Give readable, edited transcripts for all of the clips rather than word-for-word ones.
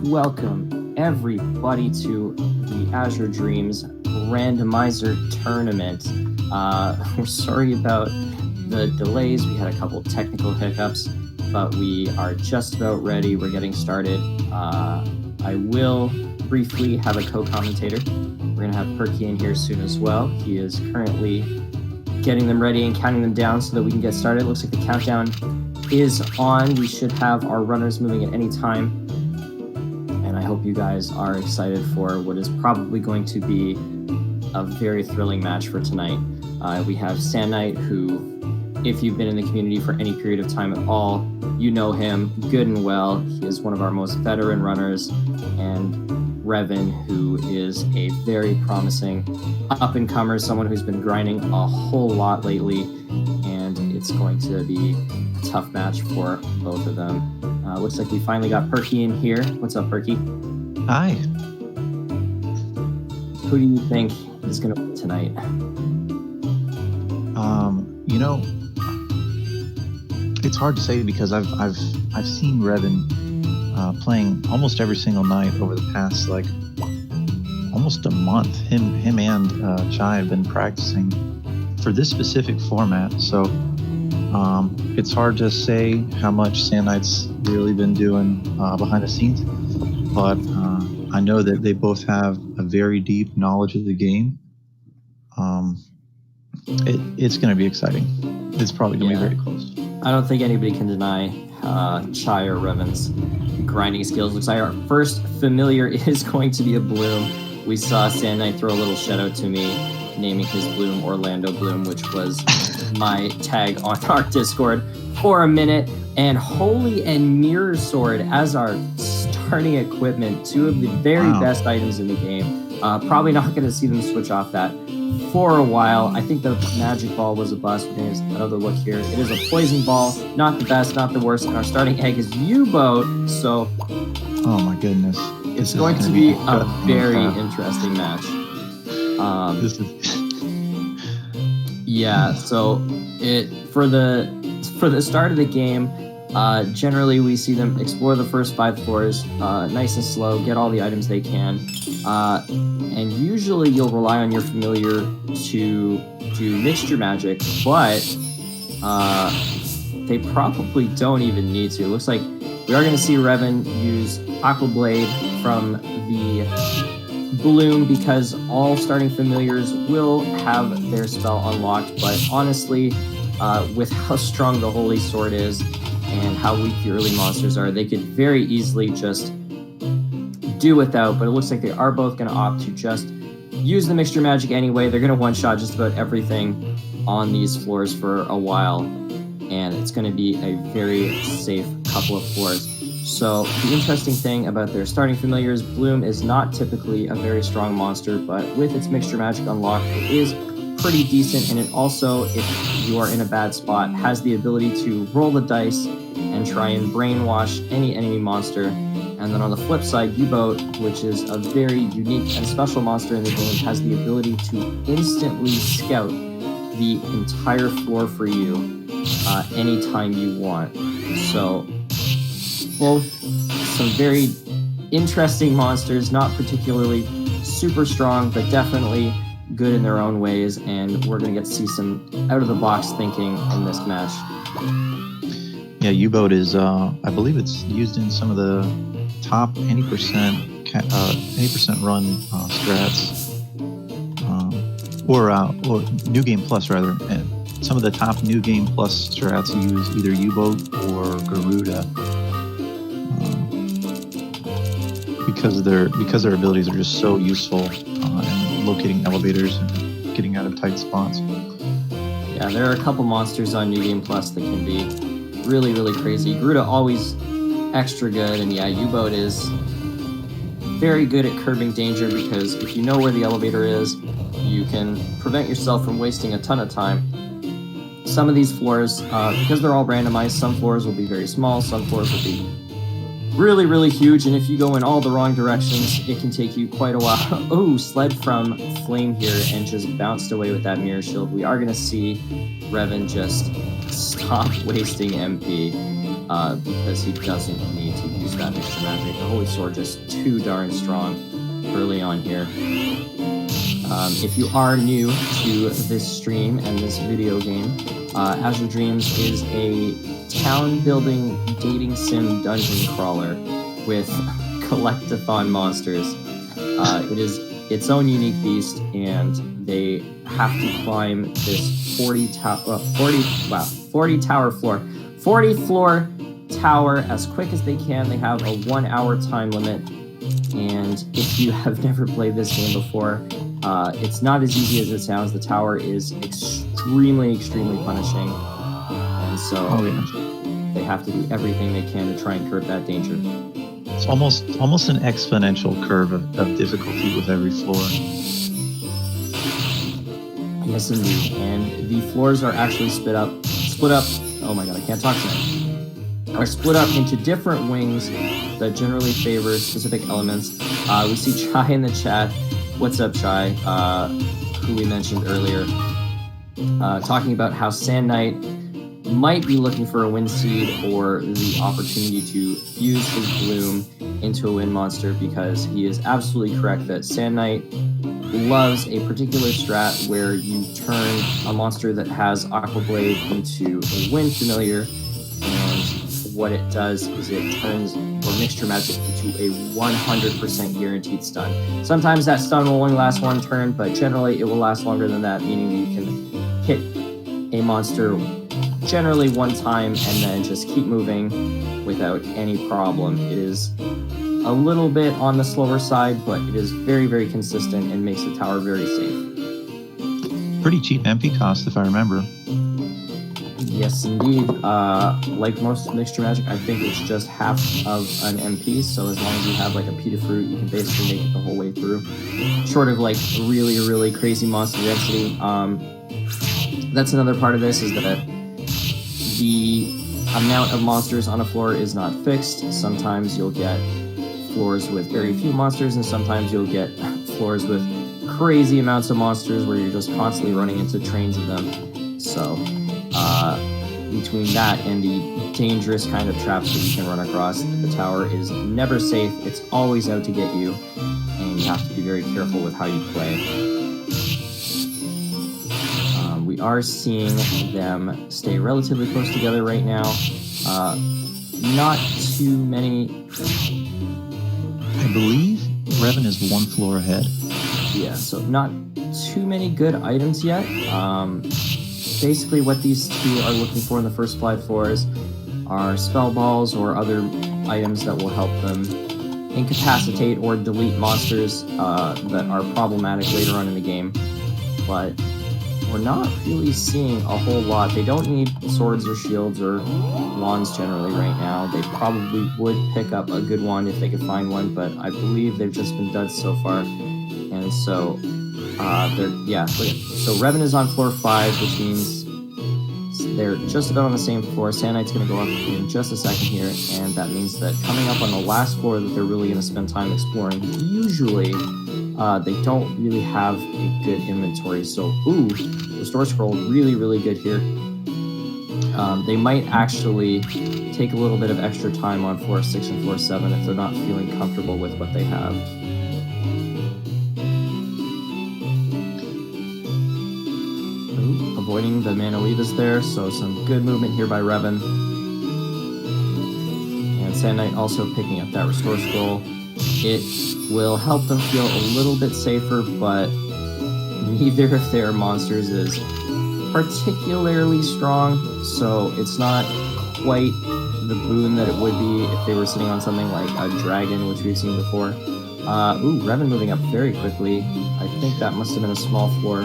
welcome everybody to the Azure Dreams randomizer tournament. We're sorry about the delays. We had a couple technical hiccups, but we are just about ready. We're getting started. I will briefly have a co-commentator. We're going to have Perky in here soon as well. He is currently getting them ready and counting them down so that we can get started. It looks like the countdown is on. We should have our runners moving at any time. And I hope you guys are excited for what is probably going to be a very thrilling match for tonight. We have SandKnight, who, if you've been in the community for any period of time at all, you know him good and well. He is one of our most veteran runners. And Reven, who is a very promising up-and-comer, someone who's been grinding a whole lot lately, and it's going to be a tough match for both of them. Looks like we finally got Perky in here. What's up, Perky? Hi. Who do you think is going to win tonight? It's hard to say because I've seen Reven playing almost every single night over the past almost a month. Him and Chai have been practicing for this specific format, so it's hard to say how much SandKnight's really been doing behind the scenes, but I know that they both have a very deep knowledge of the game. It's going to be exciting. It's probably going to be very close. I don't think anybody can deny Chai or Reven's grinding skills. Looks like our first familiar is going to be a Bloom. We saw SandKnight throw a little shout out to me, naming his Bloom Orlando Bloom, which was my tag on our Discord for a minute. And Holy and Mirror Sword as our starting equipment, two of the very best items in the game. Probably not going to see them switch off that for a while. I think the magic ball was a bust. We're going to get another look here. It is a poison ball, not the best, not the worst. And our starting egg is U-Boat. So, oh my goodness, it's going to be a very interesting match. Yeah. So for the start of the game, generally we see them explore the first 5 floors, nice and slow, get all the items they can. And usually you'll rely on your familiar to do mixture magic, but they probably don't even need to. It looks like we are going to see Reven use Aqua Blade from the Bloom because all starting familiars will have their spell unlocked, but honestly, with how strong the Holy Sword is and how weak the early monsters are, they could very easily just do without, but it looks like they are both going to opt to just use the mixture magic anyway. They're going to one-shot just about everything on these floors for a while, and it's going to be a very safe couple of floors. So the interesting thing about their starting familiars, Bloom is not typically a very strong monster, but with its mixture magic unlocked, it is pretty decent, and it also, if you are in a bad spot, has the ability to roll the dice and try and brainwash any enemy monster. And then on the flip side, U-Boat, which is a very unique and special monster in the game, has the ability to instantly scout the entire floor for you anytime you want. So both some very interesting monsters, not particularly super strong, but definitely good in their own ways, and we're going to get to see some out-of-the-box thinking in this match. Yeah, U-Boat is, I believe it's used in some of the top 80% run strats, or New Game Plus rather. And some of the top New Game Plus strats use either U-Boat or Garuda, because their abilities are just so useful in locating elevators and getting out of tight spots. Yeah, there are a couple monsters on New Game Plus that can be really, really crazy. Garuda always extra good, and yeah, U-Boat is very good at curbing danger because if you know where the elevator is, you can prevent yourself from wasting a ton of time. Some of these floors, because they're all randomized, some floors will be very small, some floors will be really, really huge, and if you go in all the wrong directions, it can take you quite a while. Oh, sled from Flame here and just bounced away with that mirror shield. We are going to see Reven just stop wasting MP because he doesn't need to use that mixture Mixture Magic. The Holy Sword just too darn strong early on here. If you are new to this stream and this video game, Azure Dreams is a town-building dating sim dungeon crawler with collectathon monsters. It is its own unique beast, and they have to climb this 40 floor tower as quick as they can. They have a 1 hour time limit, and if you have never played this game before, it's not as easy as it sounds. The tower is extremely punishing, and so they have to do everything they can to try and curb that danger. It's almost an exponential curve of difficulty with every floor. Yes, indeed. And the floors are actually split up. Oh my god, I can't talk tonight. Are split up into different wings that generally favor specific elements. We see Chai in the chat. What's up, Chai? Who we mentioned earlier, talking about how SandKnight might be looking for a wind seed or the opportunity to fuse his bloom into a wind monster, because he is absolutely correct that SandKnight loves a particular strat where you turn a monster that has Aqua Blade into a wind familiar, and what it does is it turns or Mixture Magic into a 100% guaranteed stun. Sometimes that stun will only last one turn, but generally it will last longer than that, meaning you can hit a monster generally one time and then just keep moving without any problem. It is a little bit on the slower side, but it is very consistent and makes the tower very safe. Pretty cheap MP cost, if I remember. Yes, indeed. Like most Mixture Magic, I think it's just half of an MP, so as long as you have like a Pita Fruit, you can basically make it the whole way through. Short of like really crazy monster density. That's another part of this, is that the amount of monsters on a floor is not fixed. Sometimes you'll get floors with very few monsters, and sometimes you'll get floors with crazy amounts of monsters where you're just constantly running into trains of them. So between that and the dangerous kind of traps that you can run across, the tower is never safe. It's always out to get you, and you have to be very careful with how you play. We are seeing them stay relatively close together right now. Not too many. I believe Reven is one floor ahead. Yeah, so not too many good items yet. Basically what these two are looking for in the first 5 floors are spell balls or other items that will help them incapacitate or delete monsters that are problematic later on in the game. But we're not really seeing a whole lot. They don't need swords or shields or wands generally right now. They probably would pick up a good wand if they could find one, but I believe they've just been duds so far. And so so Reven is on floor 5, which means they're just about on the same floor. SandKnight's going to go up in just a second here, and that means that coming up on the last floor that they're really going to spend time exploring, usually they don't really have a good inventory. So, Restore Scroll, really good here. They might actually take a little bit of extra time on floor 6 and floor 7 if they're not feeling comfortable with what they have. Avoiding the Mana Weavers there, so some good movement here by Reven. And SandKnight also picking up that Restore Scroll. It will help them feel a little bit safer, but neither of their monsters is particularly strong, so it's not quite the boon that it would be if they were sitting on something like a dragon, which we've seen before. Reven moving up very quickly. I think that must have been a small floor.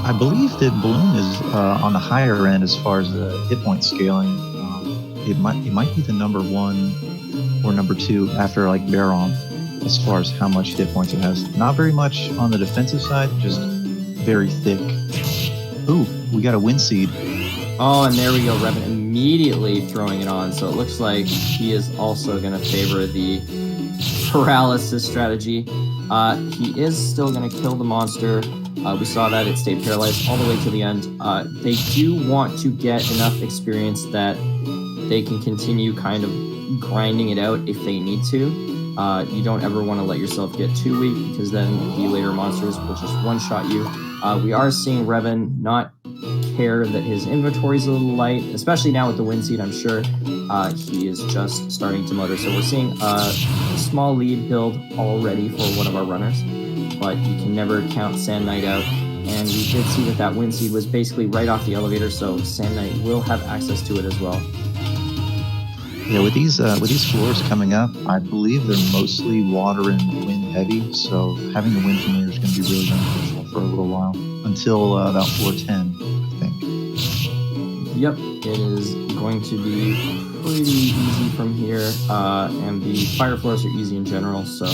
I believe that Bloom is on the higher end as far as the hit point scaling. It might be the number 1 or number 2 after like Baron as far as how much hit points it has. Not very much on the defensive side, just very thick. We got a wind seed. Oh, and there we go. Reven immediately throwing it on. So it looks like he is also going to favor the paralysis strategy. He is still going to kill the monster. We saw that it stayed paralyzed all the way to the end. They do want to get enough experience that they can continue kind of grinding it out if they need to. You don't ever want to let yourself get too weak, because then the later monsters will just one-shot you. We are seeing Reven not care that his inventory is a little light, especially now with the wind seed. I'm sure he is just starting to motor. So we're seeing a small lead build already for one of our runners, but you can never count SandKnight out. And we did see that that wind seed was basically right off the elevator, so SandKnight will have access to it as well. Yeah, with these floors coming up, I believe they're mostly water and wind heavy, so having the wind familiar is going to be really beneficial for a little while, until about floor 10, I think. Yep, it is going to be pretty easy from here, and the fire floors are easy in general, so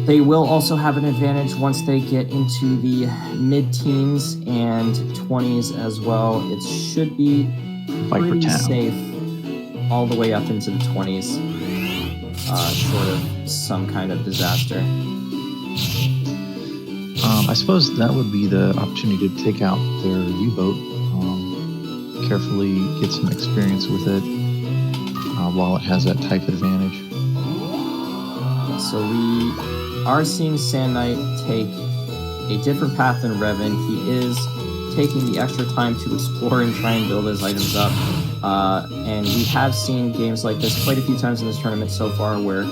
they will also have an advantage once they get into the mid-teens and 20s as well. It should be pretty safe all the way up into the 20s, short of some kind of disaster. I suppose that would be the opportunity to take out their U-boat, carefully get some experience with it while it has that type advantage. So we are seeing SandKnight take a different path than Reven. He is taking the extra time to explore and try and build his items up. And we have seen games like this quite a few times in this tournament so far, where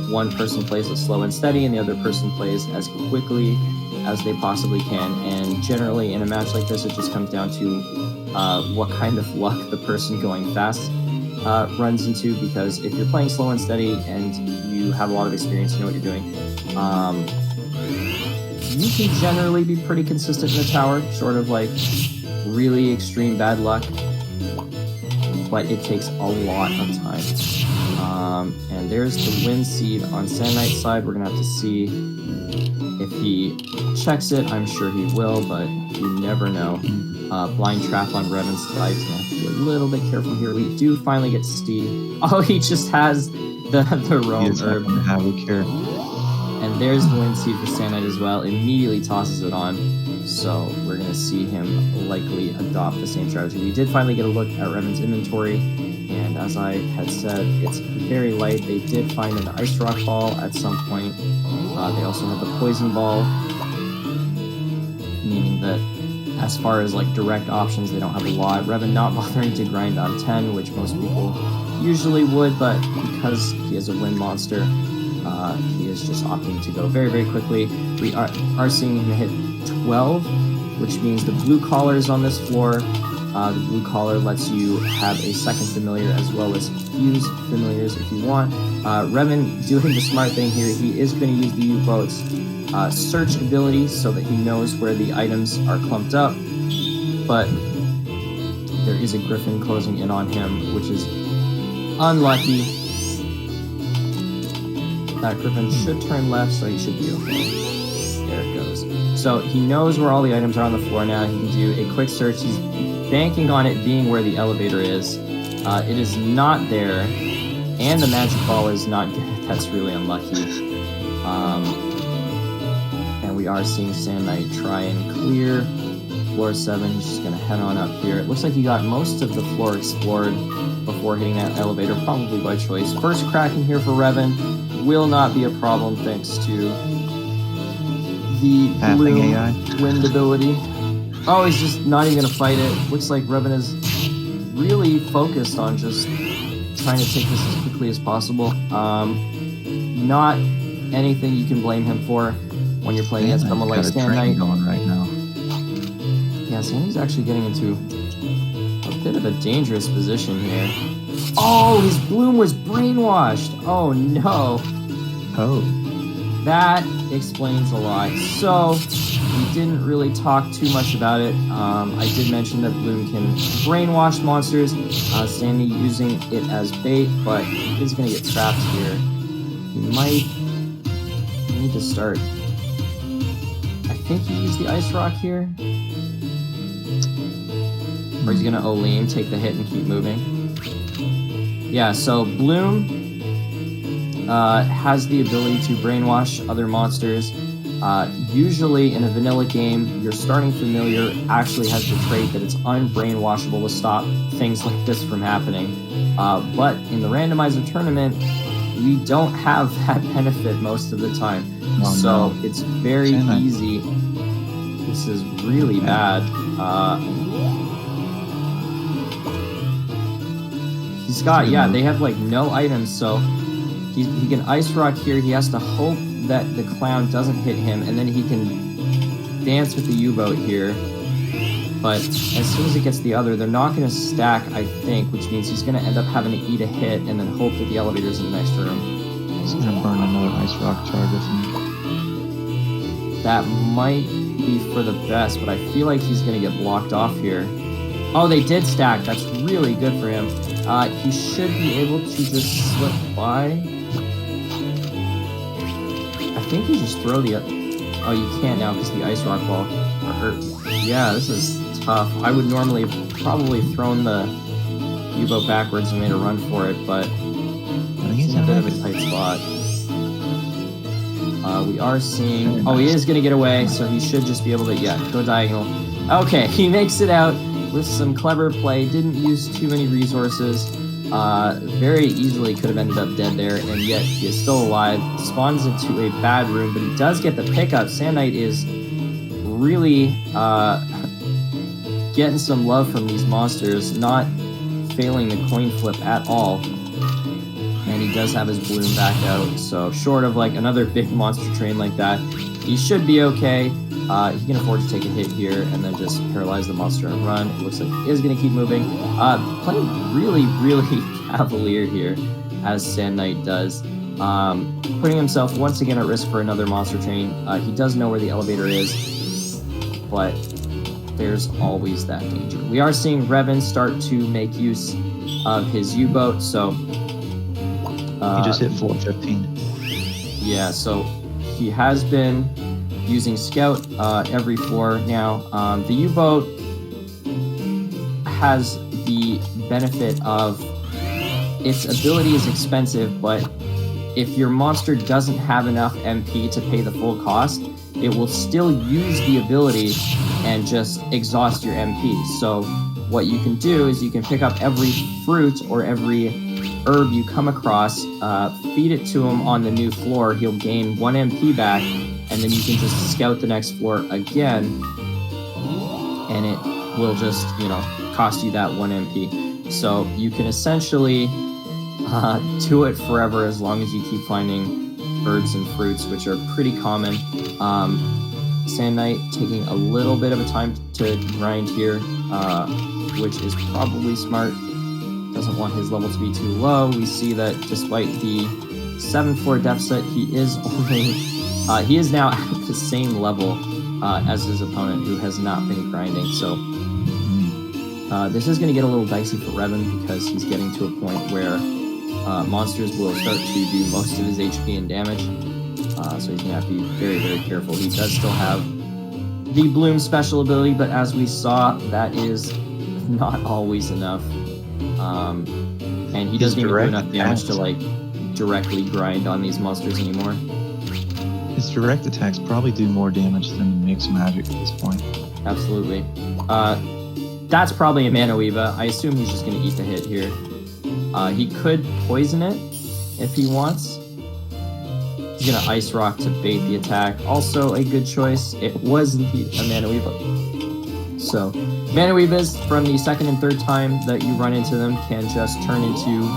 one person plays it slow and steady and the other person plays as quickly as they possibly can. And generally in a match like this, it just comes down to what kind of luck the person going fast runs into, because if you're playing slow and steady and you have a lot of experience, you know what you're doing, you can generally be pretty consistent in the tower, short of like really extreme bad luck, but it takes a lot of time. And there's the wind seed on SandKnight's side. We're gonna have to see if he checks it. I'm sure he will, but you never know. Blind trap on Reven's side. He's gonna have to be a little bit careful here. We do finally get to see. Oh, he just has the roam herb. Havoc here. And there's the wind seed for SandKnight as well. Immediately tosses it on. So we're going to see him likely adopt the same strategy. We did finally get a look at Reven's inventory. And as I had said, it's very light. They did find an ice rock ball at some point. They also have the poison ball, meaning that as far as like direct options, they don't have a lot. Reven not bothering to grind on 10, which most people usually would, but because he is a wind monster, he is just opting to go very, very quickly. We are seeing him hit 12, which means the blue collar is on this floor. The blue collar lets you have a second familiar as well as fuse familiars if you want. Reven doing the smart thing here. He is going to use the U-boat's search ability so that he knows where the items are clumped up, but there is a griffin closing in on him, which is unlucky. That griffin should turn left, so he should be okay. There it goes. So he knows where all the items are on the floor now. He can do a quick search. He's banking on it being where the elevator is. It is not there, and the magic ball is not good. That's really unlucky. And we are seeing SandKnight try and clear floor 7. He's just going to head on up here. It looks like he got most of the floor explored before hitting that elevator, probably by choice. First crack in here for Reven will not be a problem thanks to the blue wind ability. Oh, he's just not even going to fight it. Looks like Reven is really focused on just trying to take this as quickly as possible. Not anything you can blame him for when you're playing against someone like SandKnight. Going right now. Yeah, SandKnight's actually getting into a bit of a dangerous position here. Oh, his bloom was brainwashed. Oh no. Oh. That explains a lot. So we didn't really talk too much about it. I did mention that Bloom can brainwash monsters, Sandy using it as bait, but he is going to get trapped here. He might need to start. I think he used the ice rock here. Or he's going to Olean, take the hit and keep moving. Yeah, so Bloom has the ability to brainwash other monsters. Usually in a vanilla game, your starting familiar actually has the trait that it's unbrainwashable to stop things like this from happening. But in the randomizer tournament, we don't have that benefit most of the time. So it's very easy. This is really bad. He's got, yeah, they have like no items, so he can Ice Rock here. He has to hope that the clown doesn't hit him, and then he can dance with the U-boat here. But as soon as it gets the other, they're not going to stack, I think, which means he's going to end up having to eat a hit and then hope that the elevator's in the next room. He's going to burn another Ice Rock charge with him. That might be for the best, but I feel like he's going to get blocked off here. Oh, they did stack. That's really good for him. He should be able to just slip by. I think you just throw the... Oh, you can't now because the Ice Rock ball. Yeah, this is tough. I would normally have probably thrown the U-boat backwards and made a run for it, but it's in a bit of a tight spot. We are seeing... Oh, he is going to get away, so he should just be able to, yeah, go diagonal. Okay, he makes it out with some clever play. Didn't use too many resources. Very easily could have ended up dead there, and yet he is still alive. Spawns into a bad room, but he does get the pickup. SandKnight is really getting some love from these monsters, not failing the coin flip at all. And he does have his balloon back out, so short of like another big monster train like that, he should be okay. He can afford to take a hit here and then just paralyze the monster and run. It looks like he is going to keep moving. Playing really, really cavalier here, as SandKnight does. Putting himself once again at risk for another monster train. He does know where the elevator is, but there's always that danger. We are seeing Reven start to make use of his U-boat, so... he just hit 415. Yeah, so he has been using Scout every floor now. The U-boat has the benefit of its ability is expensive, but if your monster doesn't have enough MP to pay the full cost, it will still use the ability and just exhaust your MP. So what you can do is you can pick up every fruit or every herb you come across, feed it to him on the new floor. He'll gain 1 MP back, and then you can just scout the next floor again, and it will just, you know, cost you that 1 MP. So you can essentially do it forever as long as you keep finding herbs and fruits, which are pretty common. SandKnight taking a little bit of a time to grind here, which is probably smart. Doesn't want his level to be too low. We see that despite the 7th floor deficit, he is now at the same level as his opponent, who has not been grinding. So this is going to get a little dicey for Reven, because he's getting to a point where monsters will start to do most of his HP and damage. So he's going to have to be very, very careful. He does still have the Bloom special ability, but as we saw, that is not always enough. And he doesn't even do enough damage to like directly grind on these monsters anymore. His direct attacks probably do more damage than Mixed Magic at this point. Absolutely. That's probably a Mana Weaver. I assume he's just going to eat the hit here. He could poison it if he wants. He's going to Ice Rock to bait the attack. Also a good choice. It was indeed a Mana Weaver. So, Mana Weavers, from the 2nd and 3rd time that you run into them, can just turn into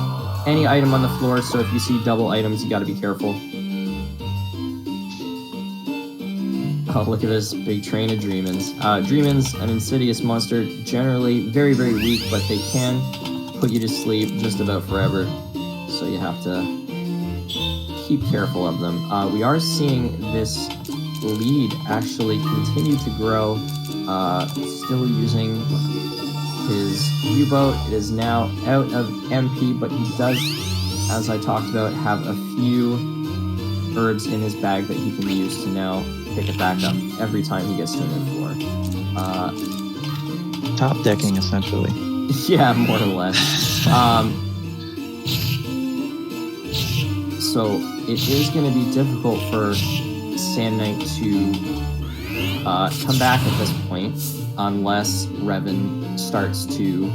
any item on the floor. So if you see double items, you got to be careful. Oh, look at this big train of Dreamins. Dreamins, an insidious monster, generally very, very weak, but they can put you to sleep just about forever. So you have to keep careful of them. We are seeing this lead actually continue to grow. Still using his U-boat. It is now out of MP, but he does, as I talked about, have a few herbs in his bag that he can use to now pick it back up every time he gets to a new floor. Top decking, essentially. Yeah, more or less. So it is going to be difficult for SandKnight to come back at this point, unless Reven starts to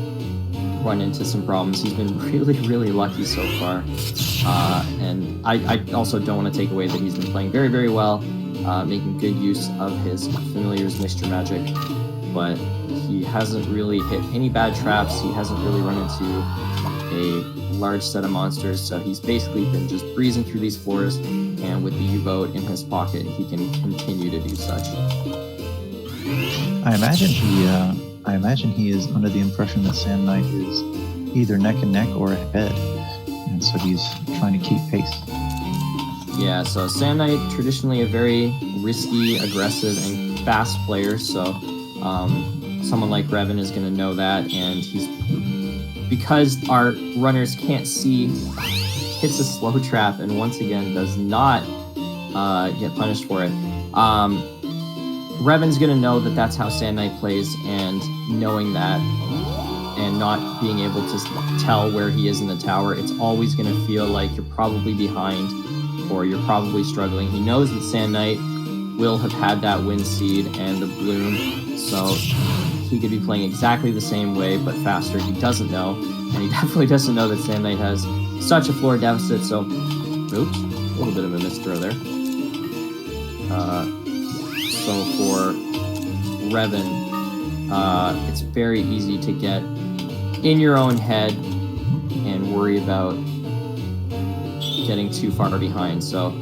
run into some problems. He's been really, really lucky so far. And I also don't want to take away that he's been playing very, very well, making good use of his Familiar's Mixture Magic, but he hasn't really hit any bad traps. He hasn't really run into a large set of monsters, so he's basically been just breezing through these floors, and with the U-boat in his pocket, he can continue to do such. I imagine he is under the impression that SandKnight is either neck and neck or ahead, and so he's trying to keep pace. Yeah, so SandKnight, traditionally a very risky, aggressive, and fast player, so someone like Reven is going to know that, and because our runners can't see, hits a slow trap, and once again does not get punished for it. Reven's going to know that that's how SandKnight plays, and knowing that and not being able to tell where he is in the tower, it's always going to feel like you're probably behind or you're probably struggling. He knows that SandKnight will have had that wind seed and the bloom, so he could be playing exactly the same way but faster. He doesn't know, and he definitely doesn't know that SandKnight has such a floor deficit, so oops, a little bit of a misthrow there. So for Reven, it's very easy to get in your own head and worry about getting too far behind. So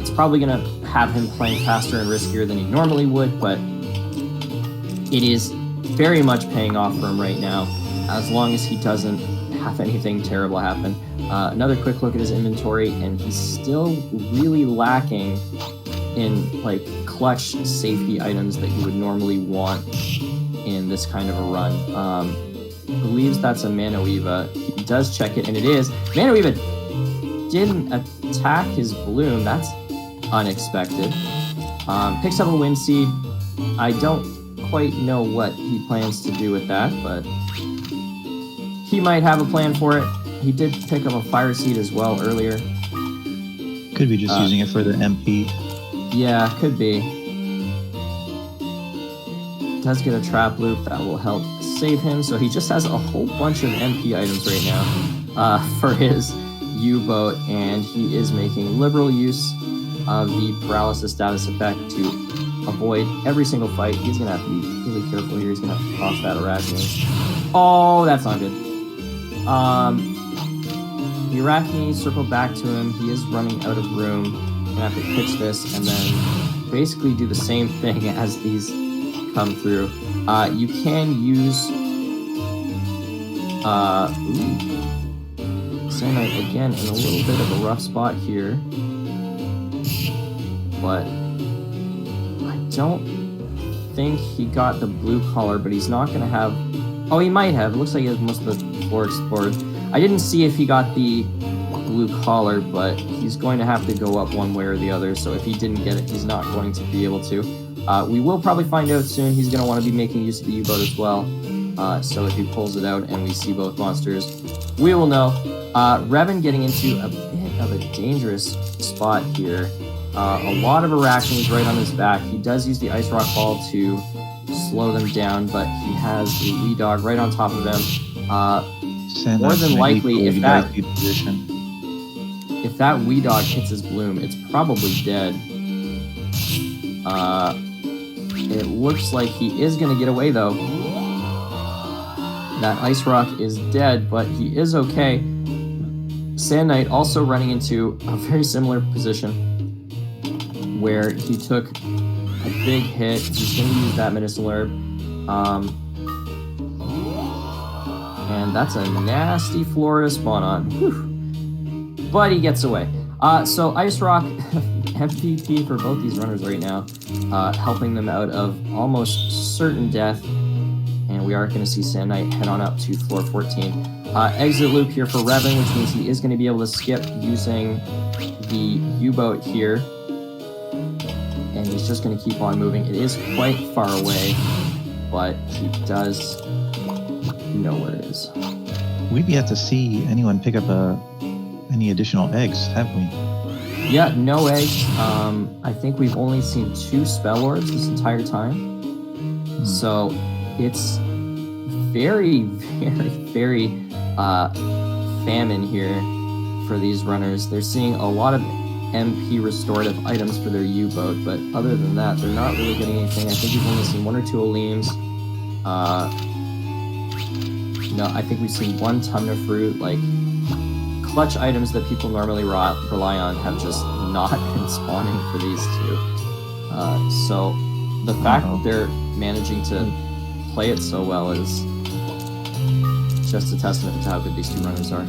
it's probably going to have him playing faster and riskier than he normally would, but it is very much paying off for him right now, as long as he doesn't have anything terrible happen. Another quick look at his inventory, and he's still really lacking in like clutch safety items that you would normally want in this kind of a run. Believes that's a Manoeva. He does check it, and it is. Manoeva didn't attack his bloom. That's unexpected. Picks up a wind seed. I don't quite know what he plans to do with that, but he might have a plan for it. He did pick up a fire seed as well earlier. Could be just using it for the MP. Yeah, could be. Does get a trap loop that will help save him, so he just has a whole bunch of MP items right now for his U-boat, and he is making liberal use of the paralysis status effect to avoid every single fight. He's going to have to be really careful here. He's going to have to toss that Arachne. Oh, that's not good. The Arachne circled back to him. He is running out of room. Going to have to pitch this and then basically do the same thing as these come through. You can use SandKnight again in a little bit of a rough spot here, but I don't think he got the blue collar, but he's not going to have... Oh, he might have. It looks like he has most of the floor explored. I didn't see if he got the blue collar, but he's going to have to go up one way or the other, so if he didn't get it, he's not going to be able to. We will probably find out soon. He's going to want to be making use of the U-boat as well, so if he pulls it out and we see both monsters, we will know. Reven getting into a bit of a dangerous spot here. A lot of Arachnes right on his back. He does use the Ice Rock Ball to slow them down, but he has a Wee Dog right on top of him. More than likely, if that Wee Dog hits his bloom, it's probably dead. It looks like he is going to get away, though. That Ice Rock is dead, but he is okay. SandKnight also running into a very similar position where he took a big hit. He's going to use that Medicinal Herb. And that's a nasty Florida spawn on. Whew. But he gets away. So Ice Rock, MVP for both these runners right now, helping them out of almost certain death. And we are going to see SandKnight head on up to floor 14. Exit loop here for Reven, which means he is going to be able to skip using the U-boat here. And he's just going to keep on moving. It is quite far away, but he does know where it is. We've yet to see anyone pick up any additional eggs, have we? Yeah, no eggs. I think we've only seen 2 Spell Lords this entire time. So it's very, very, very famine here for these runners. They're seeing a lot of MP restorative items for their U-boat, but other than that, they're not really getting anything. I think we've only seen 1 or 2 Oleams. No, I think we've seen 1 ton of fruit. Like, clutch items that people normally rely on have just not been spawning for these two. So the fact that they're managing to play it so well is just a testament to how good these two runners are.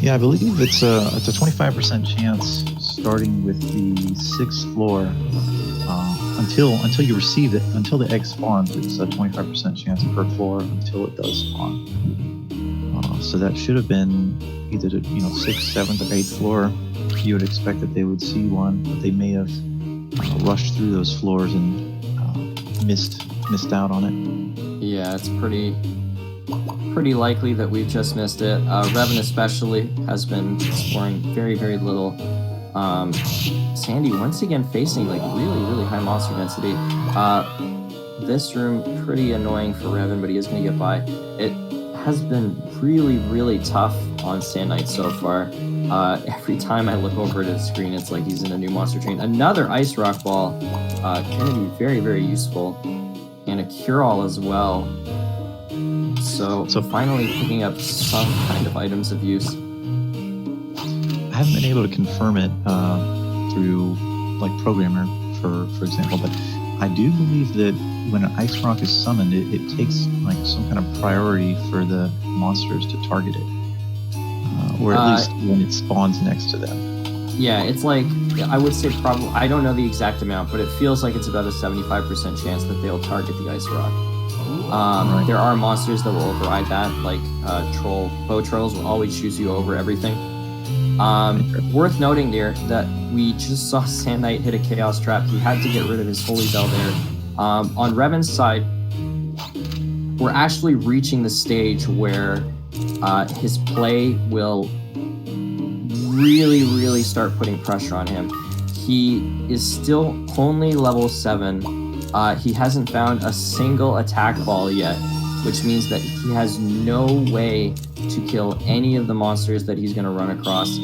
Yeah, I believe it's a 25% chance starting with the 6th floor until you receive it, until the egg spawns. It's a 25% chance per floor until it does spawn. So that should have been either the 6th, 7th, or 8th floor. You would expect that they would see one, but they may have rushed through those floors and missed out on it. Yeah, it's pretty likely that we've just missed it. Reven especially has been exploring very, very little. Sandy once again facing like really, really high monster density. This room pretty annoying for Reven, but he is going to get by. It has been really, really tough on SandKnight so far. Every time I look over at his screen, it's like he's in a new monster train. Another ice rock ball, going to be very, very useful, and a cure-all as well. So finally picking up some kind of items of use. I haven't been able to confirm it through like Programmer, for example, but I do believe that when an ice rock is summoned, it takes like some kind of priority for the monsters to target it, or at least when it spawns next to them. Yeah, it's like, I would say probably, I don't know the exact amount, but it feels like it's about a 75% chance that they'll target the ice rock. Right. There are monsters that will override that, like bow trolls will always choose you over everything. Worth noting there that we just saw SandKnight hit a chaos trap. He had to get rid of his holy bell there. On Reven's side, we're actually reaching the stage where his play will really, really start putting pressure on him. He is still only level 7. He hasn't found a single attack ball yet, which means that he has no way to kill any of the monsters that he's going to run across.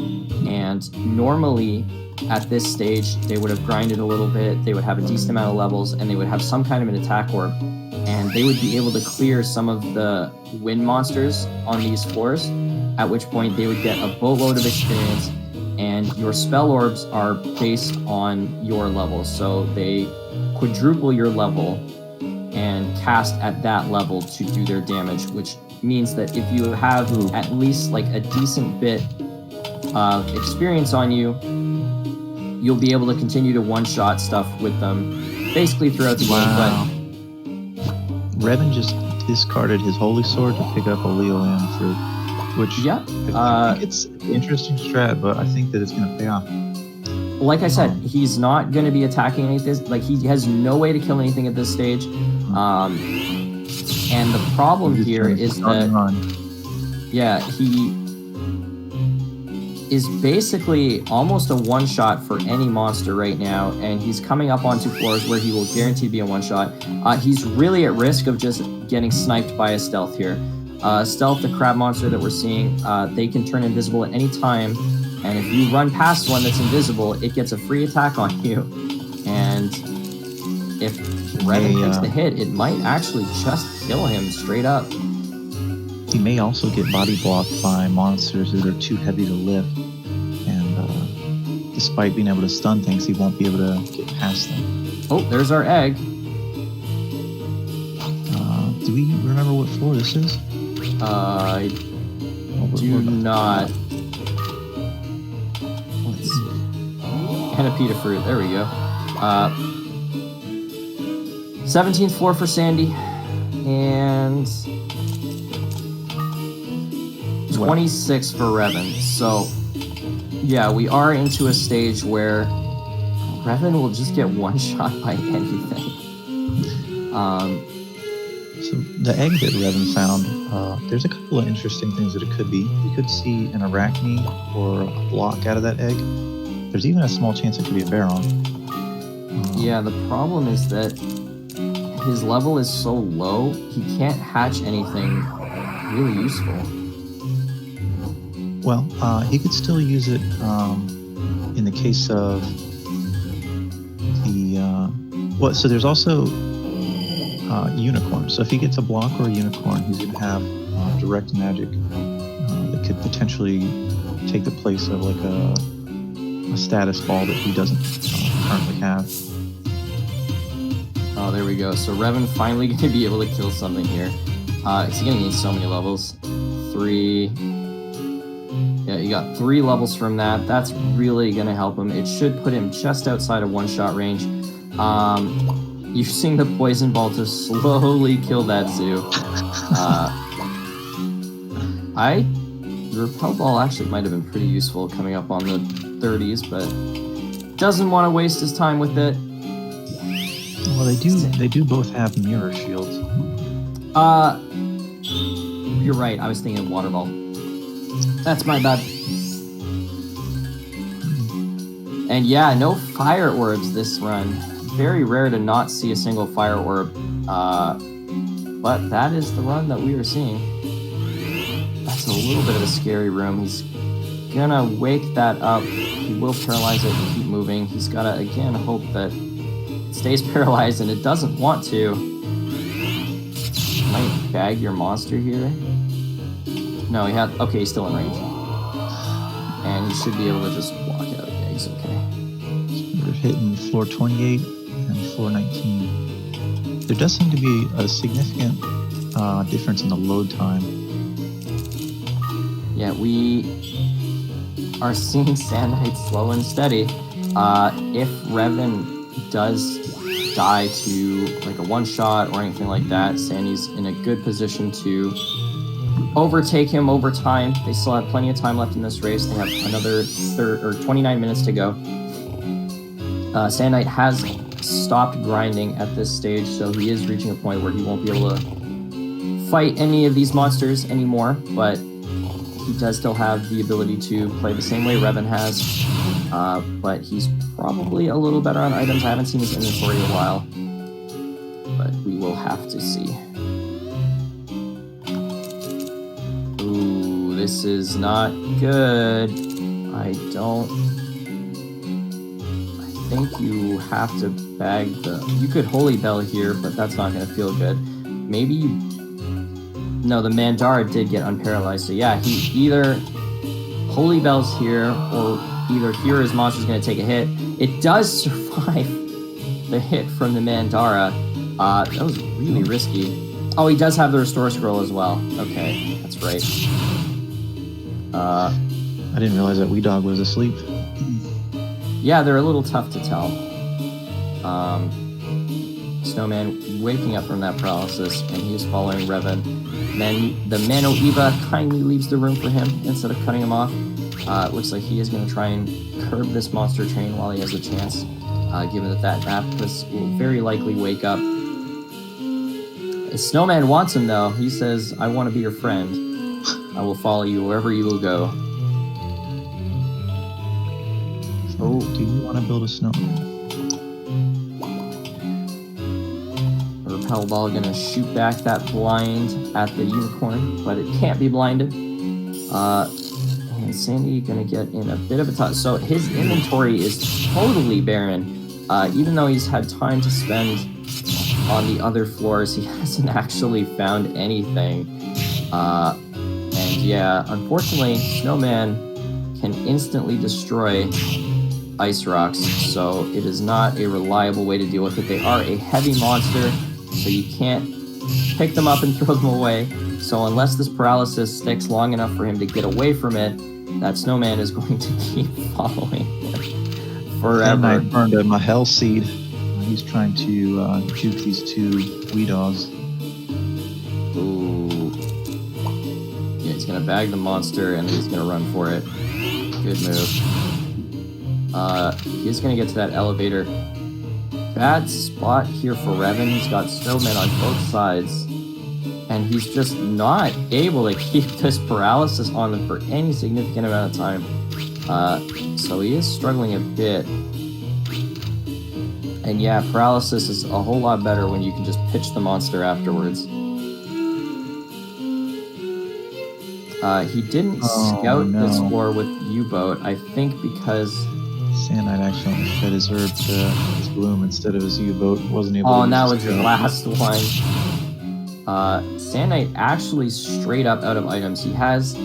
And normally, at this stage, they would have grinded a little bit, they would have a decent amount of levels, and they would have some kind of an attack orb. And they would be able to clear some of the wind monsters on these floors, at which point they would get a boatload of experience, and your spell orbs are based on your level. So they quadruple your level and cast at that level to do their damage, which means that if you have at least like a decent bit of experience on you, you'll be able to continue to one-shot stuff with them basically throughout the game. But Reven just discarded his holy sword to pick up a Leoland fruit, which I think it's an interesting strat, but I think that it's going to pay off. Like I said, he's not going to be attacking anything. Like, he has no way to kill anything at this stage. And the problem here is that, he is basically almost a one-shot for any monster right now, and he's coming up onto floors where he will guarantee be a one-shot. He's really at risk of just getting sniped by a stealth here. Stealth, the crab monster that we're seeing, they can turn invisible at any time, and if you run past one that's invisible, it gets a free attack on you. And if Reven takes the hit, it might actually just kill him straight up. He may also get body blocked by monsters that are too heavy to lift, and despite being able to stun things, he won't be able to get past them. Oh, there's our egg. Do we remember what floor this is? I do not. Let's see. Canopita fruit, there we go. 17th floor for Sandy, and 26 for Reven. So, yeah, we are into a stage where Reven will just get one-shot by anything. So the egg that Reven found, there's a couple of interesting things that it could be. We could see an arachne or a block out of that egg. There's even a small chance it could be a Baron. Yeah, the problem is that his level is so low, he can't hatch anything really useful. Well, he could still use it in the case of the... so there's also unicorn. So if he gets a block or a unicorn, he's going to have direct magic that could potentially take the place of like a status ball that he doesn't currently have. Oh, there we go. So Reven finally going to be able to kill something here. He's going to need so many levels. 3. Yeah, you got 3 levels from that. That's really going to help him. It should put him just outside of one-shot range. Using the poison ball to slowly kill that zoo. The repel ball actually might have been pretty useful coming up on the 30s, but doesn't want to waste his time with it. Well, they do both have mirror shields. You're right. I was thinking water ball. That's my bad. And yeah, no fire orbs this run. Very rare to not see a single fire orb. But that is the run that we are seeing. That's a little bit of a scary room. He's gonna wake that up. He will paralyze it and keep moving. He's gotta, again, hope that it stays paralyzed, and it doesn't want to. Might bag your monster here. No, okay, he's still in range. And he should be able to just walk out. Yeah, he's okay. We're hitting floor 28 and floor 19. There does seem to be a significant difference in the load time. Yeah, we are seeing SandKnight slow and steady. If Reven does die to like a one-shot or anything like that, Sandy's in a good position to overtake him over time. They still have plenty of time left in this race. They have another 29 minutes to go. SandKnight has stopped grinding at this stage, so he is reaching a point where he won't be able to fight any of these monsters anymore, but he does still have the ability to play the same way Reven has, but he's probably a little better on items. I haven't seen his inventory in a while, but we will have to see. Ooh, this is not good. I think you have to bag you could Holy Bell here, but that's not going to feel good. Maybe no, the Mandara did get unparalyzed, so yeah, he either Holy Bell's here, or either here his monster's going to take a hit. It does survive the hit from the Mandara. That was really risky. Oh, he does have the Restore Scroll as well. Okay, that's right. I didn't realize that Wee Dog was asleep. Yeah, they're a little tough to tell. Snowman waking up from that paralysis, and he is following Reven. The Mano Eva kindly leaves the room for him instead of cutting him off. It looks like he is going to try and curb this monster train while he has a chance, given that Apis will very likely wake up. Snowman wants him, though. He says, I want to be your friend. I will follow you wherever you will go. Oh, do you want to build a snowman? Repel ball gonna shoot back that blind at the unicorn, but it can't be blinded. And Sandy gonna get in a bit of a touch. So his inventory is totally barren. Even though he's had time to spend on the other floors, he hasn't actually found anything. And yeah, unfortunately, Snowman can instantly destroy ice rocks, so it is not a reliable way to deal with it. They are a heavy monster, so you can't pick them up and throw them away. So unless this paralysis sticks long enough for him to get away from it, that Snowman is going to keep following him forever. I burned my hell seed. He's trying to juke these two Wee Dogs. Ooh. Yeah, he's going to bag the monster, and he's going to run for it. Good move. He's going to get to that elevator. Bad spot here for Reven. He's got Snowman on both sides, and he's just not able to keep this paralysis on them for any significant amount of time. So he is struggling a bit. And yeah, paralysis is a whole lot better when you can just pitch the monster afterwards. He didn't scout this floor with U-boat, I think because... SandKnight actually fed his herb to his bloom instead of his U-boat. Wasn't able to Oh, use and that his was the scout. last one. SandKnight actually straight up out of items. He has,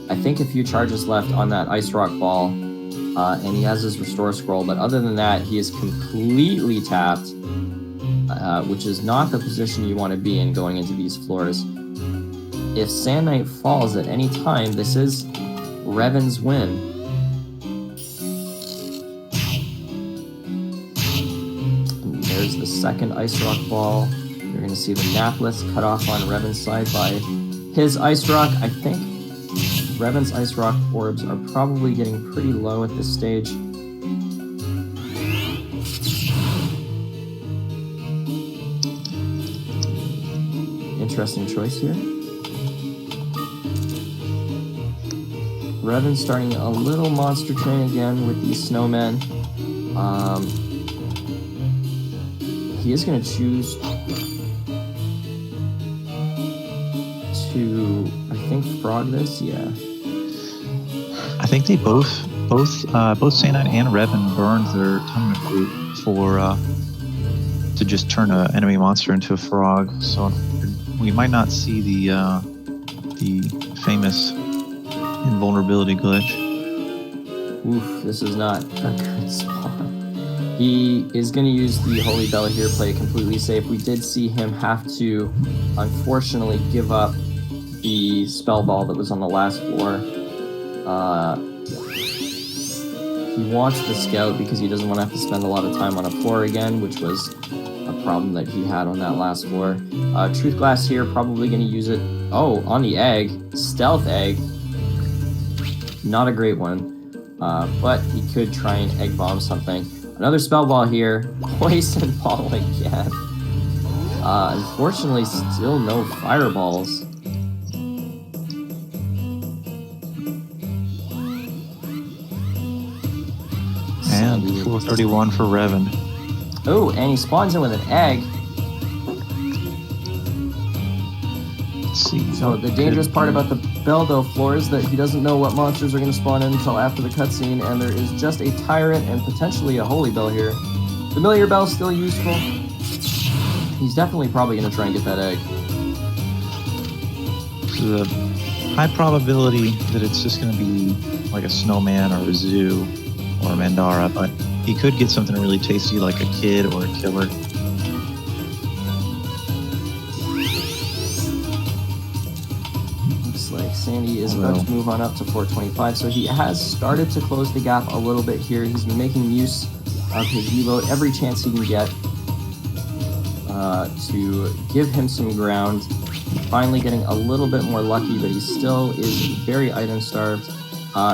I think, a few charges left on that Ice Rock Ball, and he has his Restore Scroll, but other than that, he is completely tapped, which is not the position you want to be in going into these floors. If SandKnight falls at any time, this is Reven's win. And there's the second Ice Rock Ball. You're going to see the Napless cut off on Reven's side by his Ice Rock. I think Reven's Ice Rock orbs are probably getting pretty low at this stage. Interesting choice here. Reven's starting a little monster train again with these snowmen. He is going to choose to, I think, frog this. Yeah. I think they both SandKnight and Reven burned their tournament fruit for to just turn an enemy monster into a frog. So we might not see the famous invulnerability glitch. Oof, this is not a good spot. He is going to use the Holy Bell here, play it completely safe. We did see him have to, unfortunately, give up the spell ball that was on the last floor. He wants the scout because he doesn't want to have to spend a lot of time on a floor again, which was a problem that he had on that last floor. Truth Glass here, probably going to use it. Oh, on the egg. Stealth egg. Not a great one, but he could try and egg bomb something. Another spell ball here. Poison ball again. Unfortunately, still no fireballs. And 431 for Reven. Oh, and he spawns in with an egg. Let's see. So the dangerous part about the Beldo floor is that he doesn't know what monsters are going to spawn in until after the cutscene, and there is just a Tyrant and potentially a Holy Bell here. Familiar Bell still useful. He's definitely probably going to try and get that egg. The high probability that it's just going to be like a snowman or a zoo or a Mandara, but he could get something really tasty like a kid or a killer. Like Sandy is about to move on up to 425, so he has started to close the gap a little bit here. He's been making use of his U-boat every chance he can get to give him some ground. Finally getting a little bit more lucky, but he still is very item starved.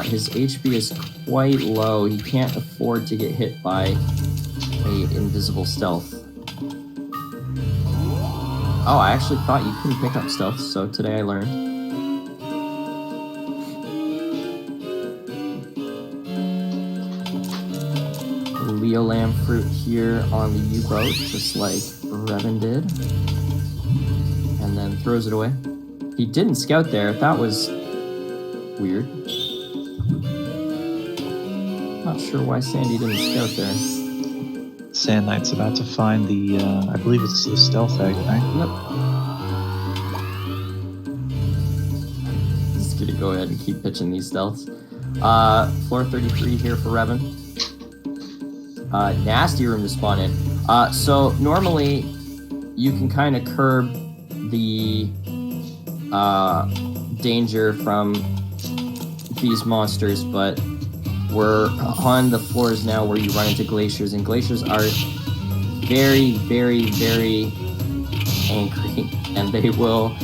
His HP is quite low. He can't afford to get hit by a invisible stealth. Oh, I actually thought you couldn't pick up stealth, so today I learned. Leo Lamb fruit here on the U-boat, just like Reven did. And then throws it away. He didn't scout there. That was weird. Not sure why Sandy didn't scout there. SandKnight's about to find the, I believe it's the stealth egg, right? Yep. Just gonna go ahead and keep pitching these stealths. Floor 33 here for Reven. Nasty room to spawn in. So normally you can kind of curb the danger from these monsters, but we're on the floors now where you run into glaciers, and glaciers are very, very, very angry, and they will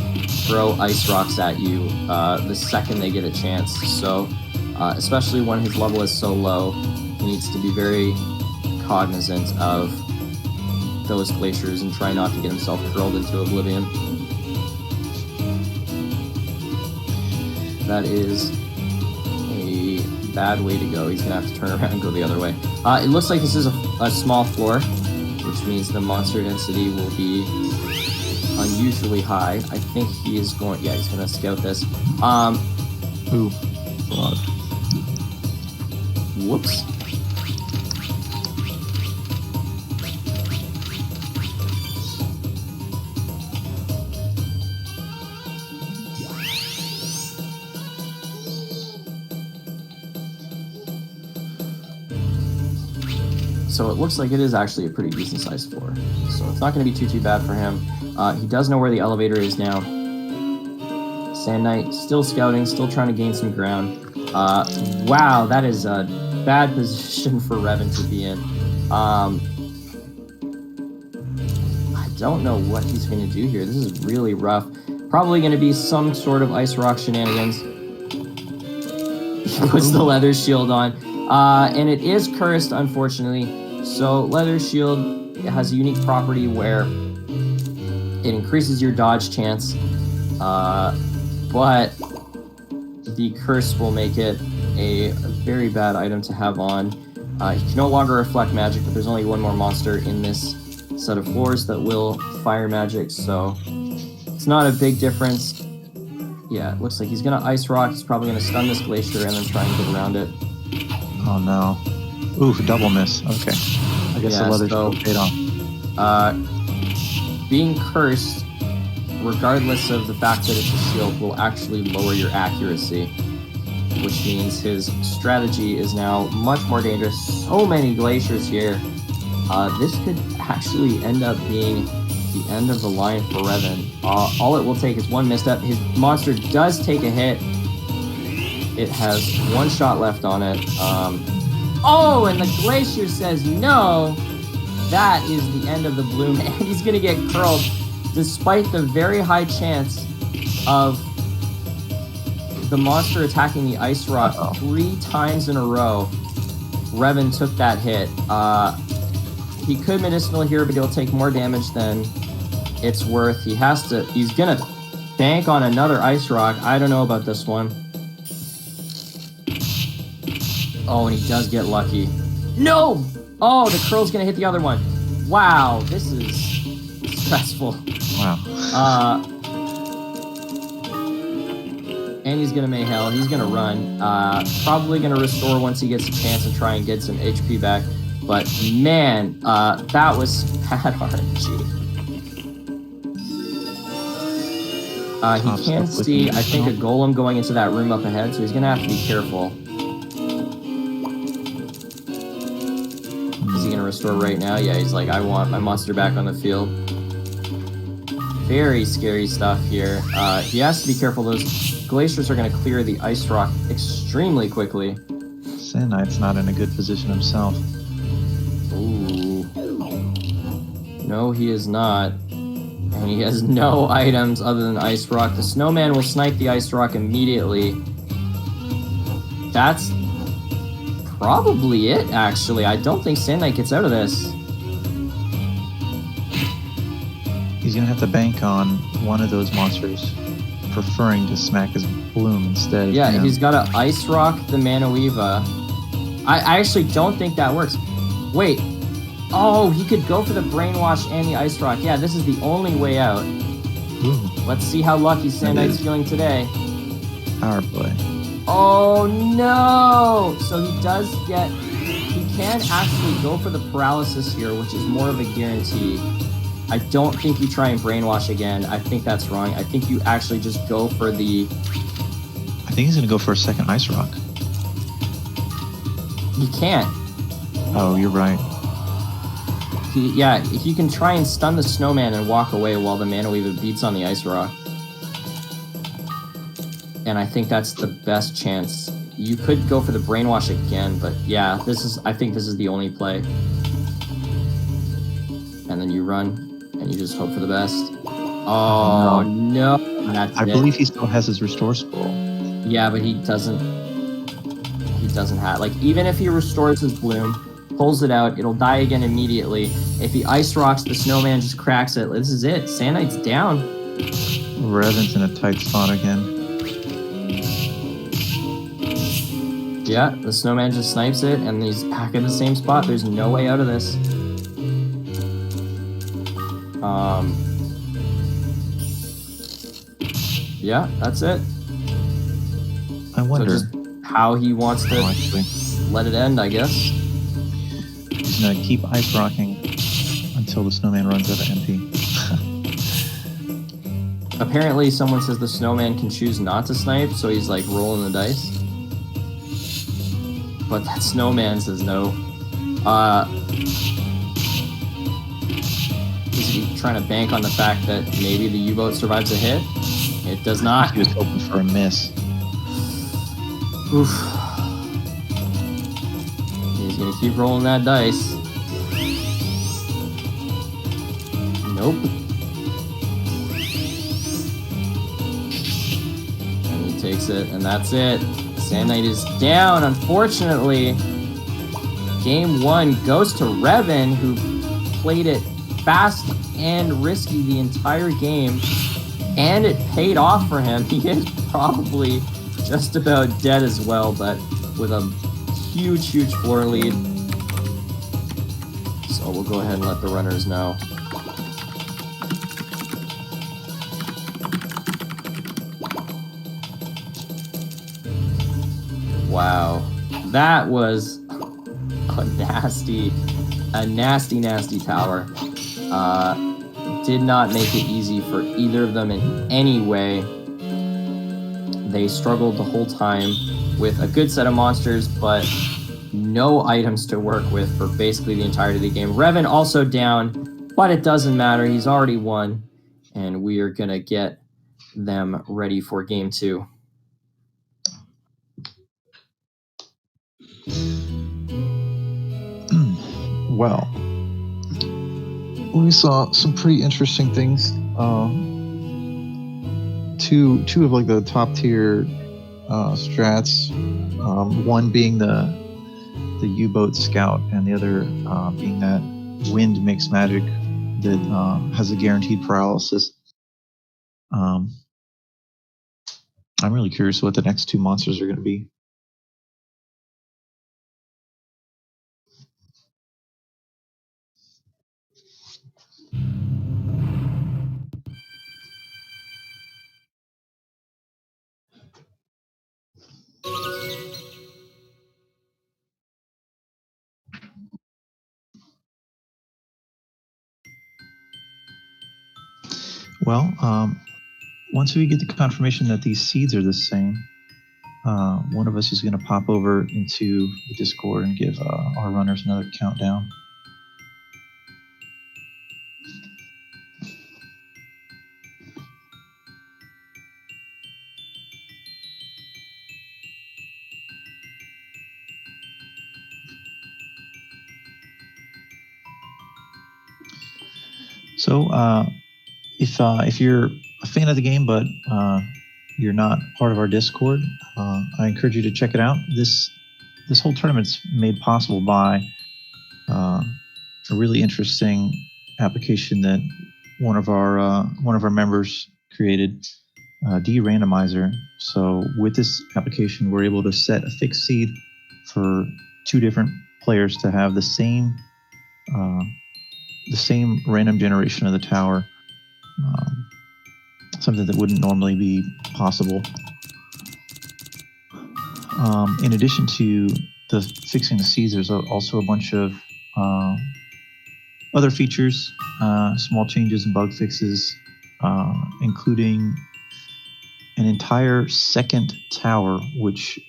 throw ice rocks at you the second they get a chance. So especially when his level is so low, he needs to be very cognizant of those glaciers and try not to get himself curled into oblivion. That is a bad way to go. He's gonna have to turn around and go the other way. It looks like this is a small floor. which means the monster density will be unusually high. I think he is going. Yeah, he's going to scout this. Ooh, blood. Whoops. So it looks like it is actually a pretty decent sized floor. So it's not going to be too bad for him. He does know where the elevator is now. SandKnight still scouting, still trying to gain some ground. Wow, that is a bad position for Reven to be in. I don't know what he's going to do here. This is really rough. Probably going to be some sort of ice rock shenanigans. He puts the leather shield on. And it is cursed, unfortunately. So leather shield has a unique property where it increases your dodge chance, but the curse will make it a very bad item to have on. You can no longer reflect magic, but there's only one more monster in this set of floors that will fire magic, so it's not a big difference. Yeah, it looks like he's going to ice rock. He's probably going to stun this glacier and then try and get around it. Oh no. Oof, double miss. Okay. I guess the leather shield paid off. Being cursed, regardless of the fact that it's a shield, will actually lower your accuracy, which means his strategy is now much more dangerous. So many glaciers here. This could actually end up being the end of the line for Reven. All it will take is one misstep. His monster does take a hit. It has one shot left on it. Oh, and the glacier says no. That is the end of the bloom, and he's going to get curled despite the very high chance of the monster attacking the ice rock 3 times in a row. Reven took that hit. He could medicinal here, but he'll take more damage than it's worth. He's going to bank on another ice rock. I don't know about this one. Oh, and he does get lucky. No! Oh, the curl's gonna hit the other one. Wow, this is stressful. Wow. And he's gonna Mayhell. He's gonna run. Probably gonna restore once he gets a chance and try and get some HP back. But man, that was bad RNG. He can see, I think, a golem going into that room up ahead, so he's gonna have to be careful. Is he gonna restore right now? Yeah, he's like, I want my monster back on the field. Very scary stuff here. He has to be careful. Those glaciers are gonna clear the ice rock extremely quickly. SandKnight's not in a good position himself. Ooh. No, he is not. And he has no items other than ice rock. The snowman will snipe the ice rock immediately. That's probably it, actually. I don't think SandKnight gets out of this. He's gonna have to bank on one of those monsters preferring to smack his bloom instead. Yeah, he's got to ice rock the Manoeva. I actually don't think that works. Wait. Oh, he could go for the brainwash and the ice rock. Yeah, this is the only way out. Ooh. Let's see how lucky SandKnight's feeling today. Power play. Oh no! So he can actually go for the paralysis here, which is more of a guarantee. I don't think you try and brainwash again. I think that's wrong. I think you actually just go for the... I think he's going to go for a second ice rock. He can't. Oh, you're right. He can try and stun the snowman and walk away while the Manoeva beats on the ice rock. And I think that's the best chance. You could go for the brainwash again, but yeah, I think this is the only play. And then you run, and you just hope for the best. Oh, no. That's I believe he still has his restore scroll. Yeah, but he doesn't have, like, even if he restores his bloom, pulls it out, it'll die again immediately. If he ice rocks, the snowman just cracks it. This is it. SandKnight's down. Reven's in a tight spot again. Yeah, the snowman just snipes it, and he's back at the same spot. There's no way out of this. Yeah, that's it. I wonder. So just how he wants to let it end, I guess. He's gonna keep ice rocking until the snowman runs out of MP. Apparently, someone says the snowman can choose not to snipe, so he's like rolling the dice. But that snowman says no. Is he trying to bank on the fact that maybe the U-boat survives a hit? It does not. He was hoping for a miss. Oof. He's gonna keep rolling that dice. Nope. And he takes it, and that's it. SandKnight is down, unfortunately. Game 1 goes to Reven, who played it fast and risky the entire game, and it paid off for him. He is probably just about dead as well, but with a huge, huge floor lead. So we'll go ahead and let the runners know. Wow, that was a nasty, nasty tower. Did not make it easy for either of them in any way. They struggled the whole time with a good set of monsters, but no items to work with for basically the entirety of the game. Reven also down, but it doesn't matter. He's already won, and we are going to get them ready for game 2. Well, we saw some pretty interesting things. Two of like the top tier strats. One being the U-boat scout, and the other being that wind mixed magic that has a guaranteed paralysis. I'm really curious what the next 2 monsters are going to be. Well, once we get the confirmation that these seeds are the same, one of us is going to pop over into the Discord and give our runners another countdown. So, if you're a fan of the game but you're not part of our Discord, I encourage you to check it out. This whole tournament's made possible by a really interesting application that one of our members created, D-Randomizer. So with this application, we're able to set a fixed seed for 2 different players to have the same random generation of the tower. Something that wouldn't normally be possible. In addition to the fixing the seeds, there's also a bunch of other features, small changes and bug fixes, including an entire second tower, which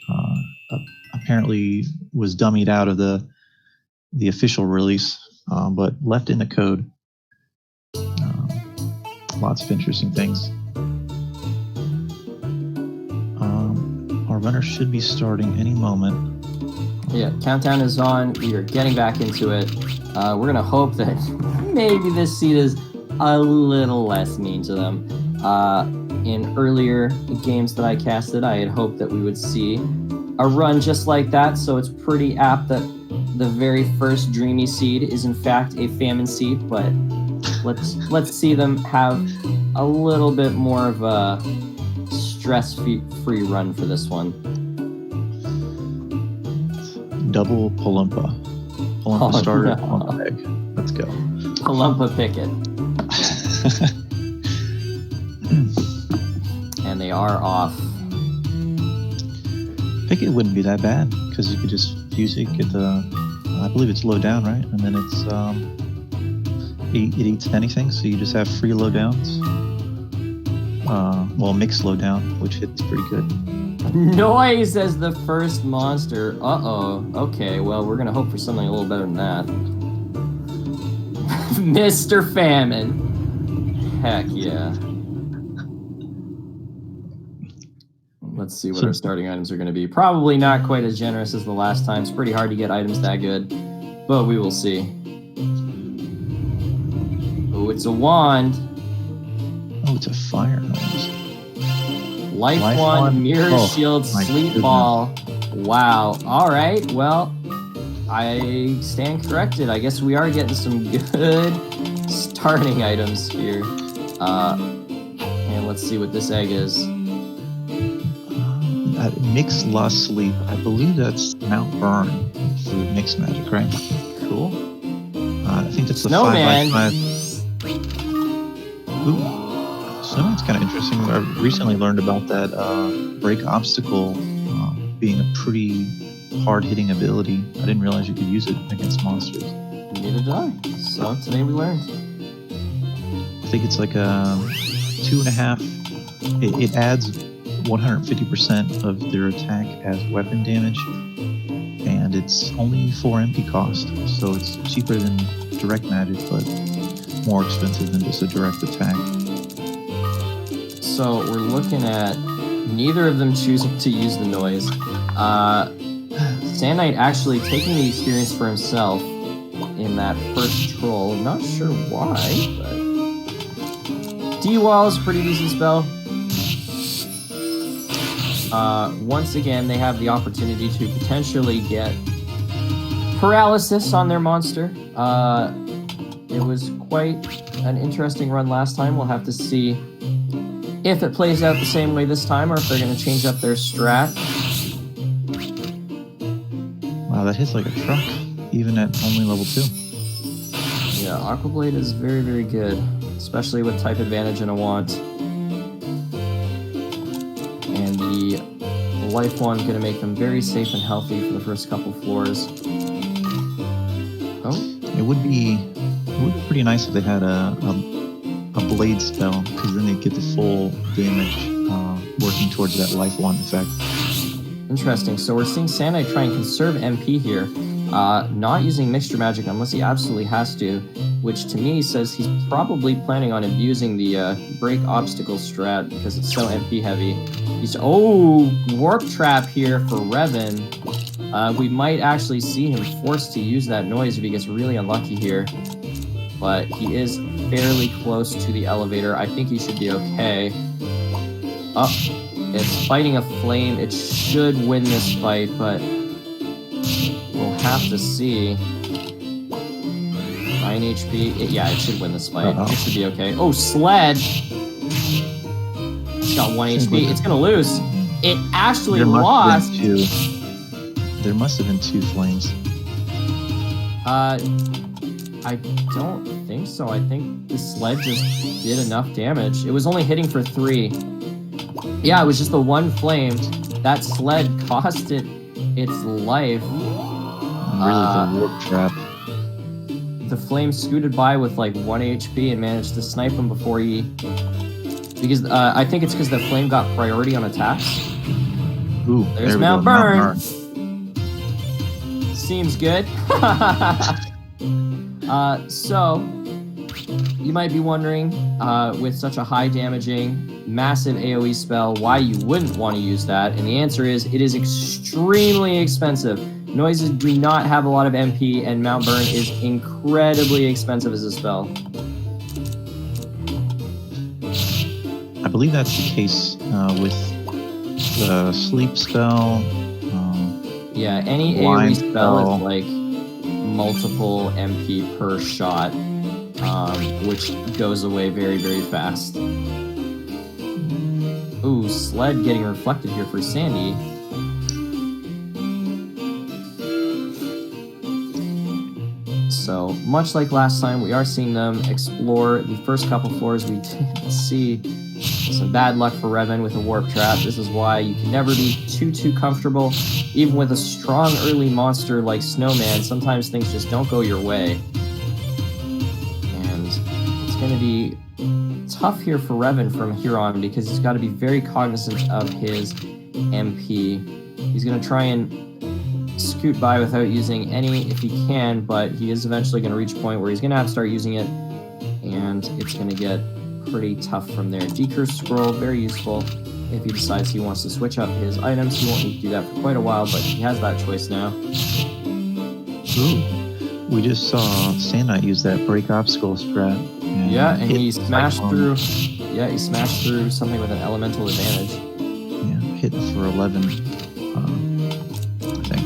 apparently was dummied out of the official release, but left in the code. Lots of interesting things. Our runner should be starting any moment. Yeah, countdown is on. We are getting back into it. We're going to hope that maybe this seed is a little less mean to them. In earlier games that I casted, I had hoped that we would see a run just like that, so it's pretty apt that the very first Dreamy seed is in fact a famine seed, but let's see them have a little bit more of a stress-free run for this one. Double Palumpa. Palumpa starter, Palumpa egg. Let's go. Palumpa picket. And they are off. I think it wouldn't be that bad because you could just fuse it, get the, I believe it's low down, right? And then it's, it eats anything, so you just have free low downs. Well, mixed low down, which hits pretty good. Noise as the first monster. Uh-oh. Okay, well, we're gonna hope for something a little better than that. Mr. Famine. Heck yeah. Let's see what our starting items are going to be. Probably not quite as generous as the last time. It's pretty hard to get items that good, but we will see. Oh, it's a wand. Oh, it's a fire noise. Life wand, mirror shield, sleep ball. Wow. All right. Well, I stand corrected. I guess we are getting some good starting items here. And let's see what this egg is. Mix Lost Sleep. I believe that's Mount Burn for mixed magic, right? Cool. I think that's the Snowman. 5x5. Ooh. Snowman's kind of interesting. I recently learned about that break obstacle being a pretty hard-hitting ability. I didn't realize you could use it against monsters. Neither did I. So today we learned. I think it's like a 2.5. It adds 150% of their attack as weapon damage, and it's only 4 MP cost, so it's cheaper than direct magic, but more expensive than just a direct attack. So we're looking at neither of them choosing to use the noise. SandKnight actually taking the experience for himself in that first troll. I'm not sure why, but D-Wall is a pretty decent spell. Once again, they have the opportunity to potentially get paralysis on their monster. It was quite an interesting run last time. We'll have to see if it plays out the same way this time, or if they're going to change up their strat. Wow, that hits like a truck, even at only level 2. Yeah, Aqua Blade is very, very good, especially with type advantage and a want. And the Life Wand is going to make them very safe and healthy for the first couple floors. Oh, it would be pretty nice if they had a blade spell, because then they'd get the full damage working towards that Life Wand effect. Interesting. So we're seeing SandKnight try and conserve MP here, not using mixture magic unless he absolutely has to, which to me says he's probably planning on abusing the break obstacle strat because it's so MP heavy. Warp trap here for Reven. We might actually see him forced to use that noise if he gets really unlucky here, but he is fairly close to the elevator. I think he should be okay. Oh, it's fighting a flame. It should win this fight, but we'll have to see. 9 HP. Yeah, it should win this fight. It should be okay. Oh, Sled! It's got 1 HP. It's gonna lose. It actually lost. There must have been 2 flames. I don't think so. I think the Sled just did enough damage. It was only hitting for 3. Yeah, it was just the 1 flame. That Sled cost it its life. Really, the warp trap. The flame scooted by with like 1 HP and managed to snipe him before he... Because I think it's because the flame got priority on attacks. Ooh, there's Mount Burn. Seems good. So, you might be wondering, with such a high damaging, massive AoE spell, why you wouldn't want to use that. And the answer is, it is extremely expensive. Noises do not have a lot of MP, and Mount Burn is incredibly expensive as a spell. I believe that's the case with the sleep spell. Yeah, any AoE spell is like multiple MP per shot, which goes away very, very fast. Ooh, Sled getting reflected here for Sandy. So much like last time, we are seeing them explore the first couple floors. We did see some bad luck for Reven with a warp trap. This is why you can never be too comfortable. Even with a strong early monster like Snowman, sometimes things just don't go your way. And it's going to be tough here for Reven from here on because he's got to be very cognizant of his MP. He's going to try and scoot by without using any if he can, but he is eventually going to reach a point where he's going to have to start using it, and it's going to get pretty tough from there. Decurse Scroll, very useful if he decides he wants to switch up his items. He won't need to do that for quite a while, but he has that choice now. Ooh. We just saw SandKnight use that break obstacle strat. And he smashed through. Yeah, he smashed through something with an elemental advantage. Yeah, hit for 11. I think.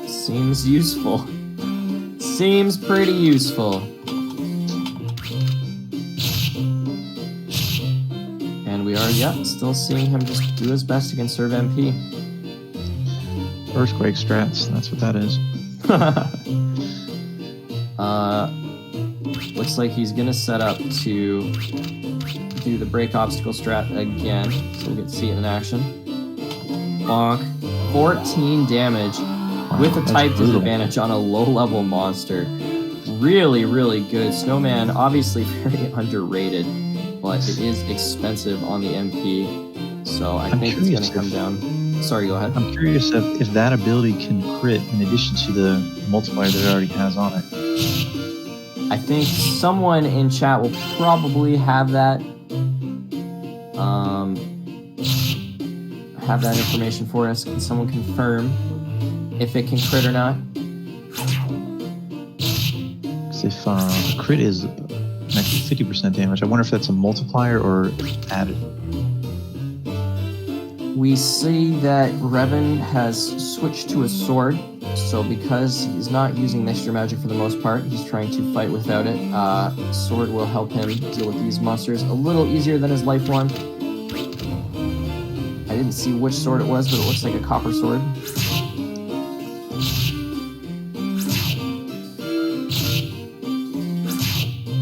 Seems useful. Seems pretty useful. And we are, still seeing him just do his best to conserve MP. Earthquake strats, that's what that is. Looks like he's gonna set up to do the break obstacle strat again, so we'll get to see it in action. Bonk. 14 damage with a type disadvantage on a low-level monster. Really, really good. Snowman, obviously very underrated, but it is expensive on the MP, so I think it's gonna come down. Sorry, go ahead. I'm curious if that ability can crit in addition to the multiplier that it already has on it. I think someone in chat will probably have that information for us. Can someone confirm if it can crit or not? Because if the crit is an extra 50% damage, I wonder if that's a multiplier or added. We see that Reven has switched to a sword, so because he's not using mixture magic for the most part, he's trying to fight without it. Sword will help him deal with these monsters a little easier than his life one. I didn't see which sword it was, but it looks like a copper sword.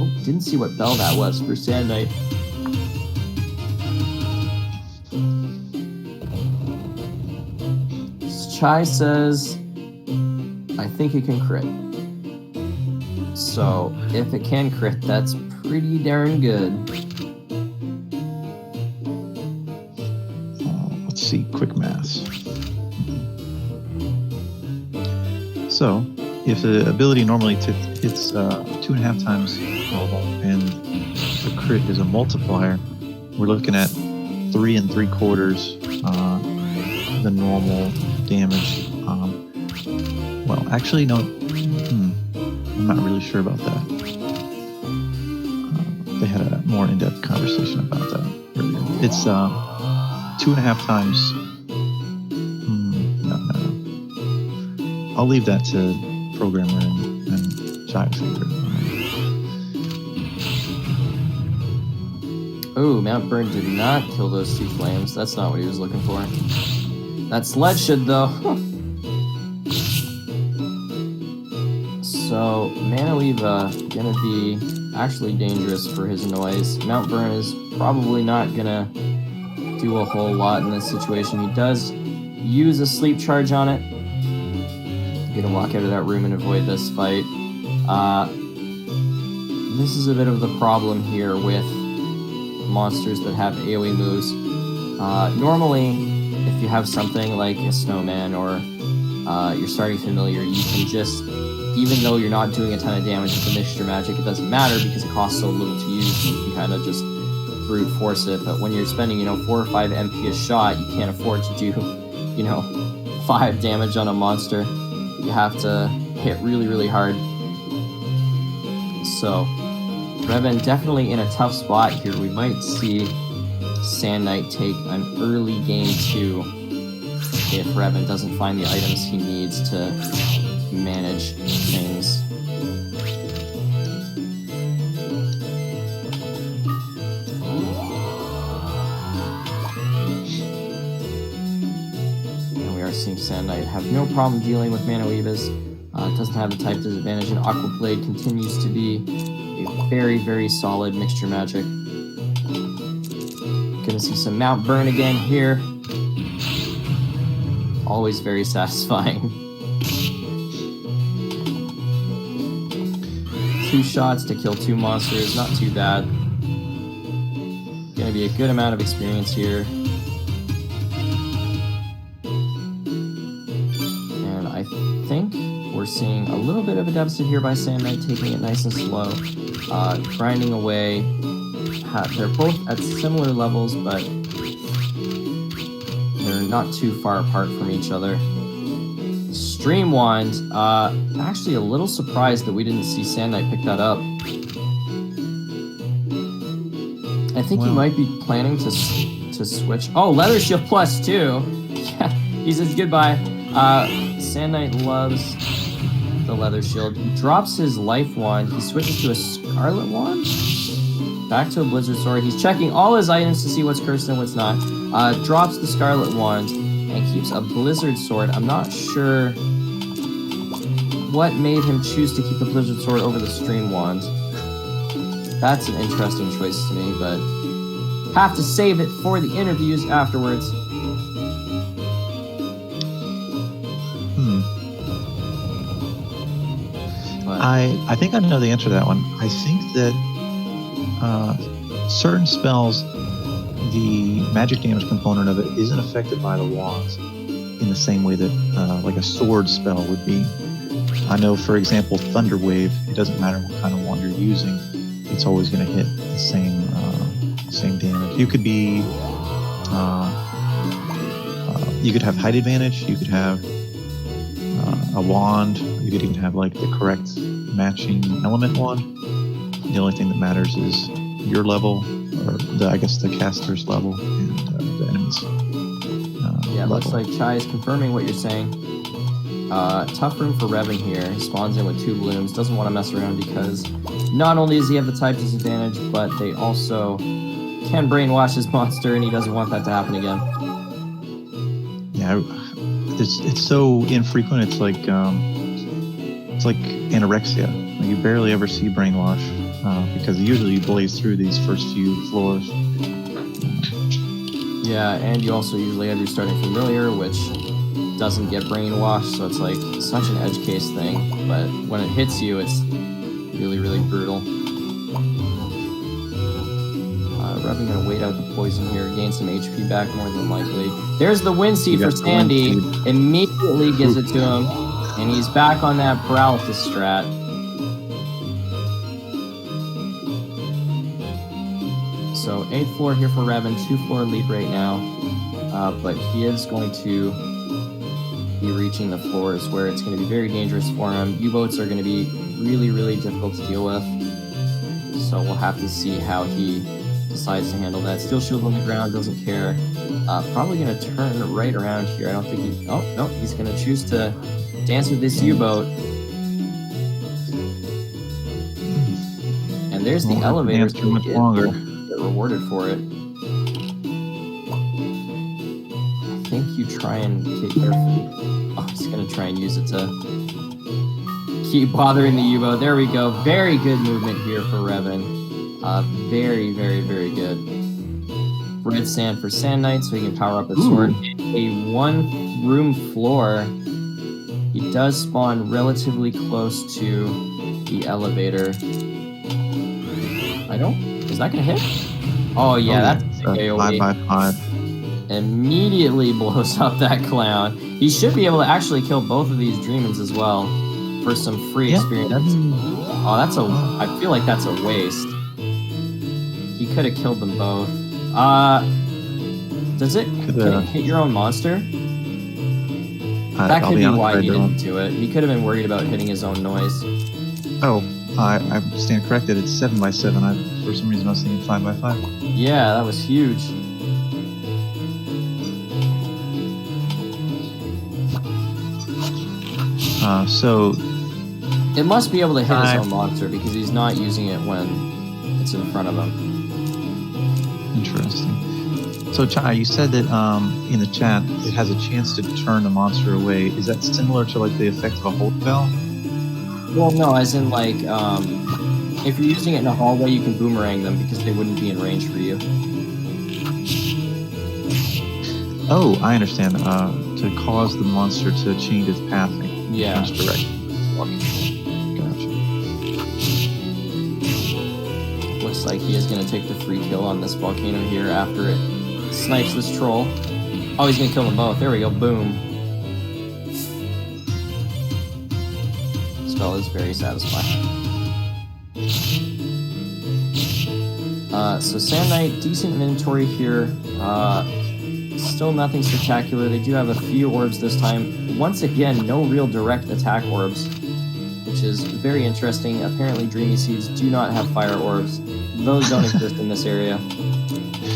Oh, didn't see what bell that was for SandKnight. Chai says, I think it can crit. So, if it can crit, that's pretty darn good. Let's see, quick maths. So, if the ability normally hits 2.5 times normal, and the crit is a multiplier, we're looking at 3 3/4 the normal damage. Well, actually, no. I'm not really sure about that. They had a more in-depth conversation about that earlier. It's 2.5 times. No. I'll leave that to programmer and Chai to figure it out. Oh, Mount Burn did not kill those 2 flames. That's not what he was looking for. That sled should, though. So, Manaweva gonna be actually dangerous for his noise. Mount Burn is probably not gonna do a whole lot in this situation. He does use a sleep charge on it. Gonna walk out of that room and avoid this fight. This is a bit of the problem here with monsters that have AoE moves. Normally, if you have something like a snowman or you're starting familiar, you can just, even though you're not doing a ton of damage with the mixture magic, it doesn't matter because it costs so little to use. You can kind of just brute force it. But when you're spending, 4 or 5 MP a shot, you can't afford to do, 5 damage on a monster. You have to hit really, really hard. So, Reven definitely in a tough spot here. We might see SandKnight take an early game 2 if Reven doesn't find the items he needs to manage things. And we are seeing SandKnight have no problem dealing with Manawebas. It doesn't have the type disadvantage, and Aqua Blade continues to be a very, very solid mixture magic. Gonna see some Mount Burn again here. Always very satisfying. 2 shots to kill 2 monsters, not too bad. Gonna be a good amount of experience here. And I think we're seeing a little bit of a deficit here by SandKnight, taking it nice and slow, grinding away. They're both at similar levels, but they're not too far apart from each other. Stream Wand, actually a little surprised that we didn't see SandKnight pick that up. I think he might be planning to switch. Oh, Leather Shield +2. Yeah, he says goodbye. SandKnight loves the Leather Shield. He drops his Life Wand. He switches to a Scarlet Wand. Back to a Blizzard Sword. He's checking all his items to see what's cursed and what's not. Drops the Scarlet Wand and keeps a Blizzard Sword. I'm not sure what made him choose to keep the Blizzard Sword over the Stream Wand. That's an interesting choice to me, but have to save it for the interviews afterwards. I think I know the answer to that one. I think that certain spells, the magic damage component of it isn't affected by the wands in the same way that like a sword spell would be. I know, for example, Thunder Wave, it doesn't matter what kind of wand you're using, it's always going to hit the same damage. You could be, you could have height advantage, you could have a wand, you could even have like the correct matching element wand. The only thing that matters is your level, or I guess the caster's level, and the enemy's yeah, level. looks like Chai is confirming what you're saying. Tough room for Reven here. He spawns in with 2 blooms, doesn't want to mess around because not only does he have the type disadvantage, but they also can brainwash his monster, and he doesn't want that to happen again. Yeah, it's so infrequent. It's like anorexia. Like, you barely ever see brainwash because usually you blaze through these first few floors. Yeah, and you also usually have your starting familiar, which doesn't get brainwashed, so it's like such an edge case thing. But when it hits you, it's really, really brutal. Reven gonna wait out the poison here, gain some HP back more than likely. There's the Wind Seed for Sandy. Immediately gives it to him, and he's back on that paralysis strat. So 8th floor here for Reven, 2-floor lead right now, but he is going to be reaching the floors where it's going to be very dangerous for him. U-boats are going to be really, really difficult to deal with, so we'll have to see how he decides to handle that. Steel Shield on the ground, doesn't care. Probably going to turn right around here. I don't think he's... Oh, no, he's going to choose to dance with this U-boat. And there's the elevator. Too much longer. Get rewarded for it. I think you try and get your... Oh, he's going to try and use it to keep bothering the U-boat. There we go. Very good movement here for Reven. Very, very, very good. Red sand for SandKnight so he can power up his sword. A 1-room floor. He does spawn relatively close to the elevator. Is that gonna hit? Oh yeah, that's a AoE. 5x5. Immediately blows up that clown. He should be able to actually kill both of these Dreamins as well for some free experience. I feel like that's a waste. He could have killed them both. Can it hit your own monster? That could be why he didn't do it. He could have been worried about hitting his own noise. Oh, I stand corrected. It's 7x7. For some reason I was thinking 5x5. Yeah, that was huge. So it must be able to hit his own monster because he's not using it when it's in front of him. Interesting. So Chai, you said that in the chat it has a chance to turn the monster away. Is that similar to like the effect of a hold spell? Well, no, as in like, if you're using it in a hallway, you can boomerang them because they wouldn't be in range for you. Oh, I understand. To cause the monster to change its path. Yeah. Change direction. Gotcha. Looks like he is going to take the free kill on this volcano here after it snipes this troll. Oh, he's going to kill them both. There we go. Boom. Spell is very satisfying. So SandKnight, decent inventory here. Still nothing spectacular. They do have a few orbs this time. Once again, no real direct attack orbs, which is very interesting. Apparently Dreamy Seeds do not have fire orbs. Those don't exist in this area.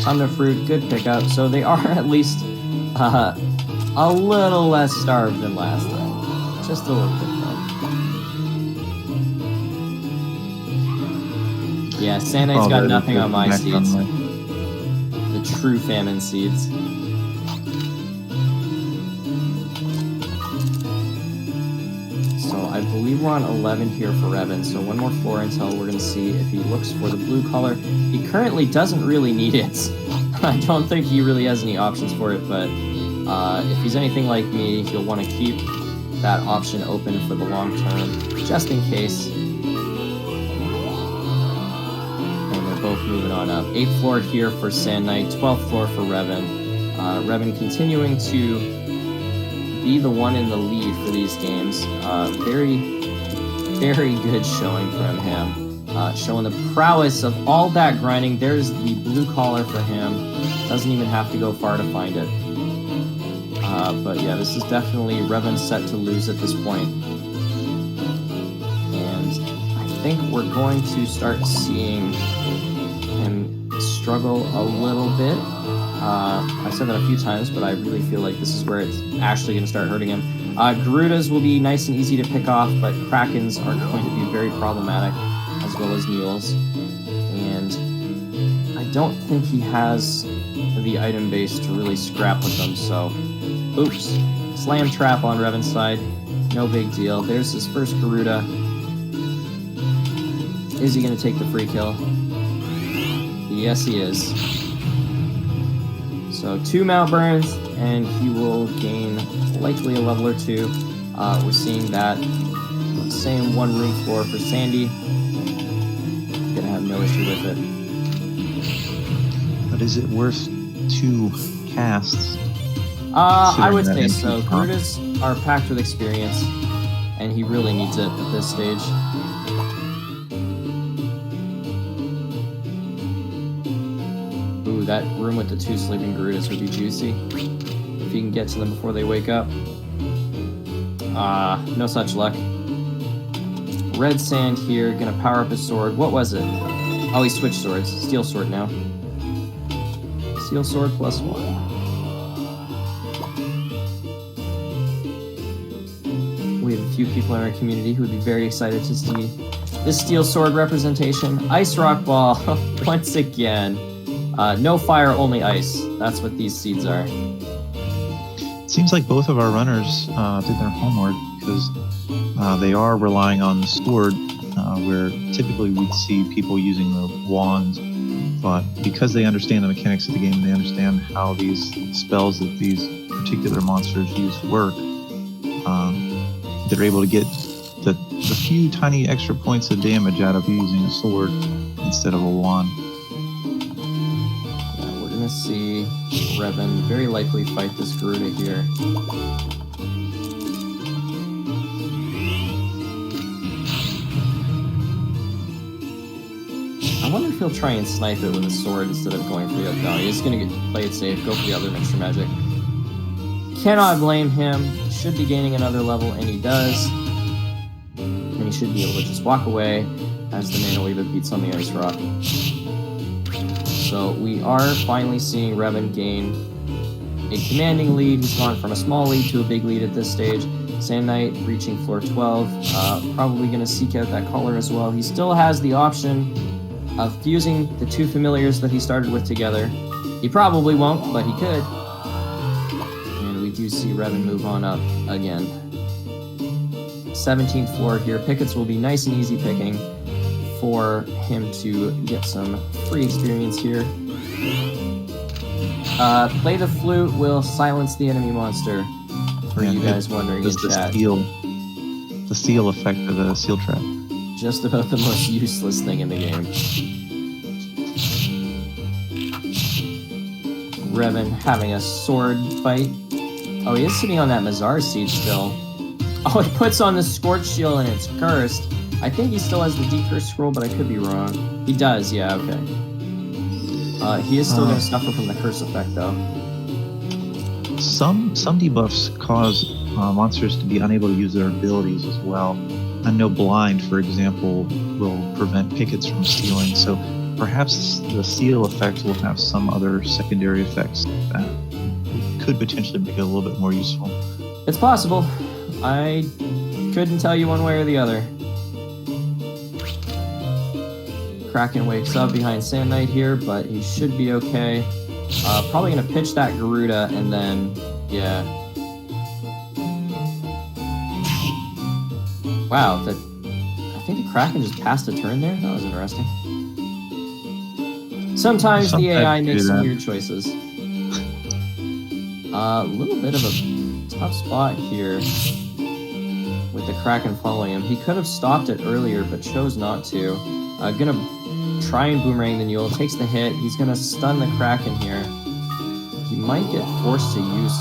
Ton of fruit, good pickup. So they are at least a little less starved than last time. Just a little bit though. Yeah, SandKnight's got nothing on my seeds. The true famine seeds. I believe we're on 11 here for Reven, so one more floor until we're going to see if he looks for the blue color. He currently doesn't really need it. I don't think he really has any options for it, but if he's anything like me, he'll want to keep that option open for the long term, just in case. And they're both moving on up. 8th floor here for SandKnight, 12th floor for Reven. Reven continuing to be the one in the lead for these games. Very, very good showing from him. Showing the prowess of all that grinding. There's the blue collar for him. Doesn't even have to go far to find it. But yeah, this is definitely Reven set to lose at this point. And I think we're going to start seeing him struggle a little bit. I've said that a few times, but I really feel like this is where it's actually going to start hurting him. Garudas will be nice and easy to pick off, but Krakens are going to be very problematic, as well as mules. And I don't think he has the item base to really scrap with them, so... Oops. Slam trap on Reven's side. No big deal. There's his first Garuda. Is he going to take the free kill? Yes, he is. So 2 Mount Burns, and he will gain likely a level or 2. We're seeing that same 1 room floor for Sandy. Gonna have no issue with it. But is it worth 2 casts? I would say so. Garudas are packed with experience, and he really needs it at this stage. Ooh, that room with the 2 sleeping Garudas would be juicy. If you can get to them before they wake up. No such luck. Red Sand here, gonna power up his sword. What was it? Oh, he switched swords. Steel sword now. Steel sword +1. We have a few people in our community who would be very excited to see this steel sword representation. Ice rock ball, once again. No fire, only ice. That's what these seeds are. It seems like both of our runners did their homework, because they are relying on the sword, where typically we'd see people using the wands. But because they understand the mechanics of the game, they understand how these spells that these particular monsters use work, they're able to get the few tiny extra points of damage out of using a sword instead of a wand. Yeah, we're gonna see Reven very likely fight this Garuda here. I wonder if he'll try and snipe it with a sword instead of going for the other. No, he's gonna play it safe, go for the other mixture magic. Cannot blame him. Should be gaining another level, and he does. And he should be able to just walk away as the Manaweba beats on the ice rock. So we are finally seeing Reven gain a commanding lead. He's gone from a small lead to a big lead at this stage. SandKnight reaching floor 12. Probably going to seek out that collar as well. He still has the option of fusing the 2 familiars that he started with together. He probably won't, but he could. And we do see Reven move on up again. 17th floor here. Pickets will be nice and easy picking for him to get some free experience here. Play the flute will silence the enemy monster, for you guys wondering in chat. The seal effect of the seal trap. Just about the most useless thing in the game. Reven having a sword fight. Oh, he is sitting on that Mazar seed still. Oh, it puts on the Scorch Shield and it's cursed. I think he still has the decurse scroll, but I could be wrong. He does, yeah, okay. He is still going to suffer from the curse effect, though. Some debuffs cause monsters to be unable to use their abilities as well. I know Blind, for example, will prevent pickets from stealing, so perhaps the seal effect will have some other secondary effects that could potentially make it a little bit more useful. It's possible. I couldn't tell you one way or the other. Kraken wakes up behind SandKnight here, but he should be okay. Probably going to pitch that Garuda and then, yeah. Wow, I think the Kraken just passed a turn there. That was interesting. Sometimes the AI makes some weird choices. A little bit of a tough spot here with the Kraken following him. He could have stopped it earlier, but chose not to. Gonna try and boomerang the Newell. Takes the hit. He's gonna stun the Kraken here. He might get forced to use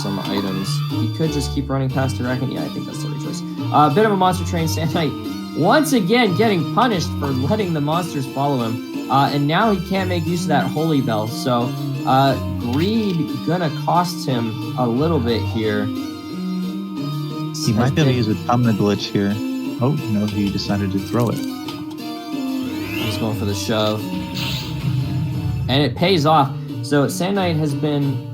some items. He could just keep running past the Kraken. Yeah, I think that's the right choice. A bit of a monster train. SandKnight once again getting punished for letting the monsters follow him. And now he can't make use of that Holy Bell. So greed gonna cost him a little bit here. He might be able to use a Tumna glitch here. Oh, no, he decided to throw it. He's going for the shove. And it pays off. So SandKnight has been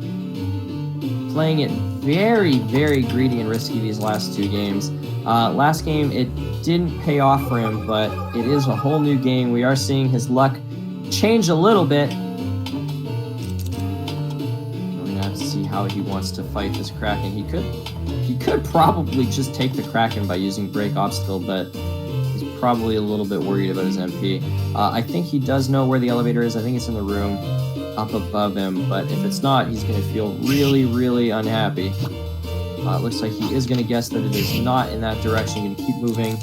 playing it very, very greedy and risky these last two games. Last game, it didn't pay off for him, but it is a whole new game. We are seeing his luck change a little bit. We're gonna have to see how he wants to fight this Kraken. He could probably just take the Kraken by using Break Obstacle, but he's probably a little bit worried about his MP. I think he does know where the elevator is. I think it's in the room up above him, but if it's not, he's going to feel really, really unhappy. It looks like he is going to guess that it is not in that direction. Going to keep moving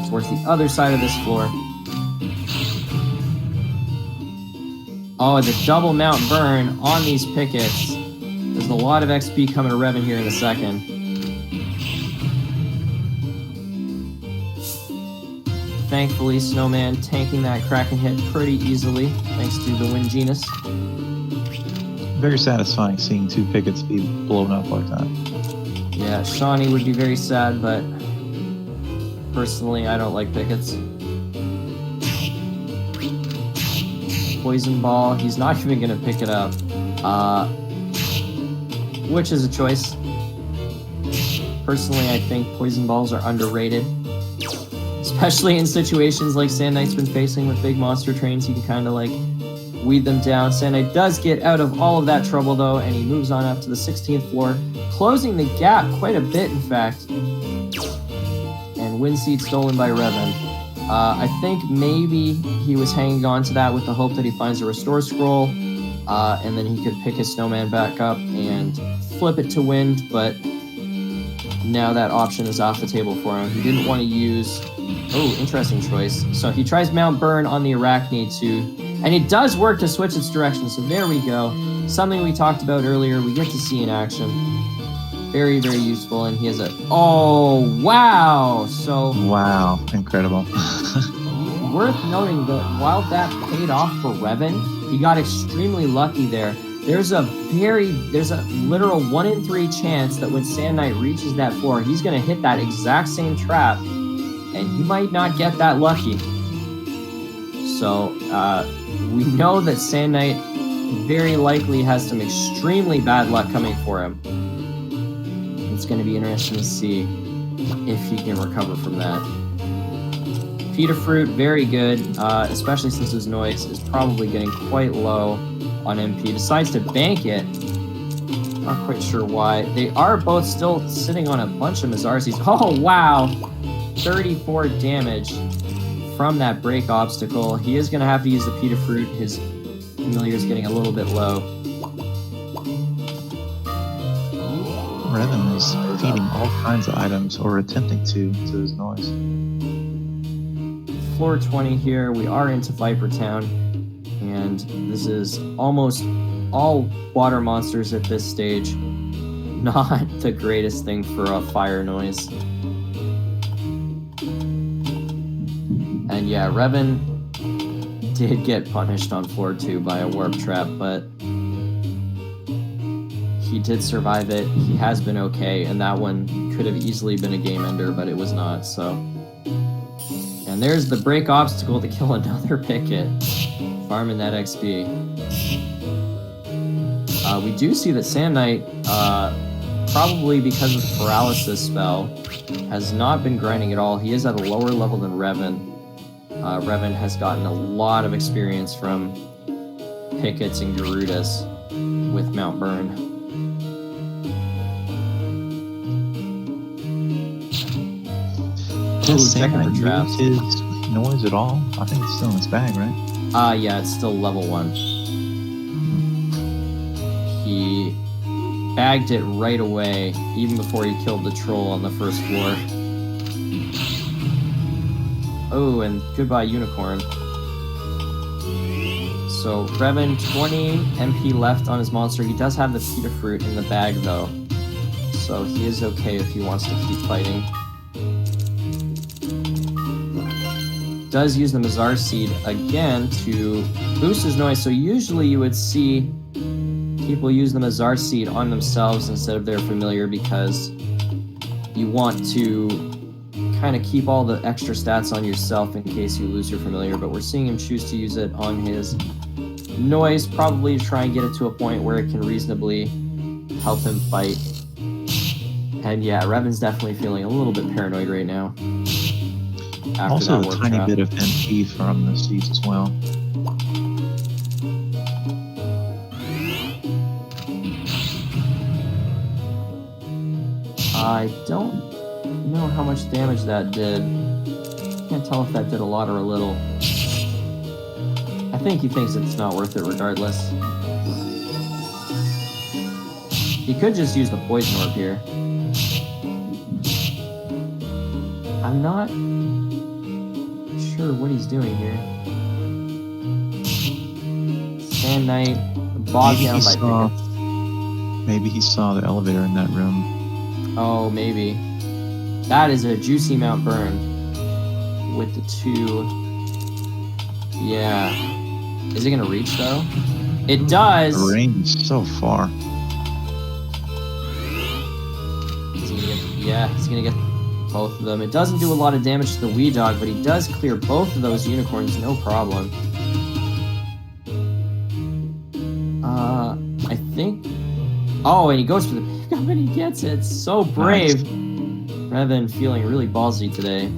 towards the other side of this floor. Oh, the double mount burn on these pickets. There's a lot of XP coming to Reven here in a second. Thankfully, Snowman tanking that Kraken hit pretty easily, thanks to the Wind Genus. Very satisfying seeing two pickets be blown up like that. Yeah, Shawnee would be very sad, but personally, I don't like pickets. Poison Ball, he's not even going to pick it up, which is a choice. Personally, I think Poison Balls are underrated. Especially in situations like SandKnight's been facing with big monster trains, you can kind of like weed them down. SandKnight does get out of all of that trouble though, and he moves on up to the 16th floor, closing the gap quite a bit in fact. And Wind Seed stolen by Reven. I think maybe he was hanging on to that with the hope that he finds a Restore Scroll, and then he could pick his Snowman back up and flip it to Wind, but now that option is off the table for him. He didn't want to use... Oh, interesting choice. So he tries Mount Burn on the Arachnid and it does work to switch its direction, so there we go. Something we talked about earlier, we get to see in action. Very, very useful, and he has a... Oh, wow! So... Wow, incredible. Worth noting that while that paid off for Reven, he got extremely lucky there. There's a literal 1 in 3 chance that when SandKnight reaches that floor, he's going to hit that exact same trap, and he might not get that lucky. So, we know that SandKnight very likely has some extremely bad luck coming for him. It's going to be interesting to see if he can recover from that. Feed of Fruit, very good, especially since his noise is probably getting quite low on MP. Decides to bank it. Not quite sure why. They are both still sitting on a bunch of Mazarsis. Oh, wow. 34 damage from that break obstacle. He is going to have to use the Pita Fruit. His familiar is getting a little bit low. Reven is feeding all kinds of items, or attempting to his noise. Floor 20 here. We are into Viper Town, and this is almost all water monsters at this stage. Not the greatest thing for a fire noise. And yeah, Reven did get punished on floor 2 by a warp trap, but he did survive it. He has been okay, and that one could have easily been a game ender, but it was not, so. And there's the break obstacle to kill another picket. Farming that XP. We do see that SandKnight, probably because of the paralysis spell, has not been grinding at all. He is at a lower level than Reven. Reven has gotten a lot of experience from pickets and Garudas with Mount Burn. Does SandKnight use his noise at all? I think it's still in his bag, right? Yeah, it's still level 1. He bagged it right away, even before he killed the troll on the first floor. Oh, and goodbye, Unicorn. So, Reven, 20 MP left on his monster. He does have the Pita Fruit in the bag, though. So, he is okay if he wants to keep fighting. Does use the Mazar Seed again to boost his noise. So, usually you would see people use the Mazar Seed on themselves instead of their familiar because you want to kind of keep all the extra stats on yourself in case you lose your familiar, but we're seeing him choose to use it on his noise, probably to try and get it to a point where it can reasonably help him fight. And yeah, Reven's definitely feeling a little bit paranoid right now. Also a tiny bit of MP from the seeds as well. I don't know how much damage that did. Can't tell if that did a lot or a little. I think he thinks it's not worth it regardless. He could just use the Poison Orb here. I'm not sure what he's doing here. SandKnight, bogged down by pickets. Maybe he saw the elevator in that room. Oh, maybe. That is a juicy Mount Burn with the 2. Yeah. Is it going to reach, though? It does! The range is so far. He's going to get both of them. It doesn't do a lot of damage to the Wee Dog, but he does clear both of those unicorns, no problem. I think... Oh, and he goes for the pickup and he gets it. So brave. Nice. Reven feeling really ballsy today.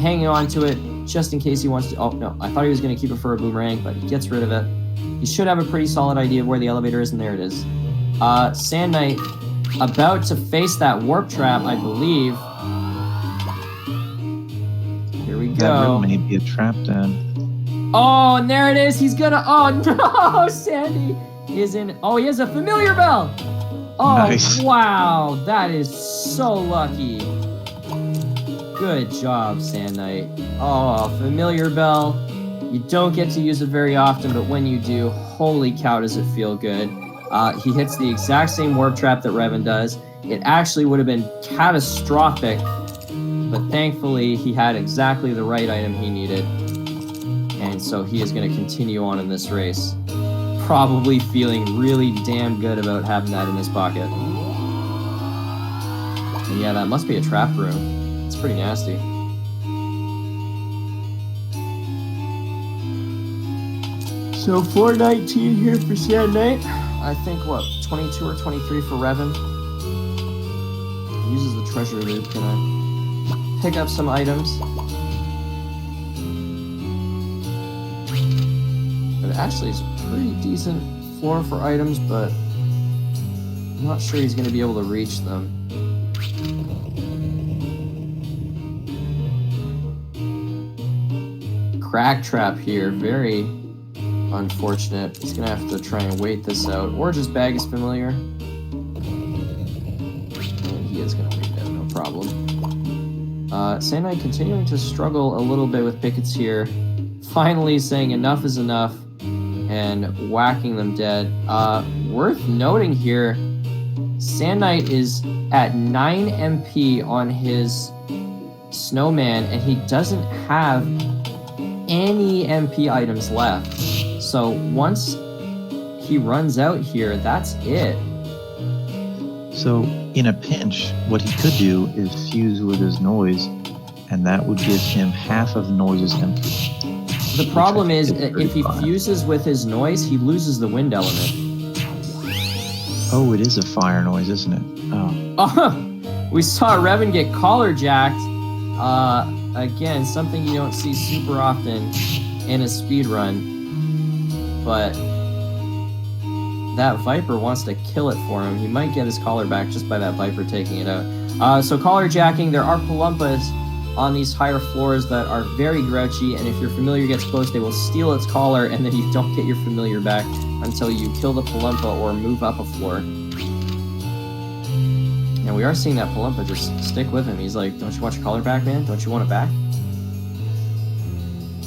Hanging on to it just in case he wants to... Oh, no. I thought he was going to keep it for a boomerang, but he gets rid of it. He should have a pretty solid idea of where the elevator is, and there it is. SandKnight about to face that warp trap, I believe. Here we go. That room may be a trap then. Oh, and there it is. He's gonna... Oh, no! Sandy is in... Oh, he has a familiar bell! Oh, nice. Wow. That is so lucky. Good job, SandKnight. Oh, familiar bell. You don't get to use it very often, but when you do, holy cow, does it feel good. He hits the exact same warp trap that Reven does. It actually would have been catastrophic, but thankfully he had exactly the right item he needed. And so he is going to continue on in this race. Probably feeling really damn good about having that in his pocket. And yeah, that must be a trap room. It's pretty nasty. So 419 here for SandKnight. I think, what, 22 or 23 for Reven? Uses the treasure loop. Gonna pick up some items. But actually, it's a pretty decent floor for items, but I'm not sure he's going to be able to reach them. Crack trap here, very unfortunate. He's going to have to try and wait this out, or just bag his familiar. And he is going to wait it out, no problem. SandKnight continuing to struggle a little bit with pickets here. Finally saying enough is enough and whacking them dead. Worth noting here, SandKnight is at 9 MP on his snowman, and he doesn't have any MP items left. So once he runs out here, that's it. So in a pinch, what he could do is fuse with his noise, and that would give him half of Noise's MP. The problem is, if he fuses with his noise, he loses the wind element. Oh, it is a fire noise, isn't it? Oh, we saw Reven get collar jacked. Again, something you don't see super often in a speed run, but that Viper wants to kill it for him. He might get his collar back just by that Viper taking it out. So collar jacking, there are Palumpas on these higher floors that are very grouchy, and if your familiar gets close, they will steal its collar, and then you don't get your familiar back until you kill the Palumpa or move up a floor. And we are seeing that Palumpa just stick with him. He's like, don't you want your collar back, man? Don't you want it back?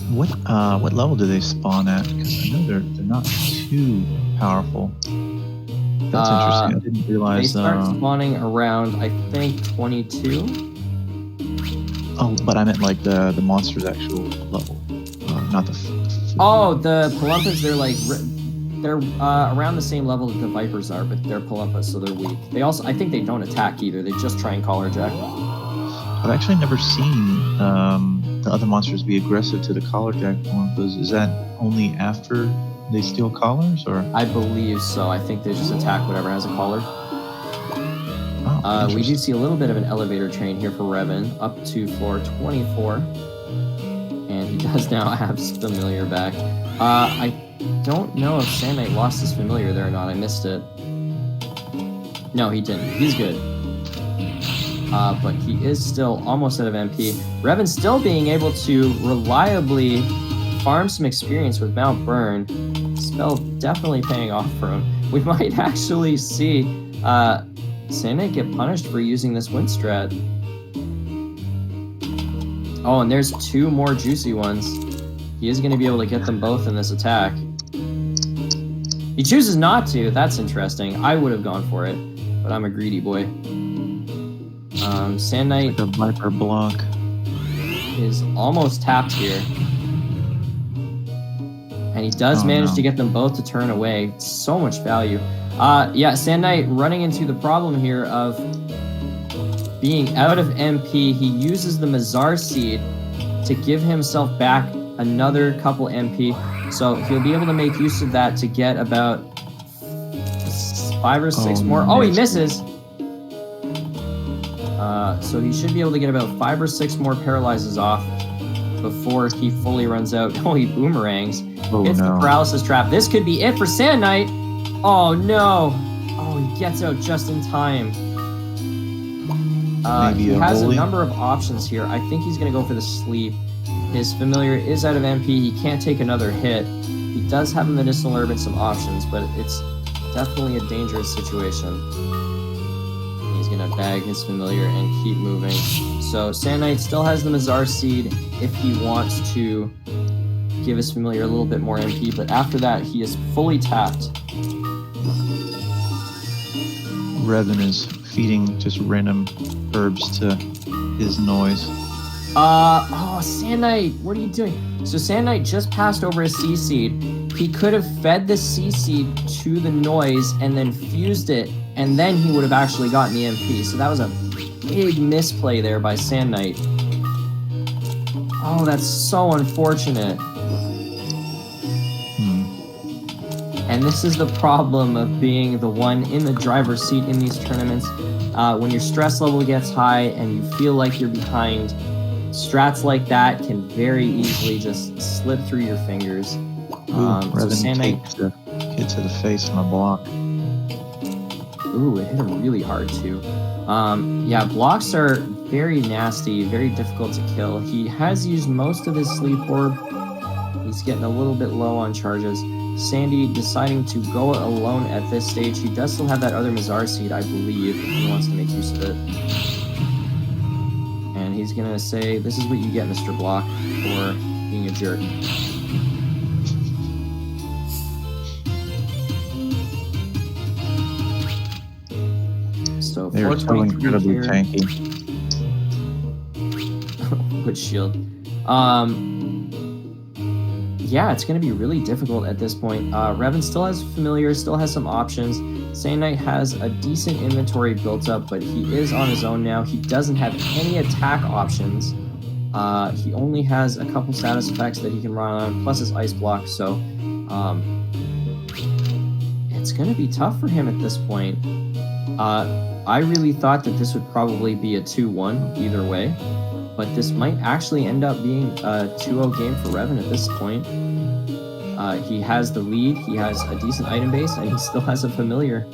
What level do they spawn at? Because I know they're not too powerful. That's interesting. I didn't realize. They start spawning around, I think, 22. Oh, but I meant like the monster's actual level, not the. Oh, the Palumpas, they're around the same level that the Vipers are, but they're Palumpas, so they're weak. They also, I think they don't attack either. They just try and collar jack. I've actually never seen the other monsters be aggressive to the collar jack Palumpas. Is that only after they steal collars, or? I believe so. I think they just attack whatever has a collar. Oh, we do see a little bit of an elevator train here for Reven, up to floor 24. And he does now have his familiar back. I don't know if SandKnight lost his familiar there or not. I missed it. No, he didn't. He's good. But he is still almost out of MP. Reven still being able to reliably farm some experience with Mount Burn. Spell definitely paying off for him. We might actually see SandKnight get punished for using this wind strat. Oh, and there's 2 more juicy ones. He is going to be able to get them both in this attack. He chooses not to. That's interesting. I would have gone for it, but I'm a greedy boy. SandKnight, the Viper block, is almost tapped here. And he does manage to get them both to turn away. So much value. Yeah, SandKnight running into the problem here of being out of MP. He uses the Mazar Seed to give himself back another couple MP. So he'll be able to make use of that to get about 5 or 6 more. Oh, he misses! So he should be able to get about 5 or 6 more paralyzes off before he fully runs out. Oh, he boomerangs. It's the paralysis trap. This could be it for SandKnight. Oh, no. Oh, he gets out just in time. He has a number of options here. I think he's going to go for the sleep. His familiar is out of MP. He can't take another hit. He does have a medicinal herb and some options, but it's definitely a dangerous situation. He's going to bag his familiar and keep moving. So SandKnight still has the Mazar Seed if he wants to give his familiar a little bit more MP, but after that, he is fully tapped. Reven is feeding just random herbs to his noise. Oh, SandKnight, what are you doing? So SandKnight just passed over a C-Seed. He could have fed the C-Seed to the noise and then fused it, and then he would have actually gotten the MP. So that was a big misplay there by SandKnight. Oh, that's so unfortunate. And this is the problem of being the one in the driver's seat in these tournaments. When your stress level gets high and you feel like you're behind, strats like that can very easily just slip through your fingers. Reven takes the hit to the face on a block. Ooh, it hit him really hard too. Yeah, blocks are very nasty, very difficult to kill. He has used most of his sleep orb. He's getting a little bit low on charges. Sandy deciding to go alone at this stage. He does still have that other Mazar seed, I believe, if he wants to make use of it. And he's gonna say, this is what you get, Mr. Block, for being a jerk. So They're so incredibly tanky. Good shield. Yeah, it's going to be really difficult at this point. Reven still has familiar, still has some options. SandKnight has a decent inventory built up, but he is on his own now. He doesn't have any attack options. He only has a couple status effects that he can run on, plus his ice block. So it's going to be tough for him at this point. I really thought that this would probably be a 2-1 either way, but this might actually end up being a 2-0 game for Reven at this point. He has the lead, he has a decent item base, and he still has a familiar.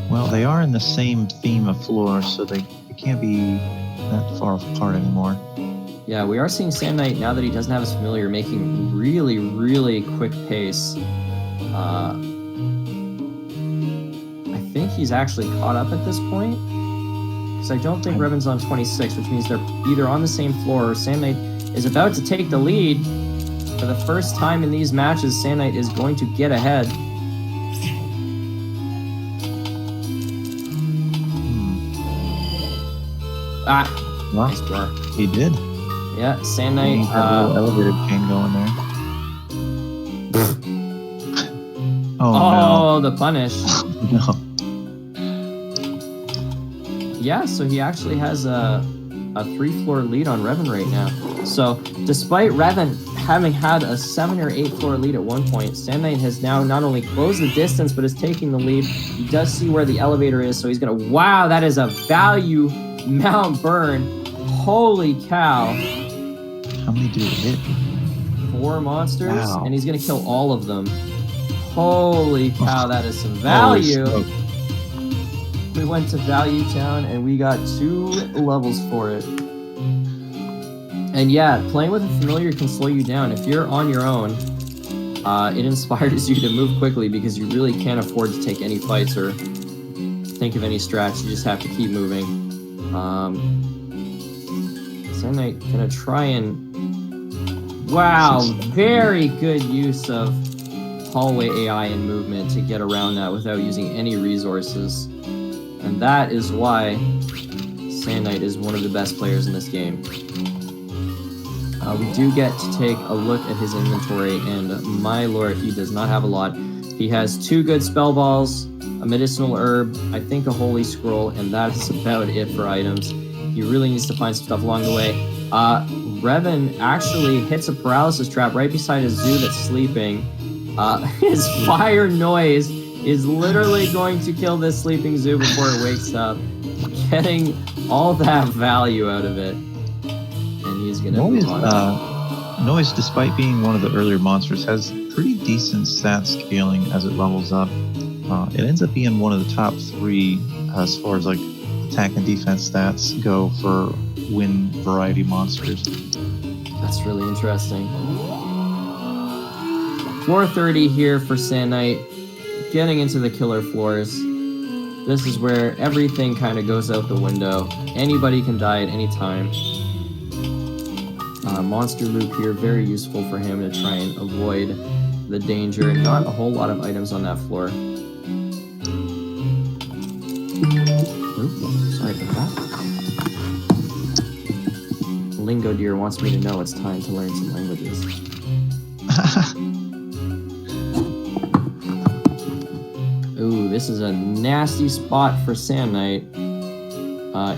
Well, they are in the same theme of floor, so they can't be that far apart anymore. Yeah, we are seeing SandKnight, now that he doesn't have his familiar, making really, really quick pace. I think he's actually caught up at this point, because I don't think Reven's on 26, which means they're either on the same floor or SandKnight is about to take the lead. For the first time in these matches, SandKnight is going to get ahead. Ah, well, nice door. He did. Yeah, SandKnight. Had a little elevator chain going there. Oh, no. The punish. No. Yeah, so he actually has a 3-floor lead on Reven right now. So despite Reven having had a 7 or 8 floor lead at one point, SandKnight has now not only closed the distance, but is taking the lead. He does see where the elevator is, so he's gonna, wow, that is a value Mount Burn. Holy cow. How many do it hit? 4 monsters, wow. And he's gonna kill all of them. Holy cow, that is some value. We went to Value Town and we got 2 levels for it. And yeah, playing with a familiar can slow you down. If you're on your own, it inspires you to move quickly because you really can't afford to take any fights or think of any strats. You just have to keep moving. SandKnight gonna try and... Wow, very good use of hallway AI and movement to get around that without using any resources. And that is why SandKnight is one of the best players in this game. We do get to take a look at his inventory, and my lord, he does not have a lot. He has 2 good spell balls, a medicinal herb, I think a holy scroll, and that is about it for items. He really needs to find some stuff along the way. Reven actually hits a paralysis trap right beside a zoo that's sleeping. His fire noise is literally going to kill this sleeping zoo before it wakes up, getting all that value out of it. And he's gonna move on. Noise, despite being one of the earlier monsters, has pretty decent stat scaling as it levels up. It ends up being one of the top 3 as far as like attack and defense stats go for win variety monsters. That's really interesting. Floor 30 here for SandKnight, getting into the killer floors. This is where everything kind of goes out the window. Anybody can die at any time. Monster loop here, very useful for him to try and avoid the danger. Not a whole lot of items on that floor. Oops, sorry about that. Lingo Deer wants me to know it's time to learn some languages. Ooh, this is a nasty spot for SandKnight.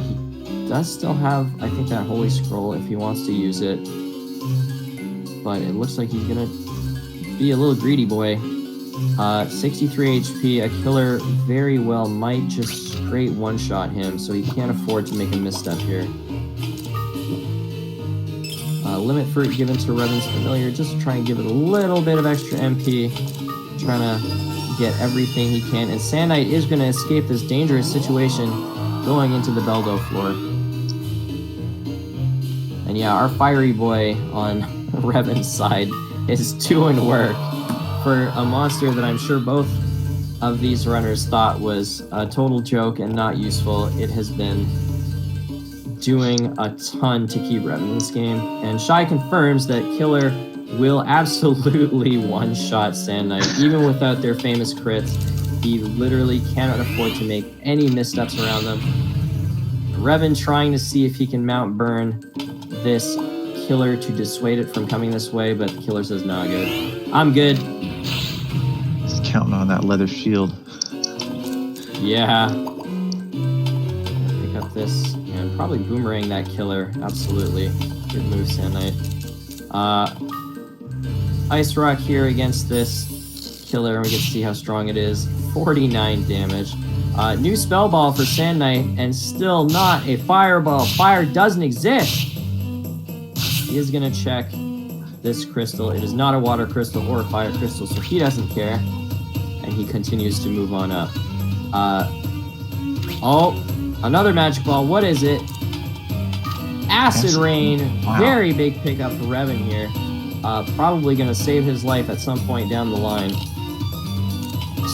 He does still have, I think, that holy scroll if he wants to use it. But it looks like he's gonna be a little greedy boy. 63 HP, a killer very well might just straight one-shot him, so he can't afford to make a misstep here. Limit fruit given to Reven's familiar, just to try and give it a little bit of extra MP. Trying to get everything he can. And SandKnight is going to escape this dangerous situation going into the Beldo floor. And yeah, our fiery boy on Reven's side is doing work for a monster that I'm sure both of these runners thought was a total joke and not useful. It has been doing a ton to keep Reven in this game. And Shy confirms that Killer will absolutely one-shot SandKnight, even without their famous crits. He literally cannot afford to make any missteps around them. Reven trying to see if he can mount burn this Killer to dissuade it from coming this way, but the Killer says, nah, good. I'm good. He's counting on that leather shield. Yeah. Pick up this and probably boomerang that Killer. Absolutely. Good move, SandKnight. Ice Rock here against this Killer, and we get to see how strong it is. 49 damage. New spell ball for SandKnight, and still not a fireball. Fire doesn't exist. He is going to check this crystal. It is not a water crystal or a fire crystal, so he doesn't care. And he continues to move on up. Oh, another magic ball. What is it? Acid Rain. Wow. Very big pickup for Reven here. Probably going to save his life at some point down the line.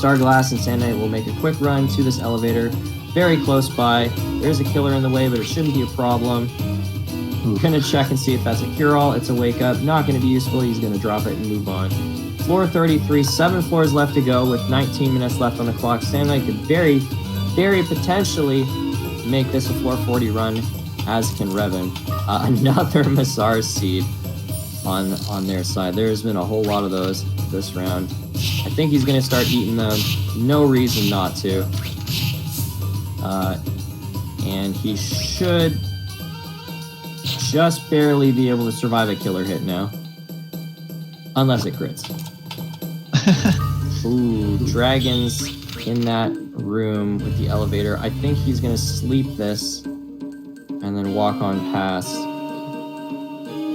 Starglass and SandKnight will make a quick run to this elevator. Very close by. There's a Killer in the way, but it shouldn't be a problem. Gonna check and see if that's a cure-all. It's a wake-up. Not gonna be useful. He's gonna drop it and move on. Floor 33, 7 floors left to go with 19 minutes left on the clock. SandKnight could very, very potentially make this a floor 40 run, as can Reven. Another Mazar seed on their side. There's been a whole lot of those this round. I think he's gonna start eating them. No reason not to. And he should just barely be able to survive a Killer hit now. Unless it crits. Ooh, dragons in that room with the elevator. I think he's gonna sleep this and then walk on past.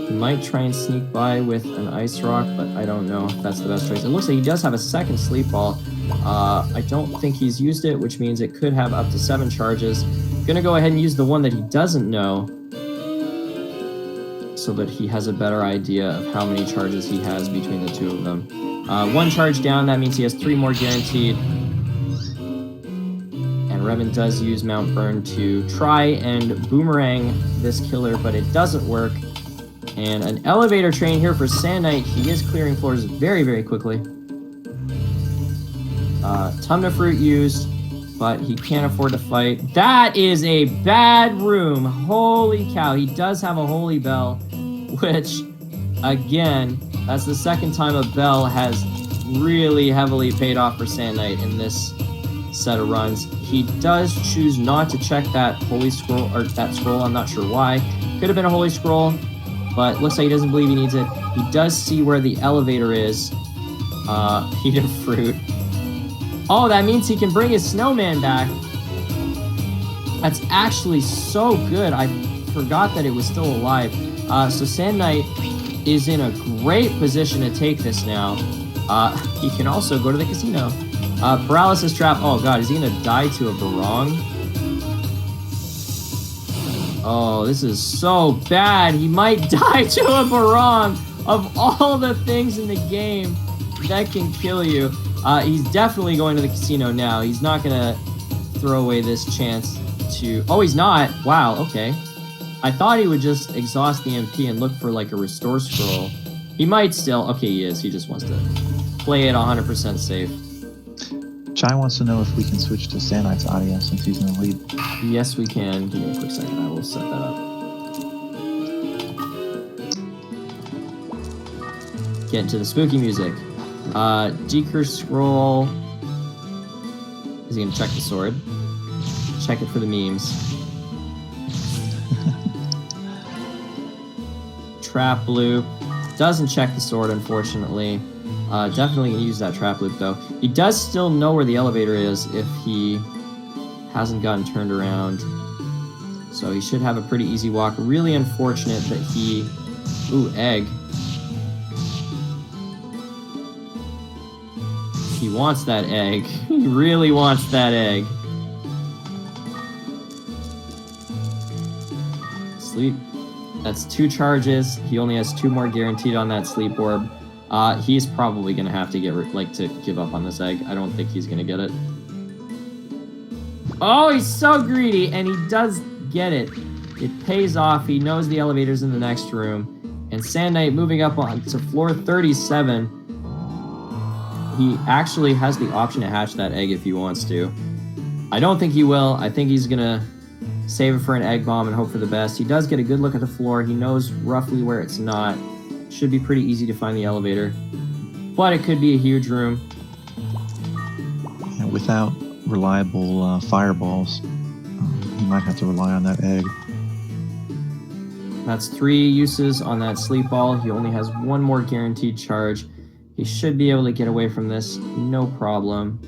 He might try and sneak by with an ice rock, but I don't know if that's the best choice. It looks like he does have a second sleep ball. I don't think he's used it, which means it could have up to 7 charges. Gonna go ahead and use the one that he doesn't know, so that he has a better idea of how many charges he has between the two of them. 1 charge down, that means he has 3 more guaranteed. And Reven does use Mount Burn to try and boomerang this Killer, but it doesn't work. And an elevator train here for SandKnight. He is clearing floors very, very quickly. Tumna Fruit used, but he can't afford to fight. That is a bad room. Holy cow. He does have a Holy Bell, which, again, that's the second time a bell has really heavily paid off for SandKnight in this set of runs. He does choose not to check that Holy Scroll, or that scroll. I'm not sure why. Could have been a Holy Scroll, but looks like he doesn't believe he needs it. He does see where the elevator is. Peter Fruit. Oh, that means he can bring his snowman back. That's actually so good. I forgot that it was still alive. So SandKnight is in a great position to take this now. He can also go to the casino. Paralysis trap. Oh god, is he gonna die to a barong? Oh, this is so bad. He might die to a barong. Of all the things in the game that can kill you. He's definitely going to the casino now. He's not gonna throw away this chance to... Oh, he's not. Wow, okay. I thought he would just exhaust the MP and look for like a restore scroll. He might still... Okay, he is. He just wants to play it 100% safe. Chai wants to know if we can switch to SandKnight's audio since he's in the lead. Yes, we can. Give me a quick second. I will set that up. Get into the spooky music. Decurse scroll. Is he gonna check the sword? Check it for the memes. Trap loop. Doesn't check the sword, unfortunately. Definitely gonna use that trap loop though. He does still know where the elevator is if he hasn't gotten turned around. So he should have a pretty easy walk. Really unfortunate that he... Ooh, egg. He wants that egg. He really wants that egg. Sleep. That's 2 charges. He only has 2 more guaranteed on that sleep orb. He's probably gonna have to to give up on this egg. I don't think he's gonna get it. Oh, he's so greedy, and he does get it. It pays off. He knows the elevator's in the next room. And SandKnight moving up on to floor 37. He actually has the option to hatch that egg if he wants to. I don't think he will. I think he's gonna save it for an egg bomb and hope for the best. He does get a good look at the floor. He knows roughly where it's not. Should be pretty easy to find the elevator. But it could be a huge room. And without reliable fireballs, you might have to rely on that egg. That's 3 uses on that sleep ball. He only has 1 more guaranteed charge. He should be able to get away from this, no problem.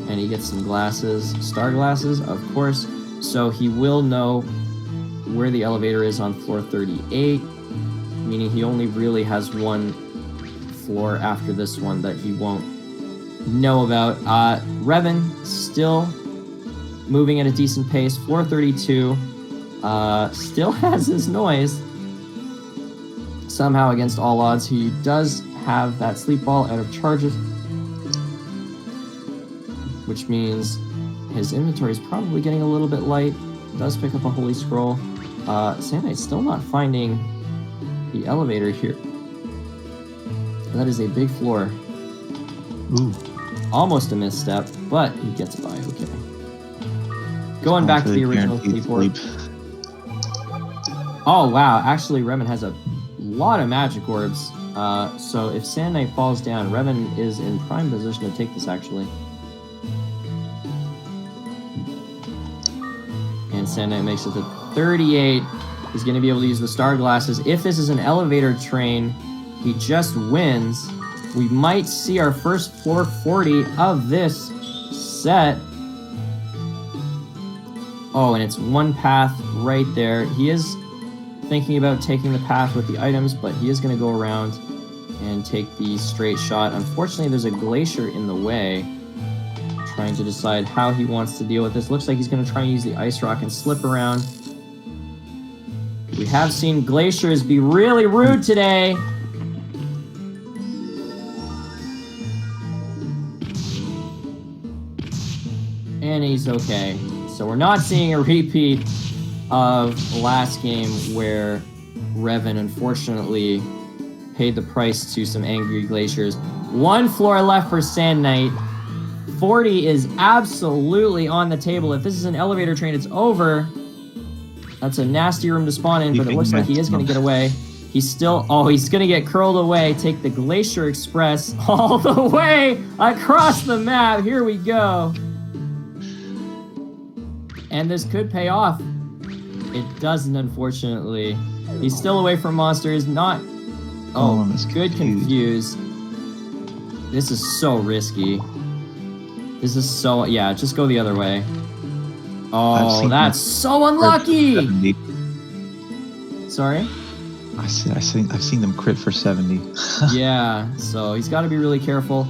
And he gets some glasses, star glasses, of course. So he will know where the elevator is on floor 38, meaning he only really has 1 floor after this one that he won't know about. Reven still moving at a decent pace. Floor 32 still has his noise. Somehow, against all odds, he does have that sleep ball out of charges, which means his inventory is probably getting a little bit light. Does pick up a holy scroll. SandKnight's still not finding the elevator here. That is a big floor. Ooh. Almost a misstep, but he gets by, okay. Going back to the original sleep orb. Oh, wow. Actually, Reven has a lot of magic orbs. So if SandKnight falls down, Reven is in prime position to take this, actually. And SandKnight makes it to 38. He's going to be able to use the star glasses. If this is an elevator train, he just wins. We might see our first floor 40 of this set. Oh, and it's 1 path right there. He is thinking about taking the path with the items, but he is going to go around and take the straight shot. Unfortunately, there's a glacier in the way. Trying to decide how he wants to deal with this. Looks like he's going to try and use the ice rock and slip around. We have seen glaciers be really rude today. And he's okay. So we're not seeing a repeat of last game where Reven unfortunately paid the price to some angry glaciers. 1 floor left for SandKnight. 40 is absolutely on the table. If this is an elevator train, it's over. That's a nasty room to spawn in, but it looks like he is going to get away. He's still... Oh, he's going to get curled away. Take the Glacier Express all the way across the map. Here we go. And this could pay off. It doesn't, unfortunately. He's still away from monsters. Not... Oh, good confused. This is so risky. This is so... Yeah, just go the other way. Oh, that's so unlucky! Sorry? I've seen them crit for 70. Yeah, so he's got to be really careful.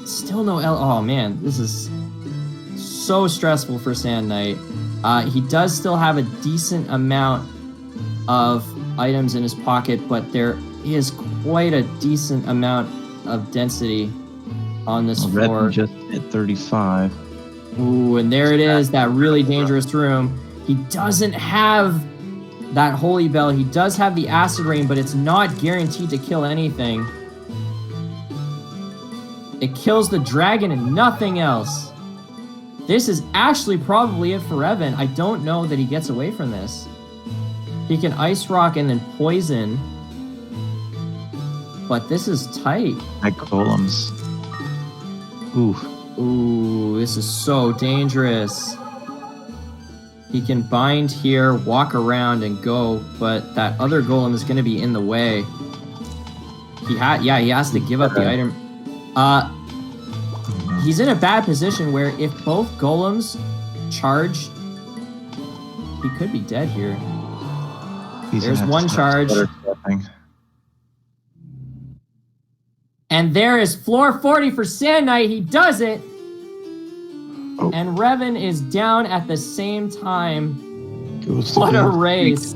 Still no oh man, this is so stressful for SandKnight. He does still have a decent amount of items in his pocket, but there is quite a decent amount of density on this floor. Red just hit 35. Ooh, and there it is, that really dangerous room. He doesn't have that Holy Bell. He does have the Acid Rain, but it's not guaranteed to kill anything. It kills the dragon and nothing else. This is actually probably it for Reven. I don't know that he gets away from this. He can Ice Rock and then Poison. But this is tight. Like golems. Ooh. Ooh, this is so dangerous. He can bind here, walk around, and go, but that other golem is going to be in the way. He has to give up the item. He's in a bad position where if both golems charge, he could be dead here. There's one charge. And there is floor 40 for SandKnight. He does it. Oh. And Reven is down at the same time. Goes What a to race.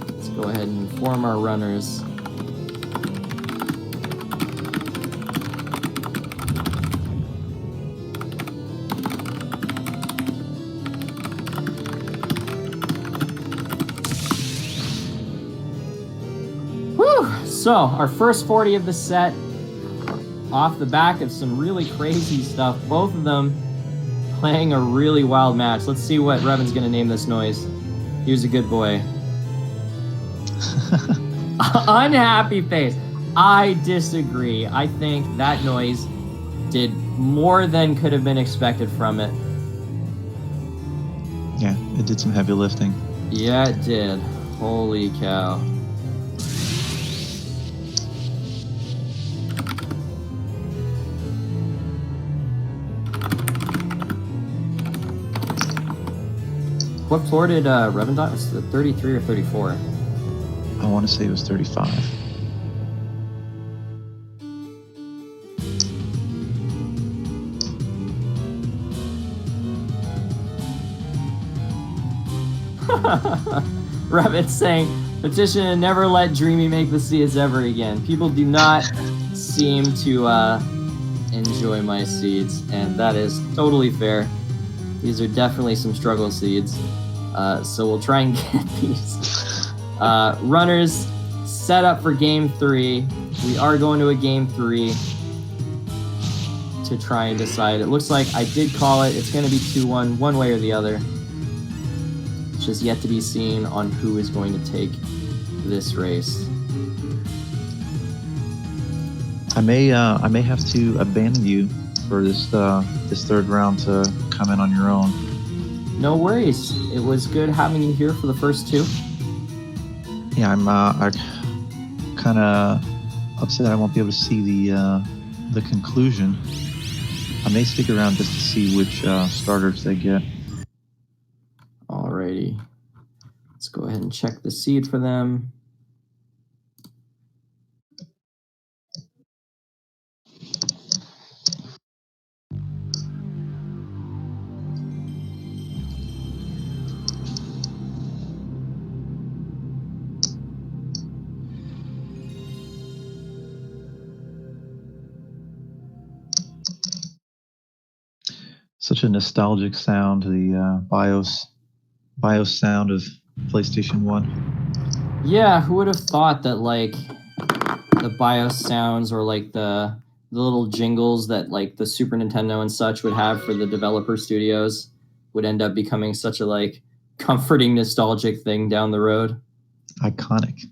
Let's go ahead and inform our runners. So, our first 40 of the set, off the back of some really crazy stuff. Both of them playing a really wild match. Let's see what Reven's going to name this noise. He was a good boy. Unhappy face. I disagree. I think that noise did more than could have been expected from it. Yeah, it did some heavy lifting. Yeah, it did. Holy cow. What floor did Reven die? Was it 33 or 34? I want to say it was 35. Reven's saying, petition to never let Dreamy make the seeds ever again. People do not seem to enjoy my seeds, and that is totally fair. These are definitely some struggle seeds. So we'll try and get these. Runners set up for game 3. We are going to a game 3 to try and decide. It looks like I did call it. It's going to be 2-1, one way or the other. It's just yet to be seen on who is going to take this race. I may have to abandon you for this third round to come in on your own. No worries. It was good having you here for the first 2. Yeah, I'm kind of upset I won't be able to see the conclusion. I may stick around just to see which starters they get. Alrighty. Let's go ahead and check the seed for them. Such a nostalgic sound, the BIOS sound of PlayStation 1. Yeah, who would have thought that like the BIOS sounds or like the little jingles that like the Super Nintendo and such would have for the developer studios would end up becoming such a like comforting nostalgic thing down the road. Iconic.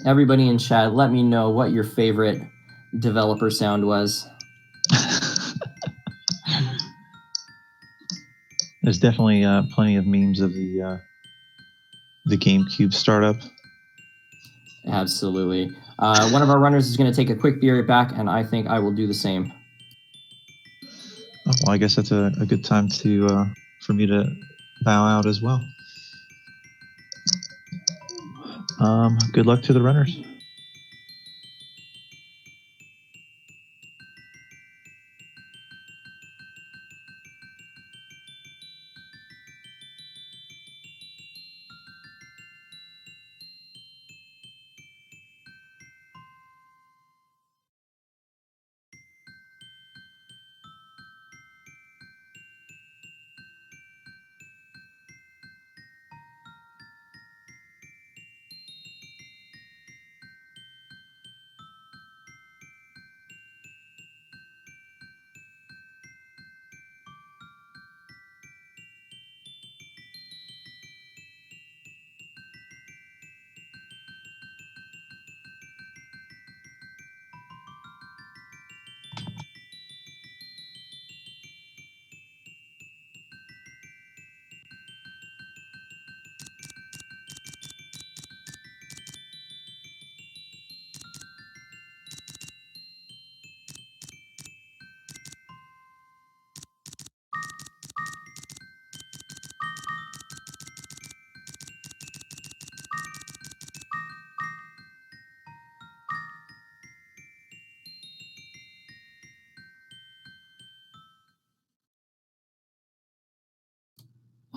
Everybody in chat, let me know what your favorite developer sound was. There's definitely plenty of memes of the GameCube startup. Absolutely. One of our runners is going to take a quick be right back, and I think I will do the same. Oh, well, I guess that's a good time to for me to bow out as well. Good luck to the runners.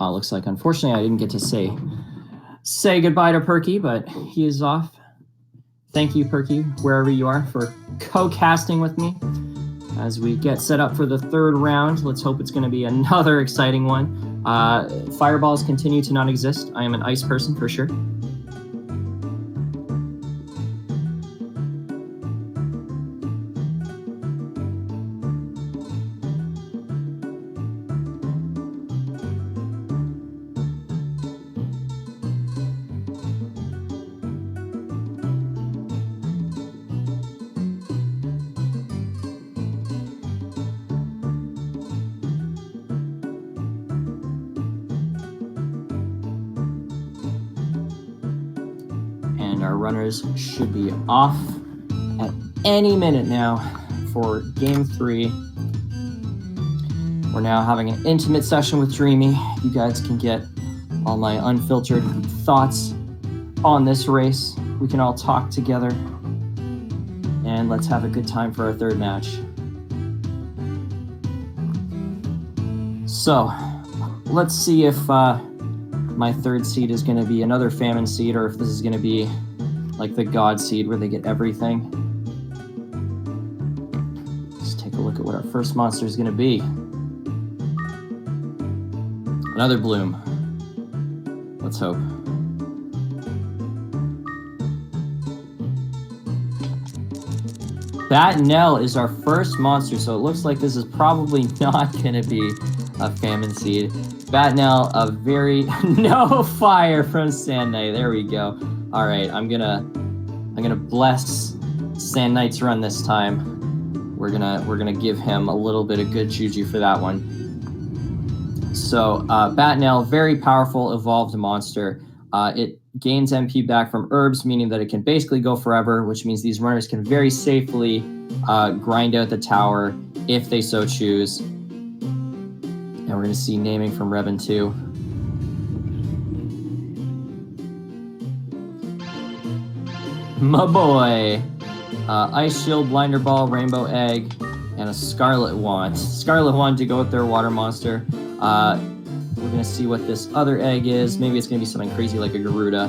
Looks like, unfortunately, I didn't get to say goodbye to Perky, but he is off. Thank you, Perky, wherever you are, for co-casting with me as we get set up for the third round. Let's hope it's going to be another exciting one. Fireballs continue to not exist. I am an ice person for sure. Our runners should be off at any minute now for game 3. We're now having an intimate session with Dreamy. You guys can get all my unfiltered thoughts on this race. We can all talk together, and let's have a good time for our third match. So let's see if my third seed is going to be another famine seed, or if this is going to be like the God seed where they get everything. Let's take a look at what our first monster is going to be. Another bloom. Let's hope. Batnell is our first monster, so it looks like this is probably not going to be a famine seed. Batnell, a very no fire from SandKnight. There we go. All right, I'm gonna bless SandKnight's run this time. We're gonna give him a little bit of good juju for that one. So Batnell, very powerful evolved monster. It gains MP back from herbs, meaning that it can basically go forever, which means these runners can very safely grind out the tower if they so choose. And we're gonna see naming from Reven too. My boy. Ice Shield, Blinder Ball, Rainbow Egg, and a Scarlet Wand. Scarlet Wand to go with their water monster. We're going to see what this other egg is. Maybe it's going to be something crazy like a Garuda,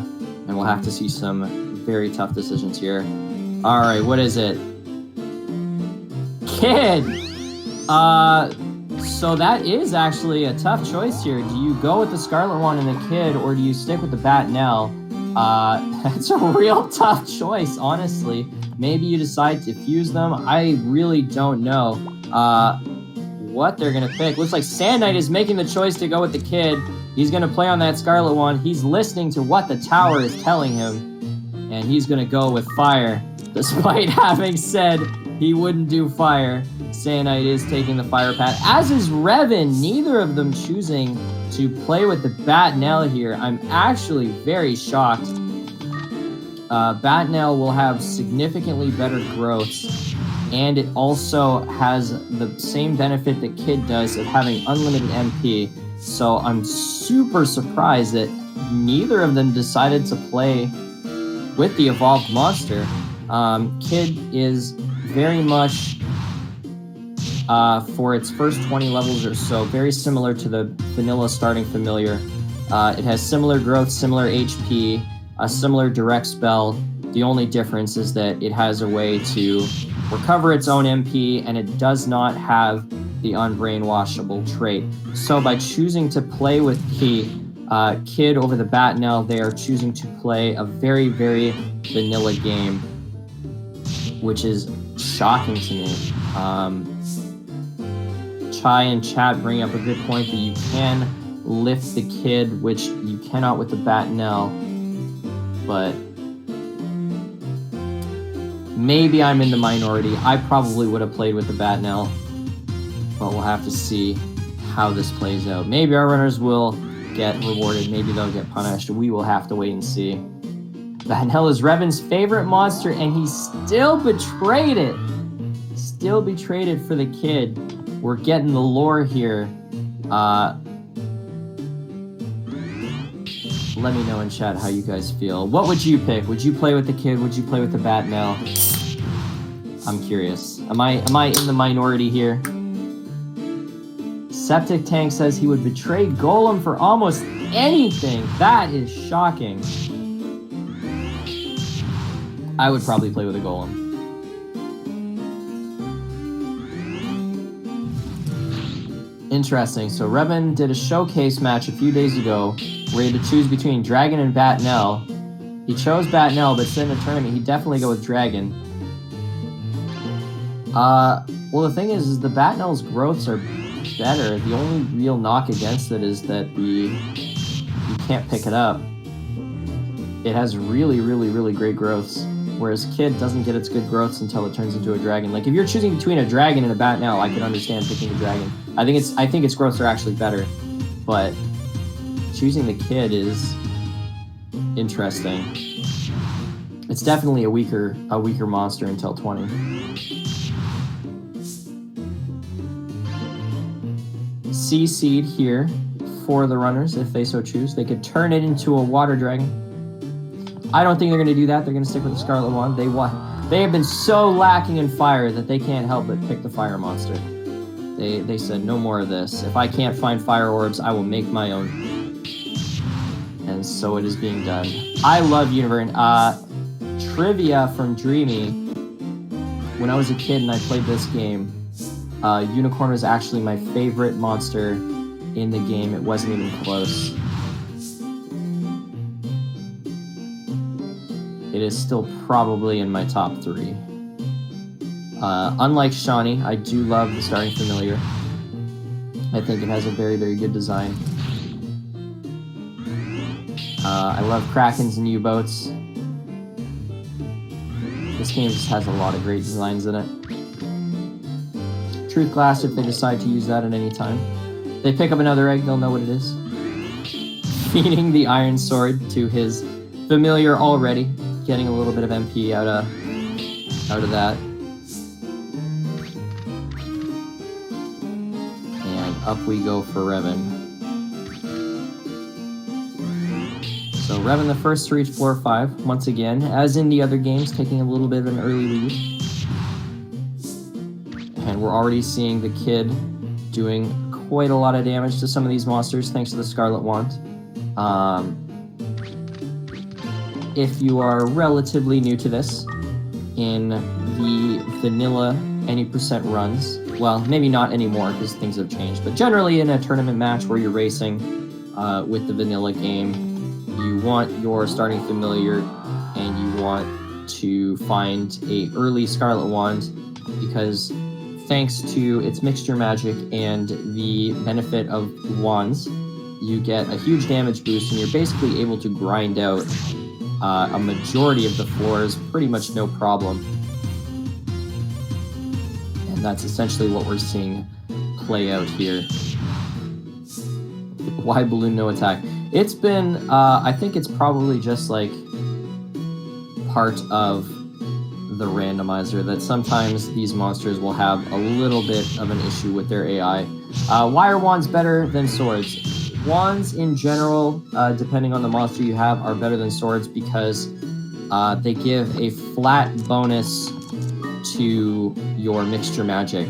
and we'll have to see some very tough decisions here. All right, what is it? Kid! So that is actually a tough choice here. Do you go with the Scarlet Wand and the Kid, or do you stick with the Batnell? That's a real tough choice, honestly. Maybe you decide to fuse them. I really don't know what they're going to pick. Looks like SandKnight is making the choice to go with the Kid. He's going to play on that Scarlet Wand. He's listening to what the tower is telling him, and he's going to go with fire. Despite having said he wouldn't do fire, SandKnight is taking the fire path, as is Reven. Neither of them choosing to play with the Batnell here. I'm actually very shocked. Batnell will have significantly better growth, and it also has the same benefit that Kid does of having unlimited MP. So I'm super surprised that neither of them decided to play with the evolved monster. Kid is very much, for its first 20 levels or so, very similar to the vanilla starting familiar. It has similar growth, similar HP, a similar direct spell. The only difference is that it has a way to recover its own MP, and it does not have the unbrainwashable trait. So by choosing to play with Kid over the Batnell, they are choosing to play a very, very vanilla game, which is shocking to me. Chai and chat bring up a good point that you can lift the Kid, which you cannot with the Batnell, but maybe I'm in the minority. I probably would have played with the Batnell, but we'll have to see how this plays out. Maybe our runners will get rewarded, maybe they'll get punished. We will have to wait and see. Batnell is Reven's favorite monster, and he still betrayed it. Still betrayed it for the Kid. We're getting the lore here. Let me know in chat how you guys feel. What would you pick? Would you play with the Kid? Would you play with the Batnell? I'm curious. Am I in the minority here? Septic Tank says he would betray Golem for almost anything. That is shocking. I would probably play with a Golem. Interesting. So Reven did a showcase match a few days ago where he had to choose between Dragon and Batnell. He chose Batnell, but in a tournament, he'd definitely go with Dragon. Well, the thing is the Batnell's growths are better. The only real knock against it is that you can't pick it up. It has really, really, really great growths, whereas Kid doesn't get its good growths until it turns into a Dragon. Like, if you're choosing between a Dragon and a Batnell, I can understand picking a Dragon. I think its growths are actually better, but choosing the Kid is interesting. It's definitely a weaker monster until 20. C-Seed here for the runners, if they so choose. They could turn it into a Water Dragon. I don't think they're going to do that. They're going to stick with the Scarlet Wand. They have been so lacking in fire that they can't help but pick the fire monster. They said, no more of this. If I can't find fire orbs, I will make my own. And so it is being done. I love Univern. Trivia from Dreamy. When I was a kid and I played this game, Unicorn was actually my favorite monster in the game. It wasn't even close. It is still probably in my top 3. Unlike Shawnee, I do love the Starting Familiar. I think it has a very, very good design. I love Krakens and U-boats. This game just has a lot of great designs in it. Truth Glass, if they decide to use that at any time. If they pick up another egg, they'll know what it is. Feeding the Iron Sword to his familiar already. Getting a little bit of MP out of that. And up we go for Reven. So Reven, the first to reach floor 5, once again, as in the other games, taking a little bit of an early lead. And we're already seeing the Kid doing quite a lot of damage to some of these monsters thanks to the Scarlet Wand. If you are relatively new to this, in the vanilla any percent runs, well, maybe not anymore because things have changed, but generally in a tournament match where you're racing with the vanilla game, you want your Starting Familiar and you want to find a early Scarlet Wand because thanks to its mixture magic and the benefit of wands, you get a huge damage boost and you're basically able to grind out a majority of the floors pretty much no problem. And that's essentially what we're seeing play out here. Why balloon no attack? It's been, I think it's probably just like part of the randomizer that sometimes these monsters will have a little bit of an issue with their AI. Why are wands better than swords? Wands in general, depending on the monster you have, are better than swords because they give a flat bonus to your mixture magic.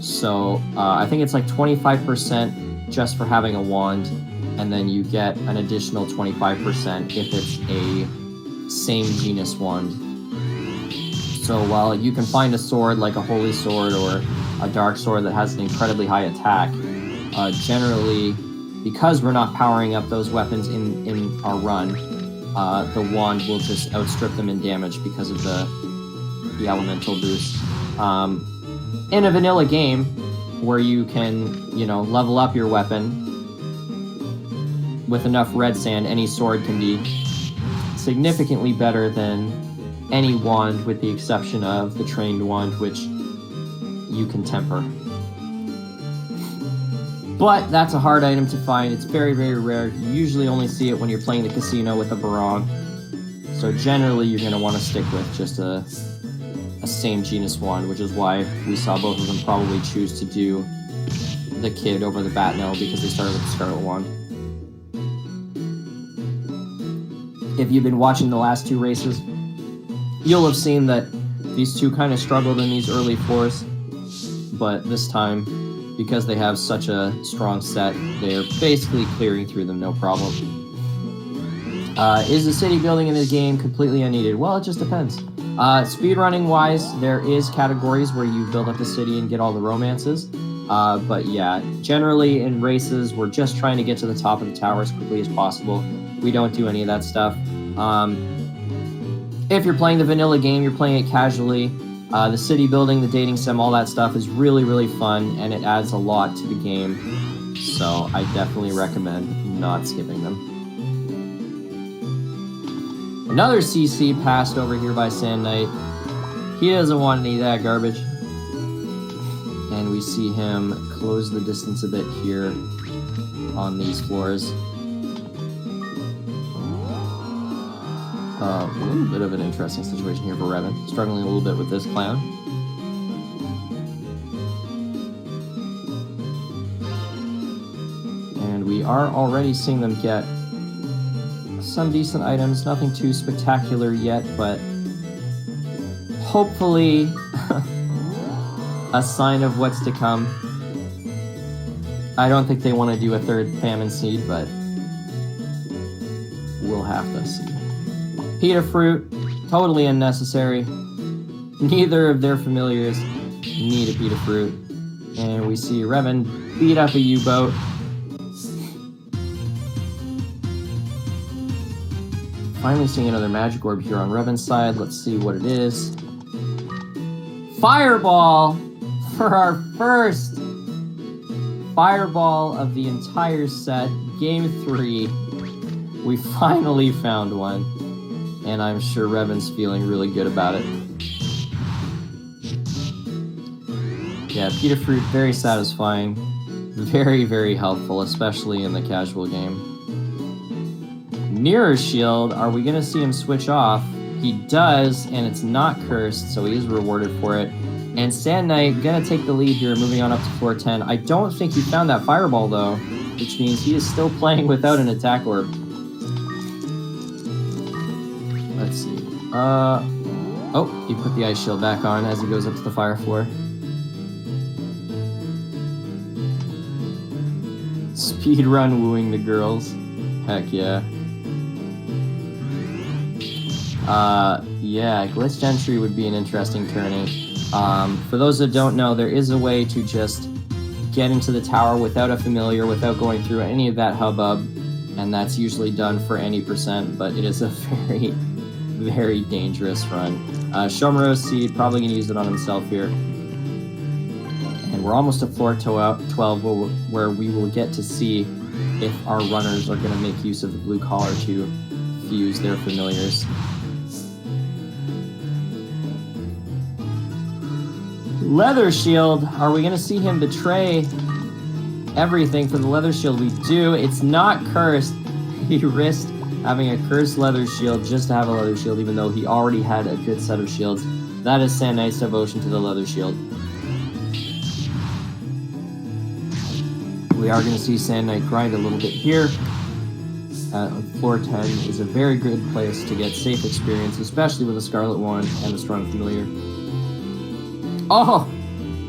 So I think it's like 25% just for having a wand, and then you get an additional 25% if it's a same genus wand. So while you can find a sword like a holy sword or a dark sword that has an incredibly high attack, generally, because we're not powering up those weapons in our run, the wand will just outstrip them in damage because of the elemental boost. In a vanilla game, where you can, level up your weapon with enough red sand, any sword can be significantly better than any wand with the exception of the trained wand, which you can temper. But that's a hard item to find. It's very, very rare. You usually only see it when you're playing the casino with a barong. So generally, you're going to want to stick with just a same genus wand, which is why we saw both of them probably choose to do the Kid over the Batnell because they started with the Scarlet Wand. If you've been watching the last 2 races, you'll have seen that these two kind of struggled in these early floors, but this time because they have such a strong set, they're basically clearing through them no problem. Is the city building in this game completely unneeded? Well, it just depends. Speedrunning wise, there is categories where you build up the city and get all the romances. But yeah, generally in races, we're just trying to get to the top of the tower as quickly as possible. We don't do any of that stuff. If you're playing the vanilla game, you're playing it casually. The city building, the dating sim, all that stuff is really, really fun, and it adds a lot to the game. So I definitely recommend not skipping them. Another CC passed over here by SandKnight. He doesn't want any of that garbage. And we see him close the distance a bit here on these floors. A little bit of an interesting situation here for Reven. Struggling a little bit with this clown. And we are already seeing them get some decent items. Nothing too spectacular yet, but hopefully a sign of what's to come. I don't think they want to do a third famine seed, but we'll have to see. Pita fruit, totally unnecessary. Neither of their familiars need a pita fruit. And we see Reven beat up a U-boat. Finally seeing another magic orb here on Reven's side. Let's see what it is. Fireball for our first fireball of the entire set. Game 3. We finally found one. And I'm sure Reven's feeling really good about it. Yeah, pita fruit, very satisfying. Very, very helpful, especially in the casual game. Mirror Shield, are we going to see him switch off? He does, and it's not cursed, so he is rewarded for it. And SandKnight going to take the lead here, moving on up to floor 10. I don't think he found that fireball, though, which means he is still playing without an attack orb. Let's see. Oh, he put the ice shield back on as he goes up to the fire floor. Speedrun wooing the girls. Heck yeah. Yeah, Glitch Gentry would be an interesting tourney. For those that don't know, there is a way to just get into the tower without a familiar, without going through any of that hubbub, and that's usually done for any percent, but it is a very, very dangerous run. Shomuro Seed, probably going to use it on himself here. And we're almost at floor 12, where we will get to see if our runners are going to make use of the blue collar to fuse their familiars. Leather Shield, are we going to see him betray everything for the Leather Shield? We do. It's not cursed. He risked having a cursed Leather Shield just to have a Leather Shield, even though he already had a good set of shields. That is SandKnight's devotion to the Leather Shield. We are going to see SandKnight grind a little bit here. Floor 10 is a very good place to get safe experience, especially with a Scarlet Wand and a strong familiar. Oh!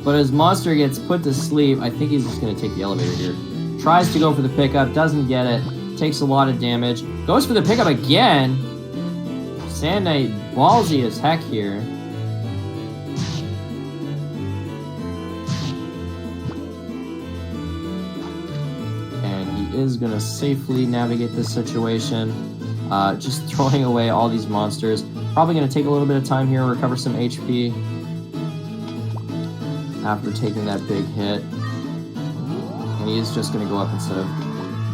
But as Monster gets put to sleep, I think he's just going to take the elevator here. Tries to go for the pickup, doesn't get it. Takes a lot of damage. Goes for the pickup again! SandKnight ballsy as heck here. And he is going to safely navigate this situation. Just throwing away all these monsters. Probably going to take a little bit of time here, recover some HP. After taking that big hit. And he is just going to go up instead of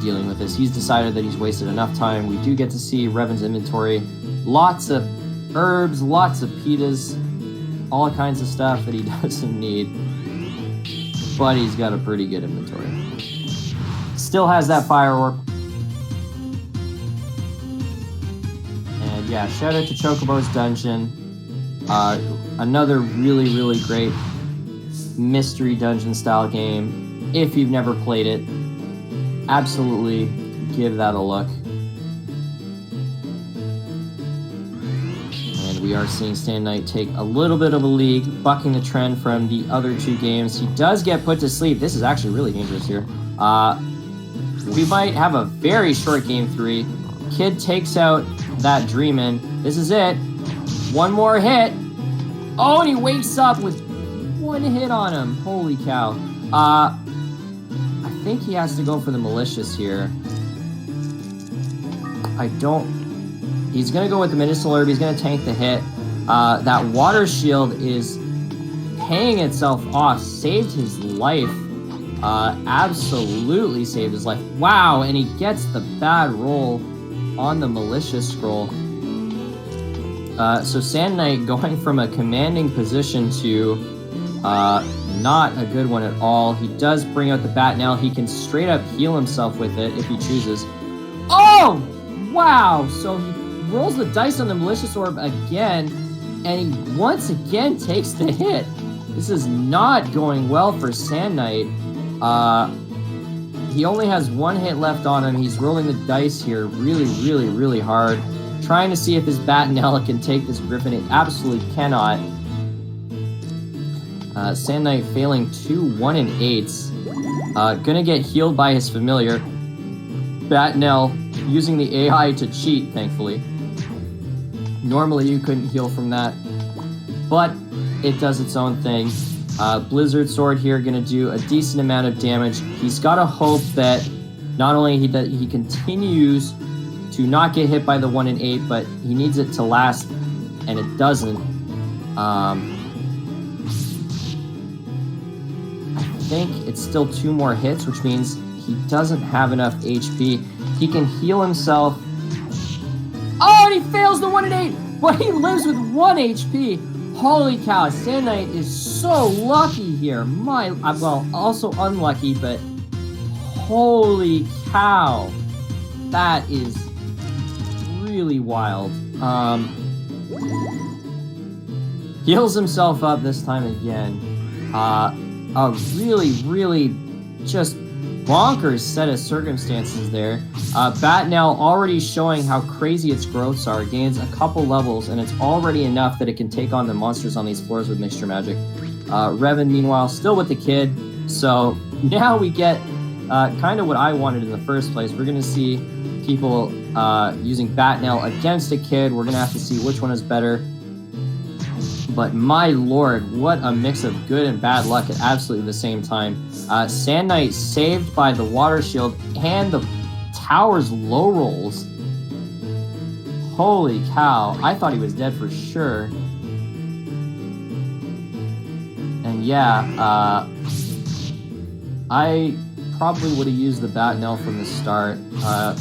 dealing with this. He's decided that he's wasted enough time. We do get to see Reven's inventory. Lots of herbs, lots of pitas, all kinds of stuff that he doesn't need. But he's got a pretty good inventory. Still has that fire orb. And yeah, shout out to Chocobo's Dungeon. Another really, really great mystery dungeon style game. If you've never played it, absolutely give that a look. And we we are seeing SandKnight take a little bit of a lead, bucking the trend from the other two games. He does get put to sleep. This is actually really dangerous here. We might have a very short game 3. Kid takes out that Dreamin'. This is it. One more hit. Oh, and he wakes up with one hit on him. Holy cow. I think he has to go for the malicious here. He's going to go with the medicinal herb. He's going to tank the hit. That water shield is paying itself off. Saved his life. Absolutely saved his life. Wow, and he gets the bad roll on the malicious scroll. So SandKnight going from a commanding position to not a good one at all. He does bring out the bat now. He can straight up heal himself with it if he chooses. Oh! Wow! So he rolls the dice on the malicious orb again, and he once again takes the hit. This is not going well for SandKnight. He only has one hit left on him. He's rolling the dice here really, really, really hard. Trying to see if his Batonella can take this Griffin. It absolutely cannot. SandKnight failing 2 1-8s. Gonna get healed by his familiar. Batonella using the AI to cheat, thankfully. Normally you couldn't heal from that, but it does its own thing. Blizzard Sword here gonna do a decent amount of damage. He's gotta hope that not only that he continues to not get hit by the 1-8, but he needs it to last, and it doesn't. I think it's still 2 more hits, which means he doesn't have enough HP. He can heal himself. Oh, and he fails the 1-8, but he lives with 1 HP. Holy cow, SandKnight is so lucky here. Well, also unlucky, but holy cow. That is really wild. Heals himself up this time again. A really, really just bonkers set of circumstances there. Batonella already showing how crazy its growths are. Gains a couple levels, and it's already enough that it can take on the monsters on these floors with Mixture Magic. Reven, meanwhile, still with the kid. So now we get kind of what I wanted in the first place. We're going to see people using Batonella against a kid. We're going to have to see which one is better. But my lord, what a mix of good and bad luck at absolutely the same time. SandKnight saved by the water shield and the tower's low rolls. Holy cow, I thought he was dead for sure. And yeah, I probably would have used the Batonella from the start.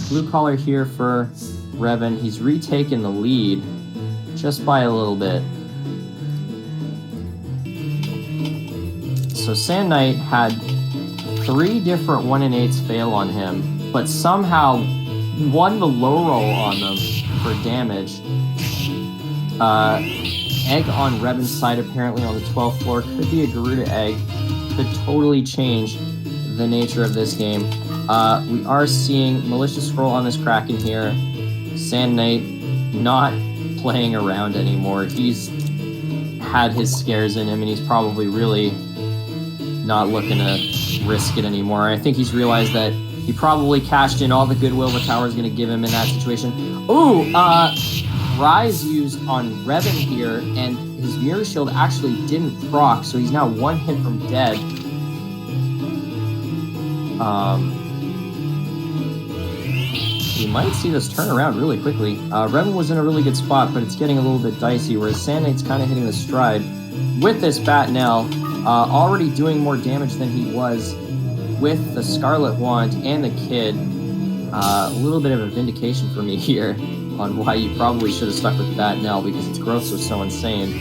Blue collar here for Reven. He's retaken the lead just by a little bit. So SandKnight had 3 different 1-8s fail on him, but somehow won the low roll on them for damage. Egg on Reven's side apparently on the 12th floor. Could be a Garuda egg. Could totally change the nature of this game. We are seeing Malicious Scroll on this Kraken here. SandKnight not playing around anymore. He's had his scares in him, and he's probably really not looking to risk it anymore. I think he's realized that he probably cashed in all the goodwill the tower is going to give him in that situation. Ooh, Rise used on Reven here, and his Mirror Shield actually didn't proc, so he's now 1 hit from dead. We might see this turn around really quickly. Reven was in a really good spot, but it's getting a little bit dicey, whereas SandKnight's kind of hitting the stride with this Batonella. Already doing more damage than he was with the Scarlet Wand and the Kid. A little bit of a vindication for me here on why you probably should have stuck with Batonella, because its growths are so insane.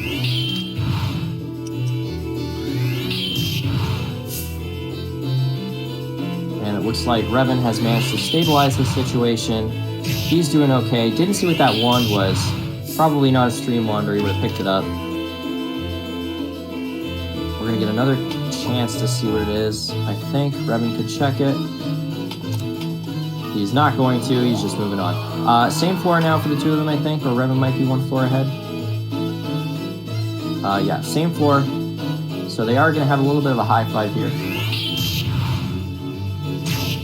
And it looks like Reven has managed to stabilize the situation. He's doing okay. Didn't see what that wand was. Probably not a stream wand, or he would have picked it up. We're going to get another chance to see what it is. I think Reven could check it. He's not going to. He's just moving on. Same floor now for the two of them, I think, or Reven might be 1 floor ahead. Yeah, same floor. So they are going to have a little bit of a high five here.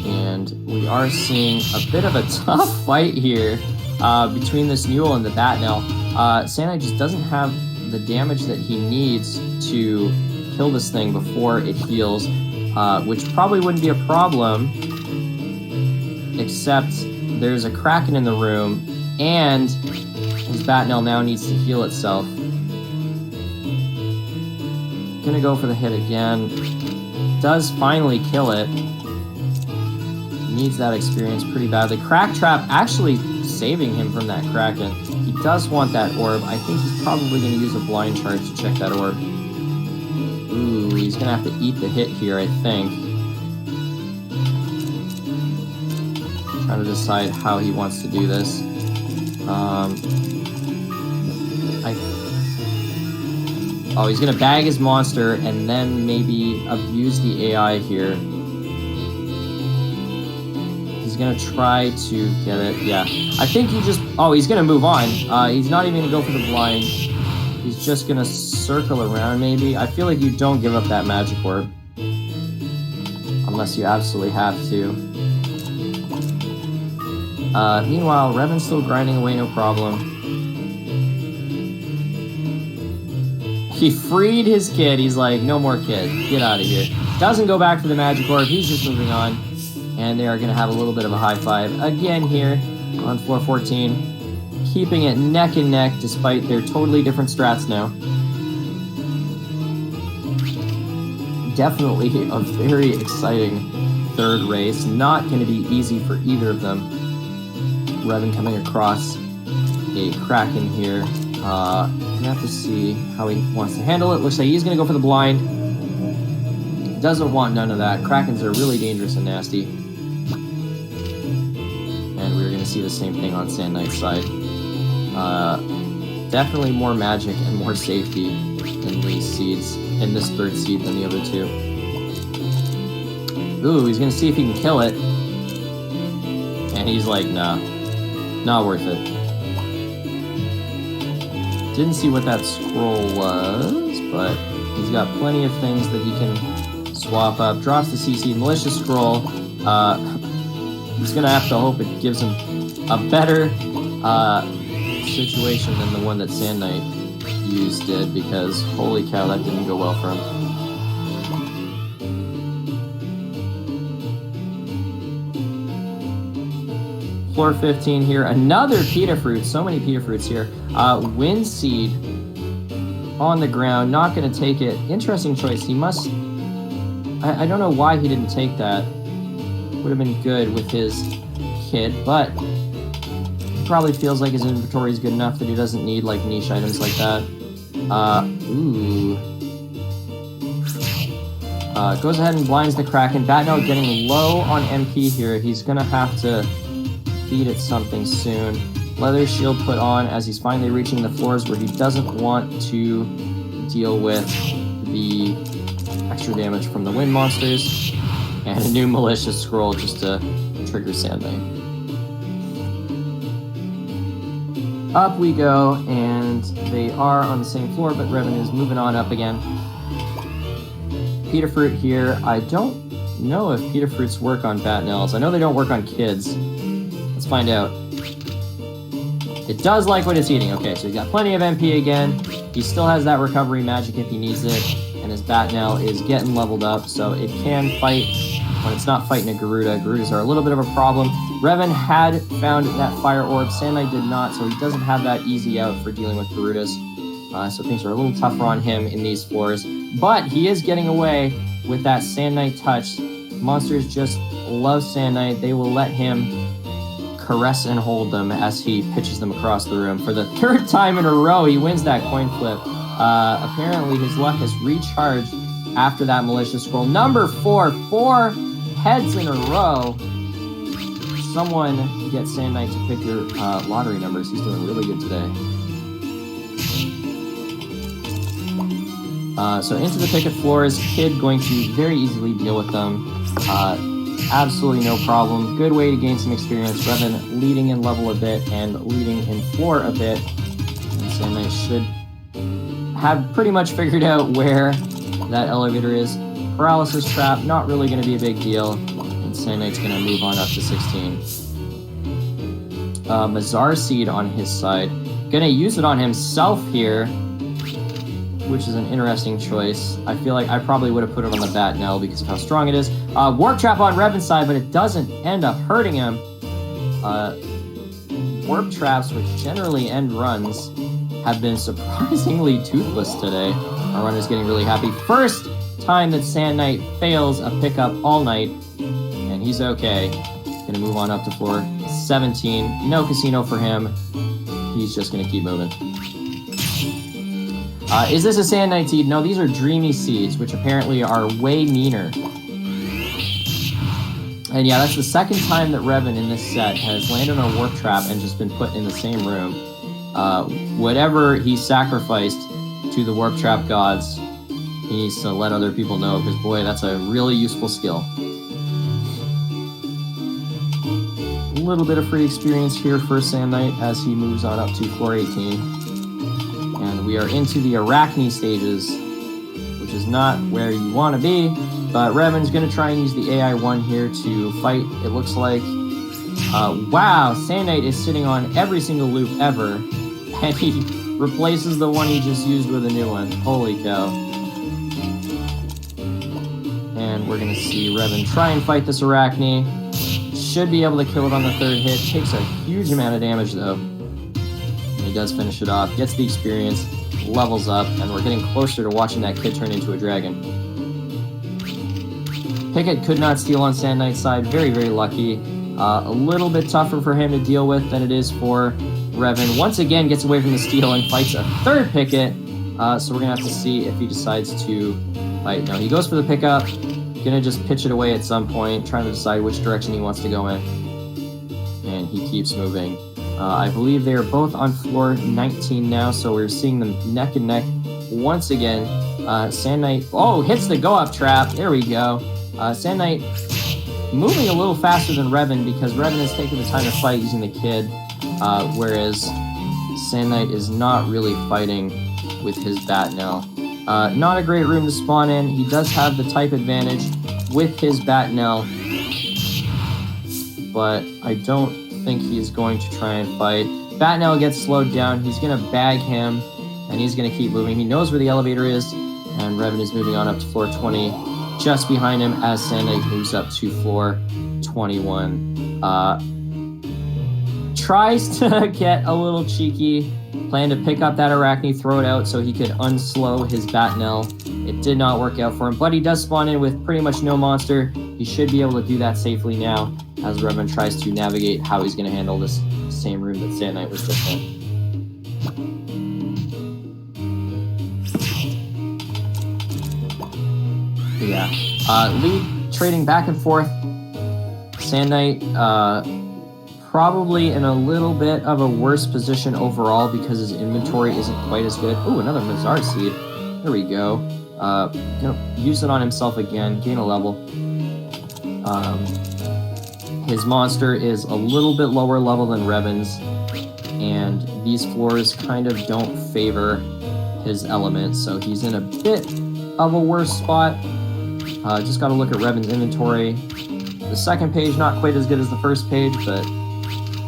And we are seeing a bit of a tough fight here between this Mule and the Batnell. SandKnight just doesn't have the damage that he needs to kill this thing before it heals, which probably wouldn't be a problem, except there's a Kraken in the room, and his Batnell now needs to heal itself. Gonna go for the hit again. Does finally kill it. Needs that experience pretty badly. Crack Trap actually saving him from that Kraken. He does want that orb. I think he's probably going to use a blind charge to check that orb. Ooh, he's going to have to eat the hit here, I think. Trying to decide how he wants to do this. Oh, he's going to bag his monster and then maybe abuse the AI here. He's going to try to get it. Yeah. I think he just... Oh, he's going to move on. He's not even going to go for the blind. He's just going to circle around, maybe. I feel like you don't give up that magic orb. Unless you absolutely have to. Meanwhile, Reven's still grinding away, no problem. He freed his kid. He's like, no more kid. Get out of here. Doesn't go back for the magic orb. He's just moving on. And they are going to have a little bit of a high five again here on floor 14. Keeping it neck and neck despite their totally different strats now. Definitely a very exciting third race. Not going to be easy for either of them. Reven coming across a Kraken here. You have to see how he wants to handle it. Looks like he's going to go for the blind. Doesn't want none of that. Krakens are really dangerous and nasty. And we're going to see the same thing on SandKnight's side. Definitely more magic and more safety in these seeds, in this third seed than the other two. Ooh, he's going to see if he can kill it. And he's like, nah, not worth it. Didn't see what that scroll was, but he's got plenty of things that he can swap up. Drops the CC, malicious scroll. He's gonna have to hope it gives him a better situation than the one that SandKnight used did, because holy cow, that didn't go well for him. Floor 15 here, another Pita Fruit, so many Pita Fruits here. Wind Seed on the ground, not going to take it. Interesting choice, he must... I don't know why he didn't take that. Would have been good with his kid, but he probably feels like his inventory is good enough that he doesn't need like niche items like that. Goes ahead and blinds the Kraken. Batnell getting low on MP here. He's going to have to feed it something soon. Leather shield put on as he's finally reaching the floors where he doesn't want to deal with the extra damage from the wind monsters. And a new malicious scroll just to trigger SandKnight. Up we go, and they are on the same floor, but Reven is moving on up again. Pita Fruit here. I don't know if Pita Fruits work on Batnells. I know they don't work on kids. Let's find out. It does like what it's eating. Okay, so he's got plenty of MP again. He still has that recovery magic if he needs it. And his Batnell is getting leveled up, so it can fight when it's not fighting a Garuda. Garudas are a little bit of a problem. Reven had found that fire orb. SandKnight did not, so he doesn't have that easy out for dealing with Garudas. So things are a little tougher on him in these floors. But he is getting away with that SandKnight touch. Monsters just love SandKnight. They will let him caress and hold them as he pitches them across the room. For the third time in a row, he wins that coin flip. Apparently his luck has recharged after that malicious scroll. Number 4, 4 heads in a row. Someone get SandKnight to pick your lottery numbers. He's doing really good today. So into the picket floors, Kid going to very easily deal with them. Absolutely no problem. Good way to gain some experience. Reven leading in level a bit and leading in floor a bit. And SandKnight should have pretty much figured out where that elevator is. Paralysis trap, not really going to be a big deal. And SandKnight's going to move on up to 16. Mazar Seed on his side. Going to use it on himself here, which is an interesting choice. I feel like I probably would have put it on the bat now because of how strong it is. Warp Trap on Reven's side, but it doesn't end up hurting him. Warp Traps, which generally end runs, have been surprisingly toothless today. Our runner's getting really happy. First time that SandKnight fails a pickup all night, and he's okay. Gonna move on up to floor 17. No casino for him. He's just gonna keep moving. Is this a SandKnight seed? No, these are Dreamy Seeds, which apparently are way meaner. And yeah, that's the second time that Reven in this set has landed on a Warp Trap and just been put in the same room. Whatever he sacrificed to the Warp Trap gods, he needs to let other people know, because boy, that's a really useful skill. A little bit of free experience here for SandKnight as he moves on up to floor 18. And we are into the Arachne stages, which is not where you want to be, but Reven's going to try and use the AI-1 here to fight, it looks like. Wow, SandKnight is sitting on every single loop ever, and he replaces the one he just used with a new one. Holy cow. And we're going to see Reven try and fight this Arachne. Should be able to kill it on the third hit. Takes a huge amount of damage, though. He does finish it off, gets the experience, levels up, and we're getting closer to watching that kid turn into a dragon. Picket could not steal on SandKnight's side, very, very lucky. A little bit tougher for him to deal with than it is for Reven. Once again, gets away from the steal and fights a third Picket, so we're going to have to see if he decides to fight. No, he goes for the pickup, gonna just pitch it away at some point, trying to decide which direction he wants to go in. And he keeps moving. I believe they are both on floor 19 now, so we're seeing them neck and neck once again. SandKnight, oh, hits the go-up trap. There we go. SandKnight moving a little faster than Reven because Reven is taking the time to fight using the kid, whereas SandKnight is not really fighting with his Batnel. Not a great room to spawn in. He does have the type advantage with his Batnel, but I don't think he's going to try and fight. Batnel gets slowed down. He's going to bag him, and he's going to keep moving. He knows where the elevator is, and Reven is moving on up to floor 20, just behind him as SandKnight moves up to floor 21. Tries to get a little cheeky, plan to pick up that Arachne, throw it out so he could unslow his Batnel. It did not work out for him, but he does spawn in with pretty much no monster. He should be able to do that safely now as Reven tries to navigate how he's going to handle this same room that SandKnight was just in. Yeah. Lead trading back and forth. SandKnight probably in a little bit of a worse position overall because his inventory isn't quite as good. Ooh, another Mazar Seed. There we go. Gonna use it on himself again, gain a level. His monster is a little bit lower level than Reven's, and these floors kind of don't favor his element, so he's in a bit of a worse spot. Just got to look at Reven's inventory. The second page, not quite as good as the first page, but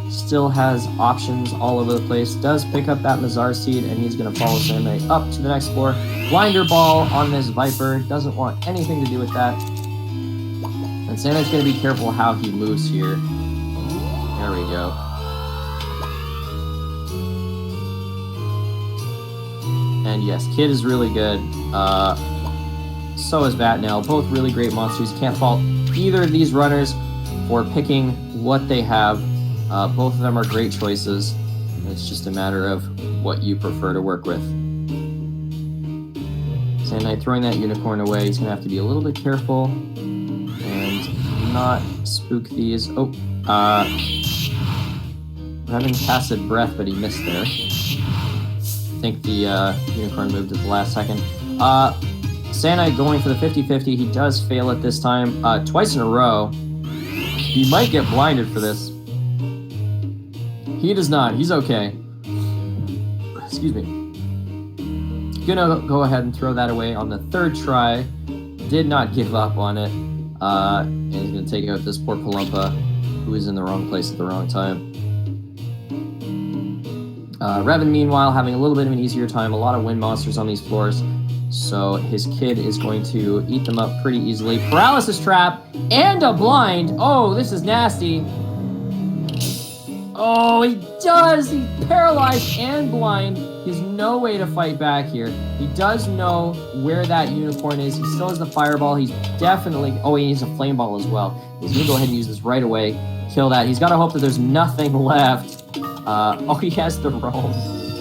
still has options all over the place. Does pick up that Mazar Seed, and he's going to follow SandKnight up to the next floor. Blinder Ball on this Viper. Doesn't want anything to do with that. And SandKnight's going to be careful how he moves here. There we go. And yes, Kid is really good. So is Batnel. Both really great monsters. Can't fault either of these runners for picking what they have. Both of them are great choices. It's just a matter of what you prefer to work with. SandKnight throwing that unicorn away. He's going to have to be a little bit careful and not spook these. Oh, Reven casted Breath, but he missed there. I think the unicorn moved at the last second. SandKnight going for the 50-50. He does fail it this time, twice in a row. He might get blinded for this. He does not. He's okay. Excuse me. gonna go ahead and throw that away on the third try. Did not give up on it. And he's gonna take out this poor Palumpa, who is in the wrong place at the wrong time. Reven, meanwhile, having a little bit of an easier time. A lot of wind monsters on these floors. So his kid is going to eat them up pretty easily. Paralysis trap and a blind. Oh, this is nasty. Oh, he does. He's paralyzed and blind. He has no way to fight back here. He does know where that unicorn is. He still has the fireball. He's definitely... Oh, he needs a flame ball as well. He's going to go ahead and use this right away. Kill that. He's got to hope that there's nothing left. Oh, he has the roam.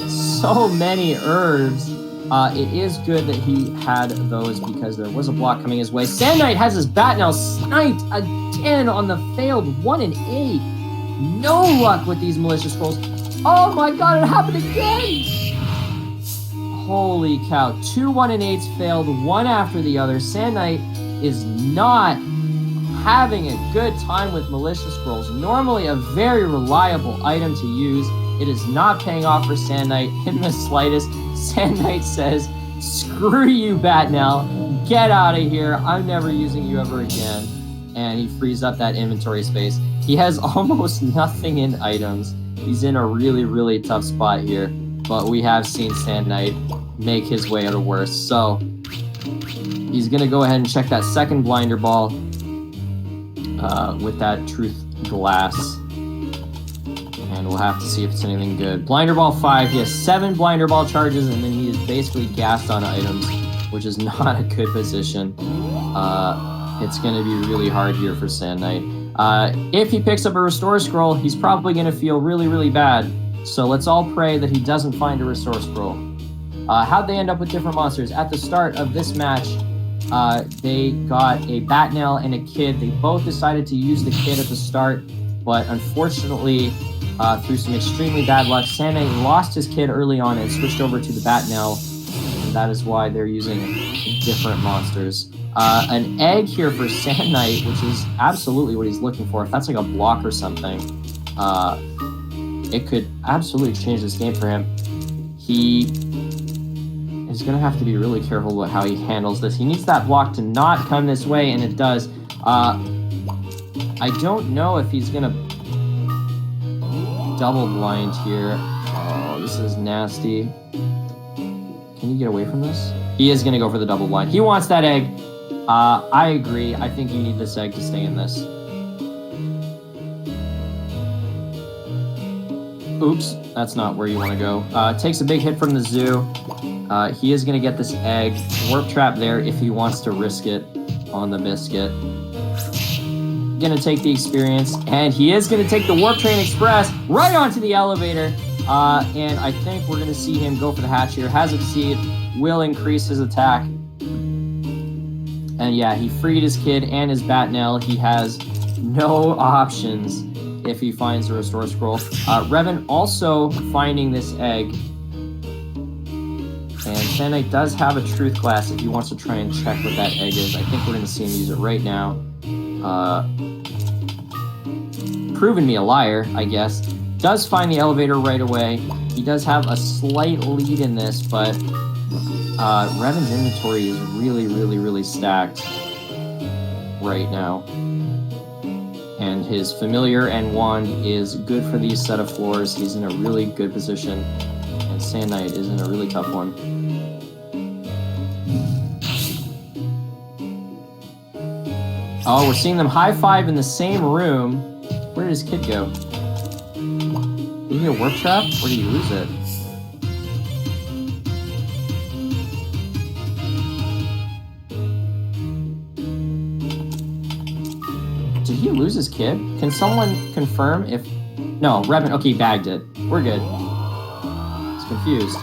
So many herbs. It is good that he had those because there was a block coming his way. SandKnight has his bat now sniped again on the failed 1 and 8. No luck with these malicious scrolls. Oh my god, it happened again! Holy cow. 2 1 and 8s failed, one after the other. SandKnight is not having a good time with malicious scrolls. Normally a very reliable item to use. It is not paying off for SandKnight in the slightest. SandKnight says, screw you, Batnell. Get out of here. I'm never using you ever again. And he frees up that inventory space. He has almost nothing in items. He's in a really, really tough spot here. But we have seen SandKnight make his way out of worse. So he's going to go ahead and check that second blinder ball with that truth glass. And we'll have to see if it's anything good. Blinder ball 5. He has 7 blinder ball charges, and then he is basically gassed on items, which is not a good position. It's going to be really hard here for SandKnight. If he picks up a restore scroll, he's probably going to feel really, really bad. So let's all pray that he doesn't find a restore scroll. How'd they end up with different monsters? At the start of this match, they got a Batnell and a Kid. They both decided to use the Kid at the start, but unfortunately, through some extremely bad luck, SandKnight lost his Kid early on and switched over to the Batnell, and that is why they're using different monsters. An egg here for SandKnight, which is absolutely what he's looking for. If that's like a block or something, it could absolutely change this game for him. He is going to have to be really careful about how he handles this. He needs that block to not come this way, and it does. I don't know if he's going to double blind here. Oh, this is nasty. Can you get away from this? He is going to go for the double blind. He wants that egg. I agree. I think you need this egg to stay in this. Oops, that's not where you want to go. Takes a big hit from the zoo. He is going to get this egg. Warp trap there if he wants to risk it on the biscuit. Going to take the experience, and he is going to take the Warp Train Express right onto the elevator. And I think we're going to see him go for the hatch here. Has Exceed, will increase his attack. And yeah, he freed his Kid and his Batnell. He has no options if he finds the Restore Scroll. Reven also finding this egg. And SandKnight does have a Truth Glass if he wants to try and check what that egg is. I think we're going to see him use it right now. Proven me a liar, I guess. Does find the elevator right away. He does have a slight lead in this, but Reven's inventory is really, really, really stacked right now. And his Familiar and Wand is good for these set of floors. He's in a really good position. And SandKnight is in a really tough one. Oh, we're seeing them high-five in the same room. Where did his Kid go? Did he get a Warp Trap, or did he lose it? Did he lose his Kid? Can someone confirm if... No, Reven... Okay, he bagged it. We're good. He's confused.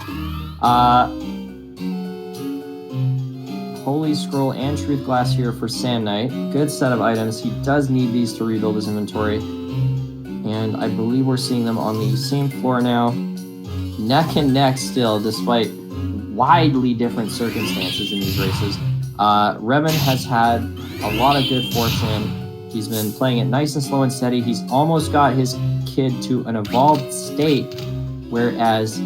Holy Scroll and Truth Glass here for SandKnight. Good set of items. He does need these to rebuild his inventory. And I believe we're seeing them on the same floor now. Neck and neck still, despite widely different circumstances in these races. Reven has had a lot of good fortune. He's been playing it nice and slow and steady. He's almost got his Kid to an evolved state, whereas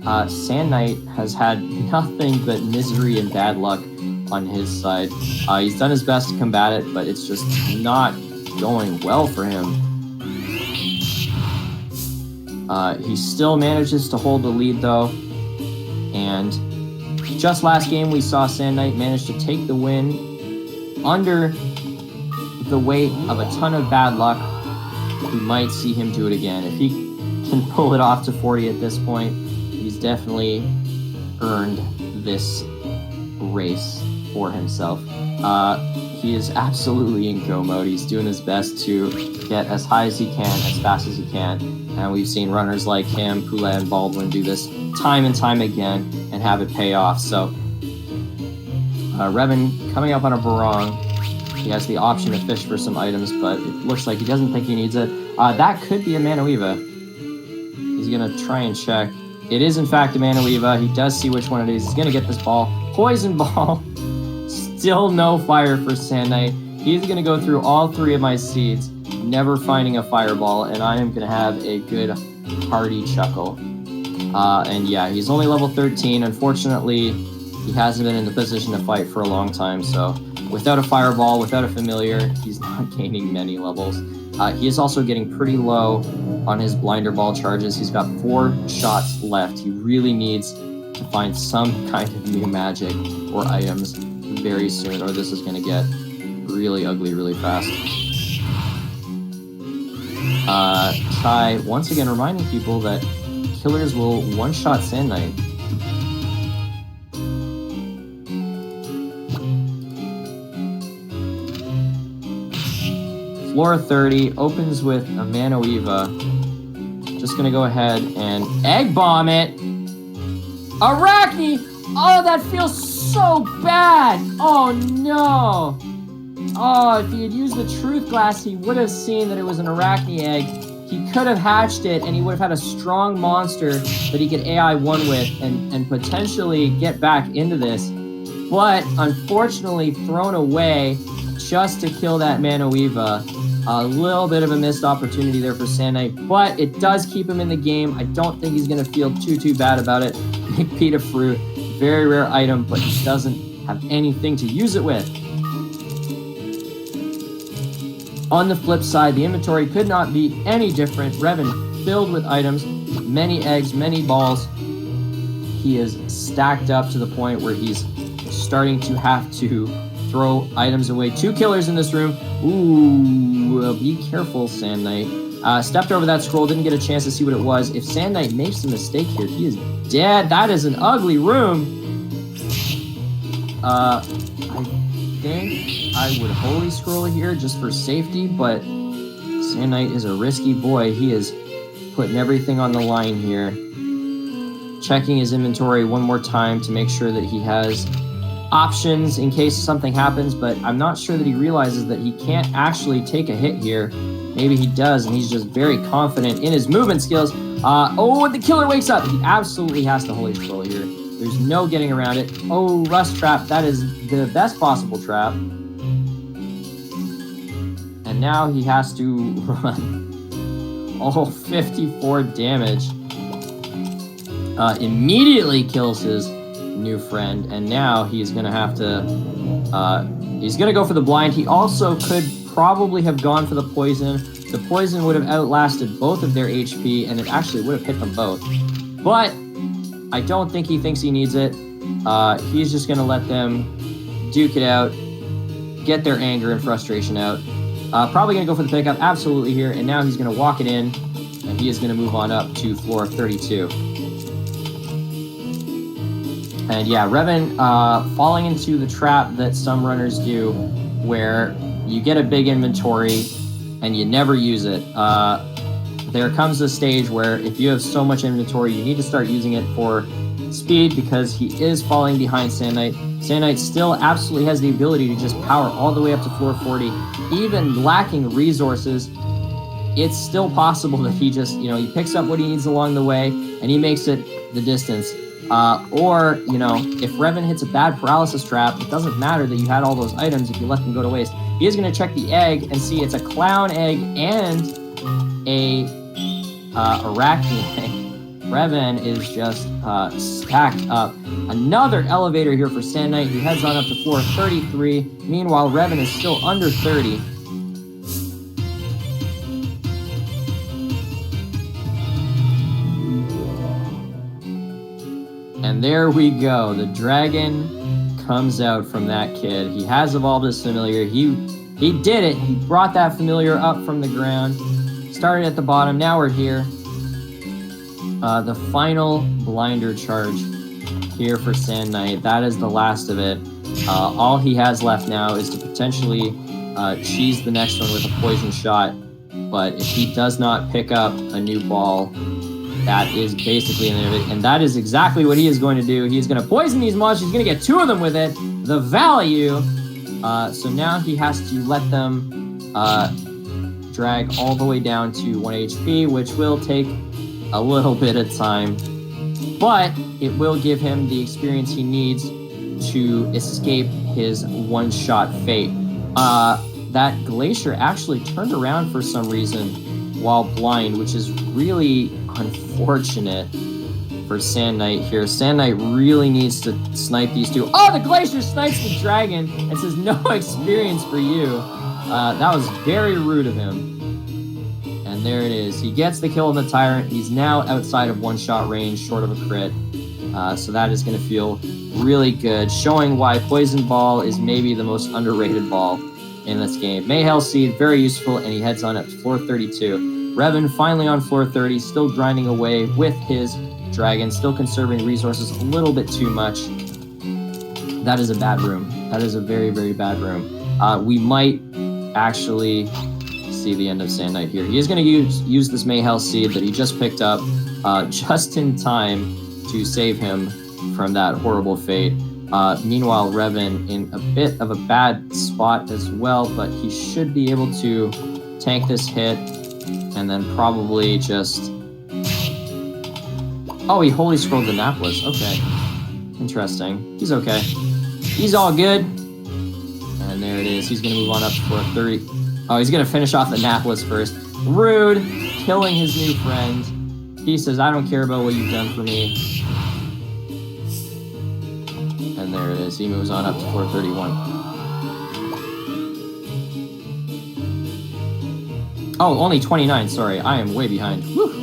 SandKnight has had nothing but misery and bad luck on his side. He's done his best to combat it, but it's just not going well for him. He still manages to hold the lead though, and just last game we saw SandKnight manage to take the win under the weight of a ton of bad luck. We might see him do it again. If he can pull it off to 40 at this point, he's definitely earned this race for himself. He is absolutely in go mode. He's doing his best to get as high as he can, as fast as he can. And we've seen runners like him, Poulet, and Baldwin do this time and time again and have it pay off. So Reven coming up on a barong. He has the option to fish for some items, but it looks like he doesn't think he needs it. That could be a Manoeva. He's going to try and check. It is, in fact, a Manoeva. He does see which one it is. He's going to get this ball. Poison ball. Still no fire for SandKnight. He's going to go through all 3 of my seeds, never finding a fireball, and I am going to have a good hearty chuckle. And yeah, he's only level 13. Unfortunately, he hasn't been in the position to fight for a long time, so without a fireball, without a familiar, he's not gaining many levels. He is also getting pretty low on his blinder ball charges. He's got 4 shots left. He really needs to find some kind of new magic or items very soon, or this is going to get really ugly really fast. Chai once again reminding people that killers will one-shot SandKnight. Floor 30 opens with a Manoeva. Just gonna go ahead and egg bomb it. Arachne! Oh, that feels so bad! Oh no! Oh, if he had used the truth glass, he would have seen that it was an Arachne egg. He could have hatched it, and he would have had a strong monster that he could AI 1 with and potentially get back into this. But unfortunately, thrown away just to kill that Manoeva. A little bit of a missed opportunity there for SandKnight, but it does keep him in the game. I don't think he's going to feel too bad about it. Big pita fruit, very rare item, but he doesn't have anything to use it with. On the flip side, the inventory could not be any different. Reven filled with items, many eggs, many balls. He is stacked up to the point where he's starting to have to throw items away. 2 killers in this room. Ooh, be careful, SandKnight. Stepped over that scroll, didn't get a chance to see what it was. If SandKnight makes a mistake here, he is dead. That is an ugly room. I think I would holy scroll here just for safety, but SandKnight is a risky boy. He is putting everything on the line here. Checking his inventory one more time to make sure that he has options in case something happens, but I'm not sure that he realizes that he can't actually take a hit here. Maybe he does, and he's just very confident in his movement skills. Oh, the killer wakes up. He absolutely has to holy scroll here. There's no getting around it. Oh, rust trap. That is the best possible trap. And now he has to run. Oh, 54 damage. Immediately kills his new friend, and now he's gonna have to he's gonna go for the blind. He also could probably have gone for the poison. The poison would have outlasted both of their HP, and it actually would have hit them both, but I don't think he thinks he needs it. He's just gonna let them duke it out, get their anger and frustration out. Probably gonna go for the pickup absolutely here, and now he's gonna walk it in, and he is gonna move on up to floor 32. And yeah, Reven falling into the trap that some runners do, where you get a big inventory and you never use it. There comes a stage where if you have so much inventory, you need to start using it for speed, because he is falling behind SandKnight. SandKnight still absolutely has the ability to just power all the way up to floor 40. Even lacking resources, it's still possible that he just, he picks up what he needs along the way and he makes it the distance. Or, if Reven hits a bad paralysis trap, it doesn't matter that you had all those items if you let them go to waste. He is going to check the egg and see it's a clown egg and a Arachne egg. Reven is just stacked up. Another elevator here for SandKnight. He heads on up to floor 33. Meanwhile, Reven is still under 30. And there we go. The dragon comes out from that kid. He has evolved his familiar. He did it. He brought that familiar up from the ground. Started at the bottom. Now we're here. The final blinder charge here for SandKnight. That is the last of it. All he has left now is to potentially cheese the next one with a poison shot. But if he does not pick up a new ball, that is basically the end of it. And that is exactly what he is going to do. He's going to poison these monsters. He's going to get 2 of them with it. The value. So now he has to let them drag all the way down to 1 HP, which will take a little bit of time, but it will give him the experience he needs to escape his one-shot fate. That glacier actually turned around for some reason while blind, which is really unfortunate for SandKnight here. SandKnight really needs to snipe these two. Oh, the glacier snipes the dragon and says no experience for you. That was very rude of him. And there it is. He gets the kill on the Tyrant. He's now outside of one-shot range, short of a crit. So that is going to feel really good, showing why Poison Ball is maybe the most underrated ball in this game. Mayhel Seed, very useful, and he heads on up to floor 32. Reven finally on floor 30, still grinding away with his dragon, still conserving resources a little bit too much. That is a bad room. That is a very, very bad room. We might actually see the end of SandKnight here. He is going to use this Mayhel Seed that he just picked up just in time to save him from that horrible fate. Meanwhile, Reven in a bit of a bad spot as well, but he should be able to tank this hit and then probably just... Oh, he holy scrolled the Naplus. Okay. Interesting. He's okay. He's all good. And there it is. He's going to move on up to floor 30. Oh, he's going to finish off the Naplus first. Rude. Killing his new friend. He says, I don't care about what you've done for me. And there it is. He moves on up to floor 31. Oh, only 29. Sorry. I am way behind. Whew.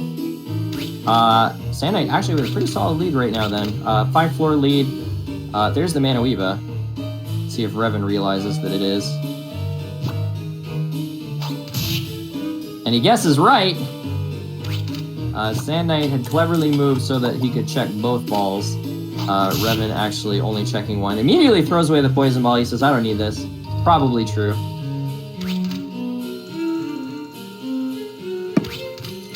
SandKnight actually with a pretty solid lead right now then. 5-floor lead. There's the Manoiva. See if Reven realizes that it is. And he guesses right. SandKnight had cleverly moved so that he could check both balls. Reven actually only checking one. Immediately throws away the poison ball. He says, I don't need this. Probably true.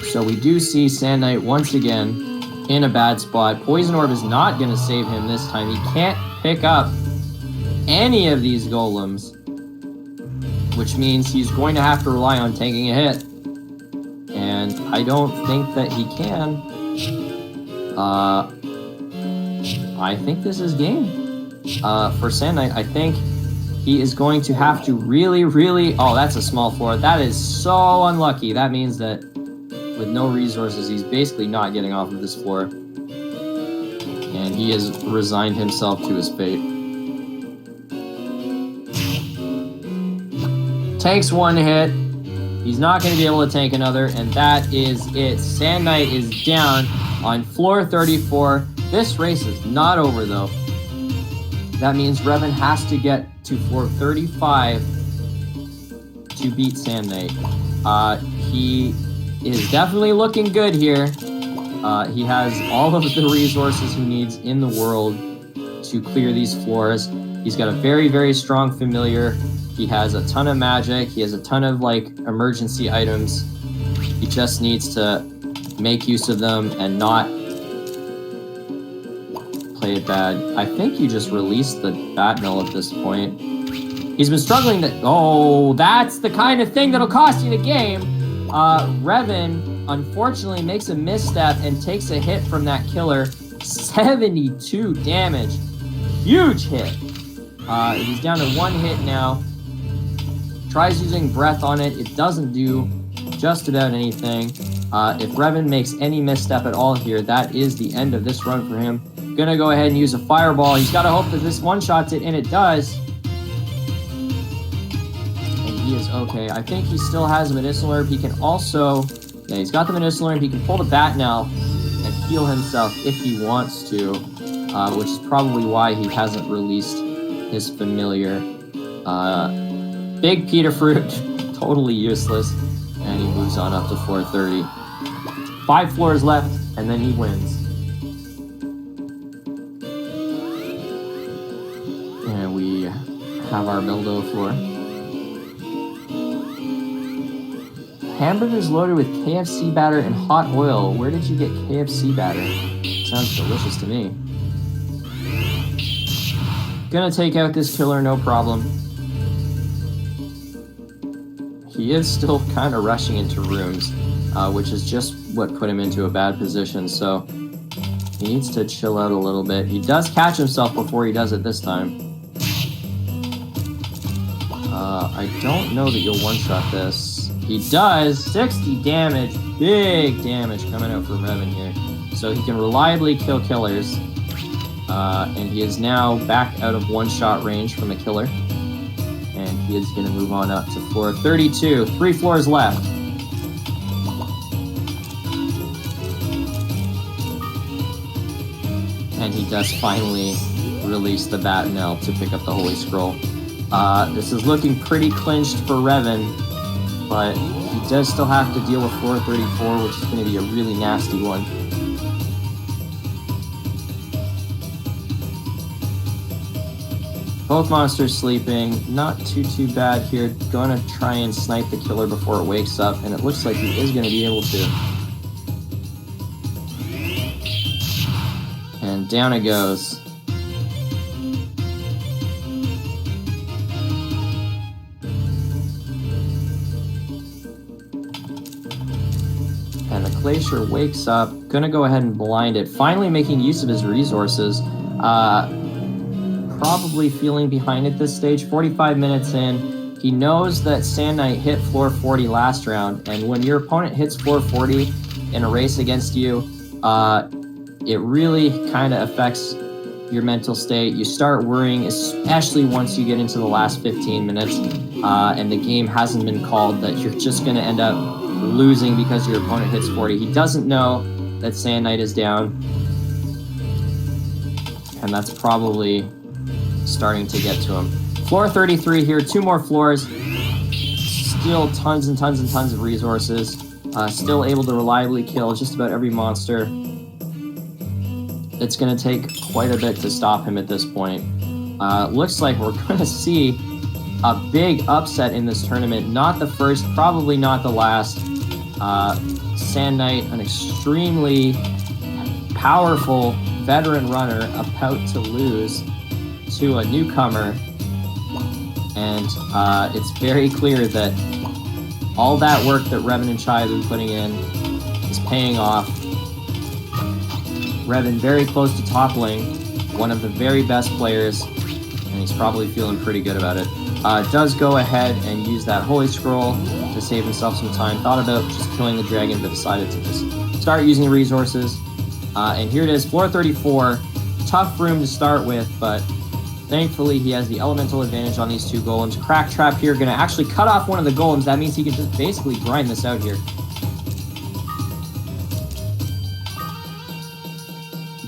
So we do see SandKnight once again in a bad spot. Poison Orb is not going to save him this time. He can't pick up any of these golems, which means he's going to have to rely on taking a hit. And I don't think that he can. I think this is game. For SandKnight, I think he is going to have to really... Oh, that's a small floor. That is so unlucky. That means that with no resources, he's basically not getting off of this floor. And he has resigned himself to his fate. Takes one hit. He's not going to be able to tank another, and that is it. SandKnight is down on floor 34. This race is not over, though. That means Reven has to get to floor 35 to beat SandKnight. He is definitely looking good here. He has all of the resources he needs in the world to clear these floors. He's got a very, very strong familiar. He has a ton of magic. He has a ton of, emergency items. He just needs to make use of them and not play it bad. I think he just released the Batmill at this point. He's been struggling to... Oh, that's the kind of thing that'll cost you the game. Reven, unfortunately, makes a misstep and takes a hit from that killer. 72 damage. Huge hit. He's down to 1 hit now. Tries using breath on it. It doesn't do just about anything. If Reven makes any misstep at all here, that is the end of this run for him. Gonna go ahead and use a fireball. He's got to hope that this one-shots it, and it does. And he is okay. I think he still has a medicinal herb. He can also... Yeah, he's got the medicinal herb. He can pull the bat now and heal himself if he wants to, which is probably why he hasn't released his familiar. Big Peter Fruit, totally useless. And he moves on up to floor 30. 5 floors left, and then he wins. And we have our Mildo floor. Hamburgers loaded with KFC batter and hot oil. Where did you get KFC batter? Sounds delicious to me. Gonna take out this killer, no problem. He is still kind of rushing into rooms, which is just what put him into a bad position, so he needs to chill out a little bit. He does catch himself before he does it this time. I don't know that you'll one-shot this. He does! 60 damage! Big damage coming out from Reven here. So he can reliably kill killers. And he is now back out of one-shot range from a killer. And he is going to move on up to floor 32. 3 floors left. And he does finally release the Batinel to pick up the Holy Scroll. This is looking pretty clinched for Reven, but he does still have to deal with floor 34, which is going to be a really nasty one. Both monsters sleeping, not too bad here. Going to try and snipe the killer before it wakes up, and it looks like he is going to be able to. And down it goes. And the Glacier wakes up, gonna go ahead and blind it, finally making use of his resources. Probably feeling behind at this stage, 45 minutes in. He knows that SandKnight hit floor 40 last round, and when your opponent hits floor 40 in a race against you, it really kind of affects your mental state. You start worrying, especially once you get into the last 15 minutes, and the game hasn't been called, that you're just gonna end up losing because your opponent hits 40. He doesn't know that SandKnight is down, and that's probably starting to get to him. Floor 33 here, 2 more floors. Still tons and tons and tons of resources. Still able to reliably kill just about every monster. It's going to take quite a bit to stop him at this point. Looks like we're going to see a big upset in this tournament. Not the first, probably not the last. SandKnight, an extremely powerful veteran runner, about to lose to a newcomer, and it's very clear that all that work that Reven and Chai have been putting in is paying off. Reven very close to toppling one of the very best players, and he's probably feeling pretty good about it. Does go ahead and use that Holy Scroll to save himself some time. Thought about just killing the dragon, but decided to just start using the resources. And here it is, floor 34. Tough room to start with, but thankfully, he has the elemental advantage on these 2 golems. Crack Trap here, going to actually cut off one of the golems. That means he can just basically grind this out here.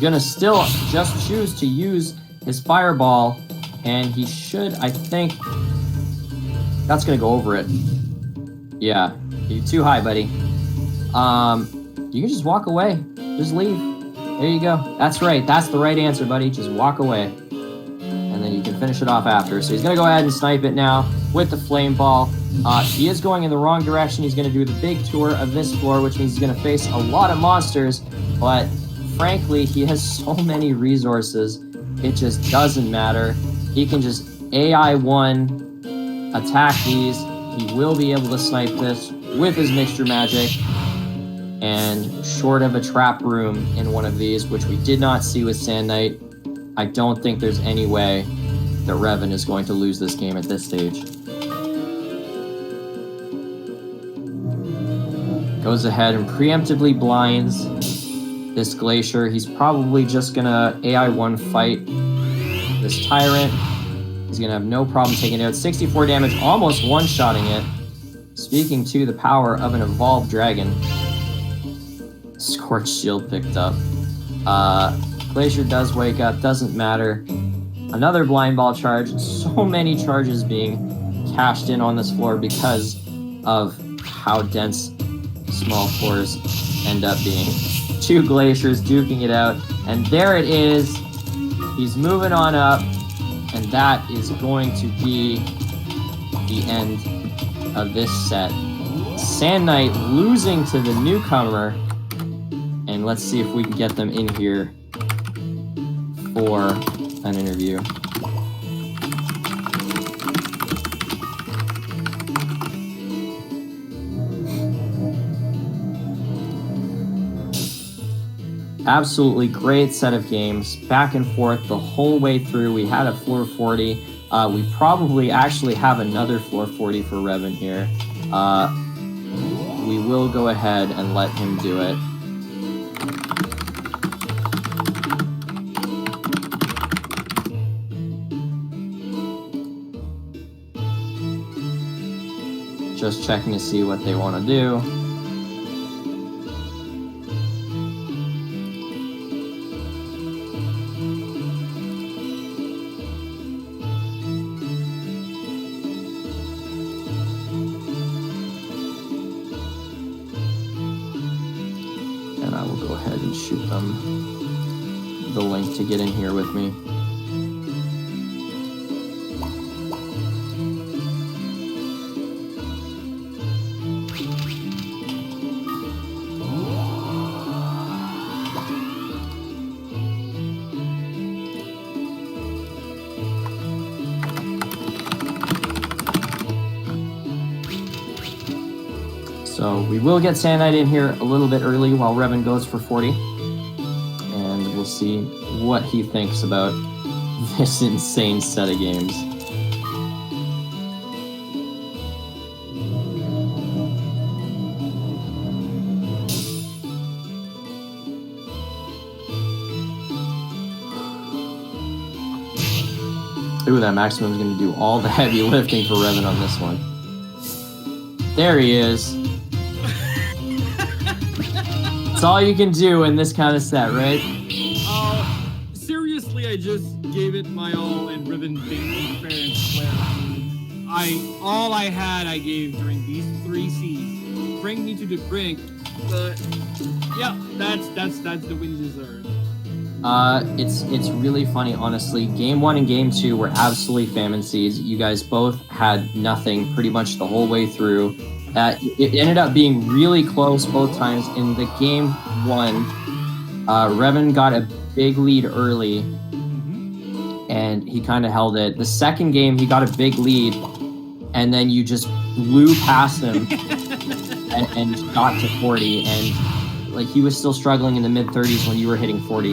Going to still just choose to use his Fireball, and he should, I think, that's going to go over it. Yeah, you're too high, buddy. You can just walk away. Just leave. There you go. That's right. That's the right answer, buddy. Just walk away. And then you can finish it off after. So he's going to go ahead and snipe it now with the Flame Ball. He is going in the wrong direction. He's going to do the big tour of this floor, which means he's going to face a lot of monsters. But frankly, he has so many resources, it just doesn't matter. He can just AI1 attack these. He will be able to snipe this with his Mixture Magic. And short of a trap room in one of these, which we did not see with SandKnight, I don't think there's any way that Reven is going to lose this game goes ahead and preemptively blinds this Glacier. He's probably just gonna AI1 fight this Tyrant. He's gonna have no problem taking it out. 64 damage, almost one-shotting it. Speaking to the power of an evolved dragon. Scorched Shield picked up. Glacier does wake up, doesn't matter. Another blind ball charge. So many charges being cashed in on this floor because of how dense small floors end up being. 2 Glaciers duking it out, and there it is. He's moving on up, and that is going to be the end of this set. SandKnight losing to the newcomer, and let's see if we can get them in here for an interview. Absolutely great set of games, back and forth the whole way through. We had a floor 40. We probably actually have another floor 40 for Reven here. We will go ahead and let him do it. Just checking to see what they want to do. And I will go ahead and shoot them the link to get in here with me. So we will get SandKnight in here a little bit early while Reven goes for 40. And we'll see what he thinks about this insane set of games. Ooh, that maximum is going to do all the heavy lifting for Reven on this one. There he is. That's all you can do in this kind of set, right? Seriously, I just gave it my all, and Reven beat me fair and square. All I had, I gave during these 3 Cs. Bring me to the brink, but yeah, that's the win deserved. It's really funny, honestly. Game 1 and Game 2 were absolutely famine seeds. You guys both had nothing pretty much the whole way through. It ended up being really close both times. In the Game 1, Reven got a big lead early, and he kind of held it. The second game, he got a big lead, and then you just blew past him and got to 40. And like, he was still struggling in the mid-30s when you were hitting 40.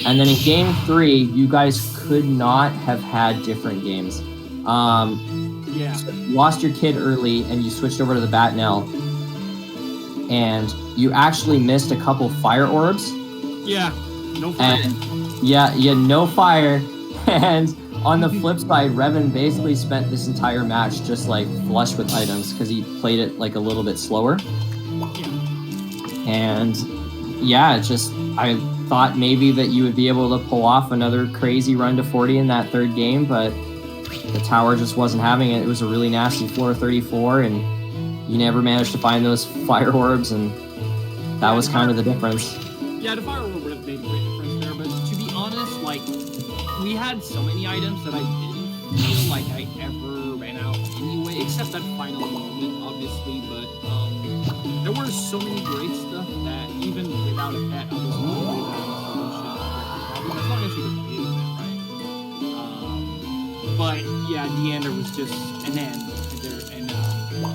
And then in Game 3, you guys could not have had different games. Yeah. So you lost your kid early, and you switched over to the Batnell, and you actually missed a couple fire orbs. Yeah, no fire. And yeah, no fire. And on the flip side, Reven basically spent this entire match just like flush with items because he played it like a little bit slower. Yeah. And yeah, I thought maybe that you would be able to pull off another crazy run to 40 in that third game, but the tower just wasn't having it. It was a really nasty floor 34, and you never managed to find those fire orbs, and that was kind of the difference. Yeah, the fire orb would have made a great difference there, but to be honest, like, we had so many items that I didn't feel like I ever ran out anyway, except that final moment, obviously, but there were so many great stuff that even without a pet, I was always having a solution. As long as you could deal with it, right? But yeah, at the end there was just an end there, and the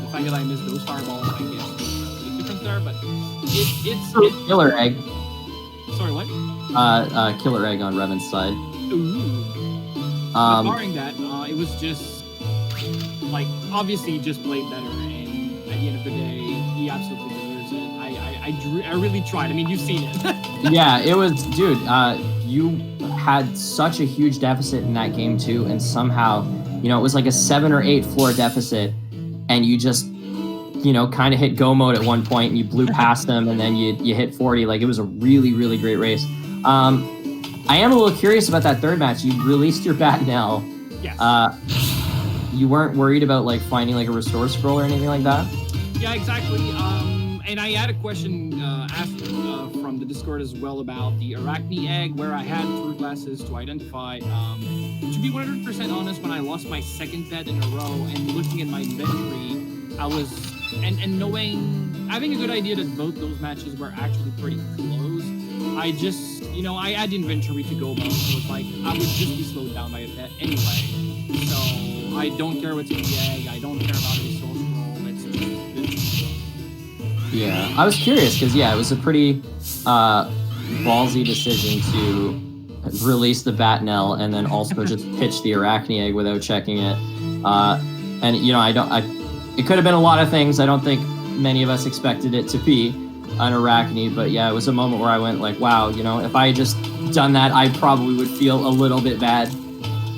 fact that I missed those fireballs, I guess, was a big difference there. But it's Killer egg. Sorry, what? Killer egg on Reven's side. Ooh. But barring that, it was just like, obviously he just played better, and at the end of the day, he absolutely deserves it. I really tried. I mean, you've seen it. Yeah, it was, dude. You had such a huge deficit in that game too, and somehow, you know, it was like a 7 or 8 floor deficit, and you just, you know, kind of hit go mode at one point, and you blew past them, and then you hit 40. Like, it was a really, really great race. I am a little curious about that third match. You released your bat now. Yes. You weren't worried about like finding like a restore scroll or anything like that? Yeah, exactly. And I had a question asked from the Discord as well about the Arachne egg, where I had through glasses to identify. To be 100% honest, when I lost my second bet in a row and looking at my inventory, I was and knowing, having a good idea that both those matches were actually pretty close. I just, you know, I had inventory to go mode, so it's like I would just be slowed down by a bet anyway. So I don't care what's in the egg. I don't care about the soul scroll. It's just. Yeah, I was curious because it was a pretty ballsy decision to release the Batnell and then also just pitch the Arachne egg without checking it. And you know, it could have been a lot of things. I don't think many of us expected it to be an Arachne, but yeah, it was a moment where I went like, wow, you know, if I had just done that, I probably would feel a little bit bad.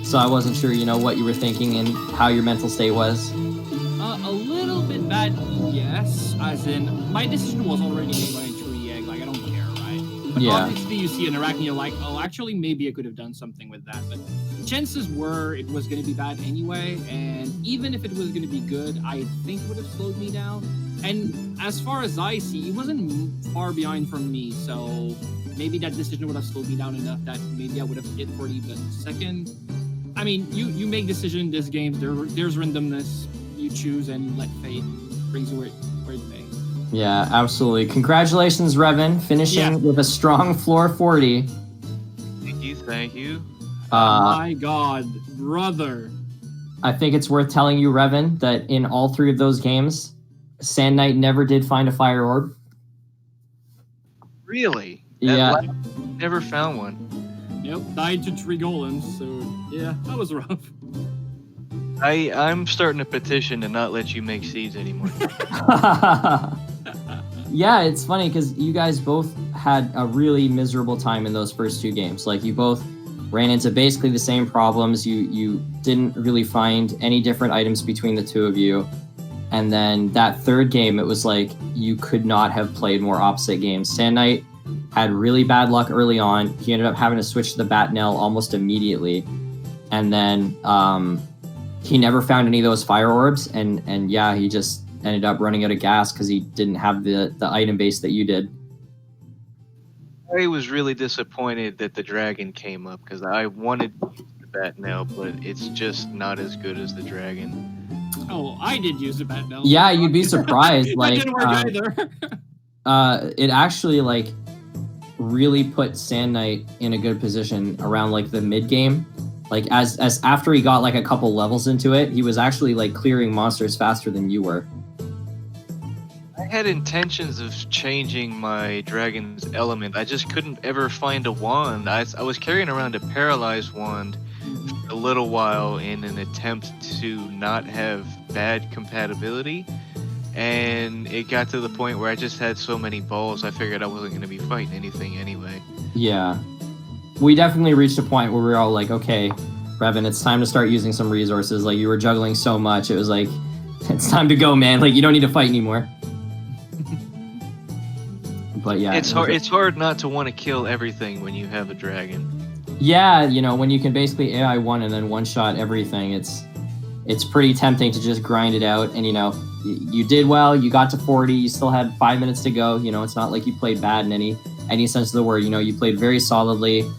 So I wasn't sure, you know, what you were thinking and how your mental state was. A little bit bad, yes. As in, my decision was already made when I drew the egg. Like, I don't care, right? But Yeah. obviously, you see an Arachne, you're like, oh, actually, maybe I could have done something with that. But chances were it was going to be bad anyway. And even if it was going to be good, I think it would have slowed me down. And as far as I see, it wasn't far behind from me. So maybe that decision would have slowed me down enough that maybe I would have hit 40. But second, I mean, you make decision in this game. There's randomness. You choose and let fate brings you where it may. Yeah, absolutely. Congratulations, Reven, finishing with a strong floor 40. Thank you. Oh my God, brother. I think it's worth telling you, Reven, that in all 3 of those games, SandKnight never did find a fire orb. Really? Yeah. Never found one. Yep, died to 3 golems, so yeah, that was rough. I'm starting a petition to not let you make seeds anymore. Yeah, it's funny because you guys both had a really miserable time in those first 2 games. Like, you both ran into basically the same problems. You didn't really find any different items between the 2 of you. And then that 3rd game, it was like you could not have played more opposite games. SandKnight had really bad luck early on. He ended up having to switch to the Batnell almost immediately. And then he never found any of those fire orbs. And yeah, he just ended up running out of gas because he didn't have the item base that you did. I was really disappointed that the dragon came up because I wanted the bat now, but it's just not as good as the dragon. Oh, I did use the bat now. Yeah, you'd be surprised. Like, didn't work either. It actually like really put SandKnight in a good position around like the mid game. Like as after he got like a couple levels into it, he was actually like clearing monsters faster than you were. I had intentions of changing my dragon's element. I just couldn't ever find a wand. I was carrying around a paralyzed wand for a little while in an attempt to not have bad compatibility. And it got to the point where I just had so many balls, I figured I wasn't going to be fighting anything anyway. Yeah. We definitely reached a point where we were all like, okay, Reven, it's time to start using some resources. Like, you were juggling so much. It was like, it's time to go, man. Like, you don't need to fight anymore. But yeah. It's hard not to want to kill everything when you have a dragon. Yeah, you know, when you can basically AI 1 and then one-shot everything, it's pretty tempting to just grind it out. And, you know, you did well. You got to 40. You still had 5 minutes to go. You know, it's not like you played bad in any sense of the word. You know, you played very solidly.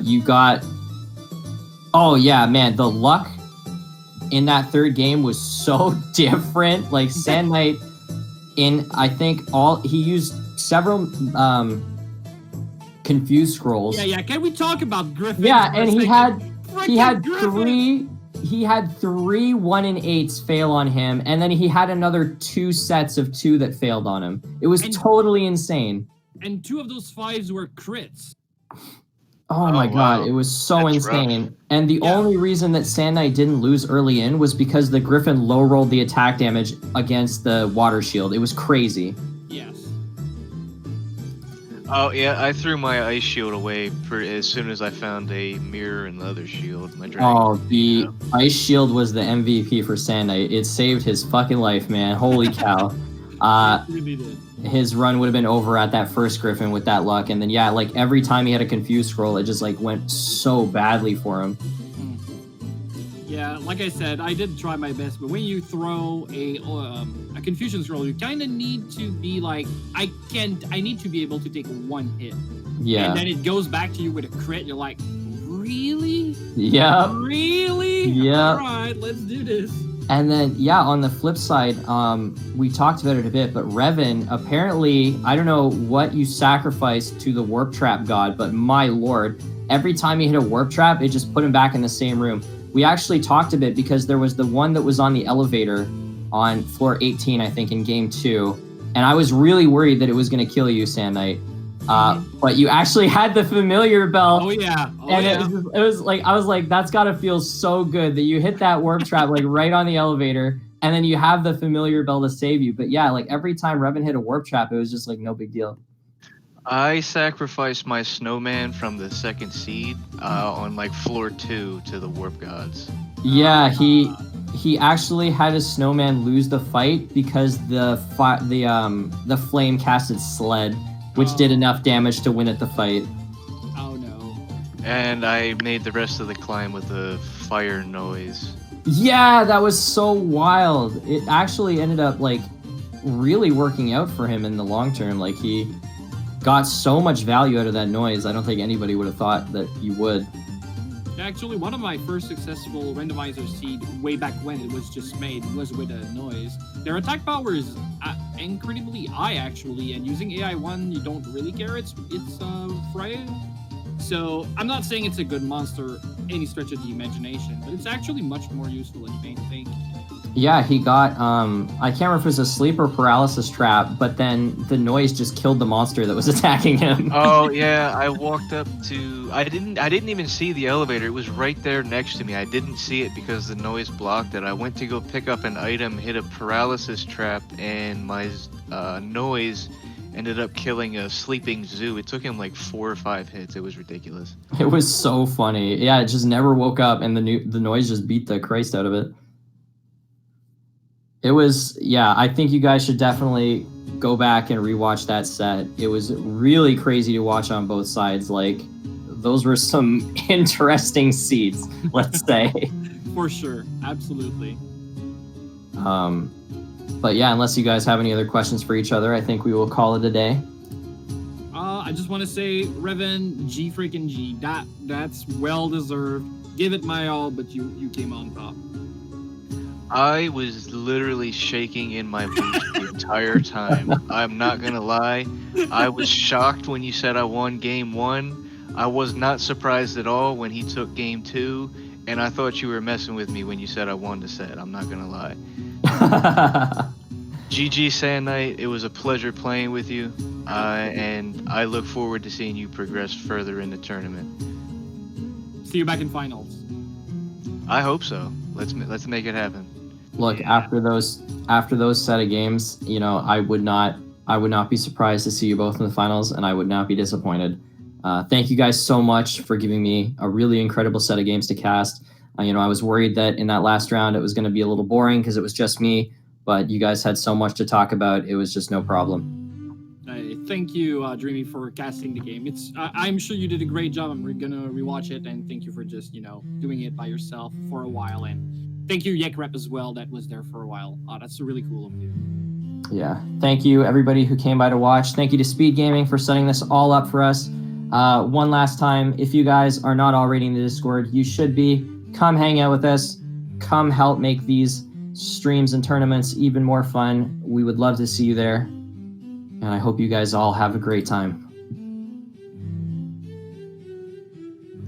You got... Oh, yeah, man, the luck in that 3rd game was so different. Like, SandKnight, I think he used several confused scrolls. Yeah. Can we talk about Griffin? Yeah, and he had Griffin. He had 3 1-in-8s fail on him, and then he had another 2 sets of 2 that failed on him. It was totally insane. And 2 of those 5s were crits. Oh my god, it was so That's insane. rough. And the only reason that SandKnight didn't lose early in was because the Griffin low rolled the attack damage against the water shield. It was crazy. Yes. Oh yeah, I threw my ice shield away as soon as I found a mirror in the other shield. My dragon. Oh, the ice shield was the MVP for SandKnight. It saved his fucking life, man. Holy cow. It really did. His run would have been over at that first Griffin with that luck. And then, yeah, like every time he had a confused scroll, it just like went so badly for him. Yeah, like I said, I did try my best, but when you throw a confusion scroll, you kind of need to be like, I need to be able to take one hit. Yeah. And then it goes back to you with a crit. You're like, really? Yeah. Really? Yeah. All right, let's do this. And then, yeah, on the flip side, we talked about it a bit, but Reven, apparently, I don't know what you sacrificed to the warp trap god, but my lord, every time he hit a warp trap, it just put him back in the same room. We actually talked a bit because there was the one that was on the elevator on floor 18, I think, in game 2. And I was really worried that it was going to kill you, SandKnight. But you actually had the familiar belt. Oh, yeah. And it was like, I was like, that's got to feel so good that you hit that warp trap like right on the elevator. And then you have the familiar bell to save you. But yeah, like every time Reven hit a warp trap, it was just like no big deal. I sacrificed my snowman from the second seed on like floor 2 to the warp gods. Yeah, he actually had his snowman lose the fight because the flame casted sled, which did enough damage to win at the fight. Oh no. And I made the rest of the climb with the fire noise. Yeah, that was so wild. It actually ended up like really working out for him in the long term. Like he got so much value out of that noise. I don't think anybody would have thought that you would. Actually, one of my first successful randomizer seed way back when it was just made was with a noise. Their attack power is incredibly high actually, and using AI1 you don't really care. It's frail. So I'm not saying it's a good monster any stretch of the imagination, but it's actually much more useful than you may think. Yeah, he got I can't remember if it was a sleep or paralysis trap, but then the noise just killed the monster that was attacking him. Oh yeah, I walked up to I didn't even see the elevator. It was right there next to me. I didn't see it because the noise blocked it. I went to go pick up an item, hit a paralysis trap, and my noise ended up killing a sleeping zoo. It took him like 4 or 5 hits. It was ridiculous. It was so funny. Yeah, it just never woke up, and the noise just beat the Christ out of it. It was, yeah, I think you guys should definitely go back and rewatch that set. It was really crazy to watch on both sides. Like, those were some interesting seats, let's say. For sure, absolutely. But yeah, unless you guys have any other questions for each other, I think we will call it a day. I just want to say, Reven, G freaking G. That's well deserved. Give it my all, but you came on top. I was literally shaking in my boots the entire time. I'm not gonna lie. I was shocked when you said I won game 1. I was not surprised at all when he took game 2. And I thought you were messing with me when you said I won the set. I'm not gonna lie. GG SandKnight, it was a pleasure playing with you. And I look forward to seeing you progress further in the tournament. See you back in finals. I hope so. Let's make it happen. Look, after those set of games, you know, I would not be surprised to see you both in the finals, and I would not be disappointed. Thank you guys so much for giving me a really incredible set of games to cast. You know, I was worried that in that last round it was going to be a little boring because it was just me, but you guys had so much to talk about. It was just no problem. Thank you, Dreamy, for casting the game. I'm sure you did a great job. I'm gonna rewatch it, and thank you for just, you know, doing it by yourself for a while. And thank you, Yekrep, as well, that was there for a while. That's really cool of you. Yeah. Thank you, everybody who came by to watch. Thank you to SpeedGaming for setting this all up for us. One last time, if you guys are not already in the Discord, you should be. Come hang out with us. Come help make these streams and tournaments even more fun. We would love to see you there. And I hope you guys all have a great time.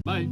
Bye.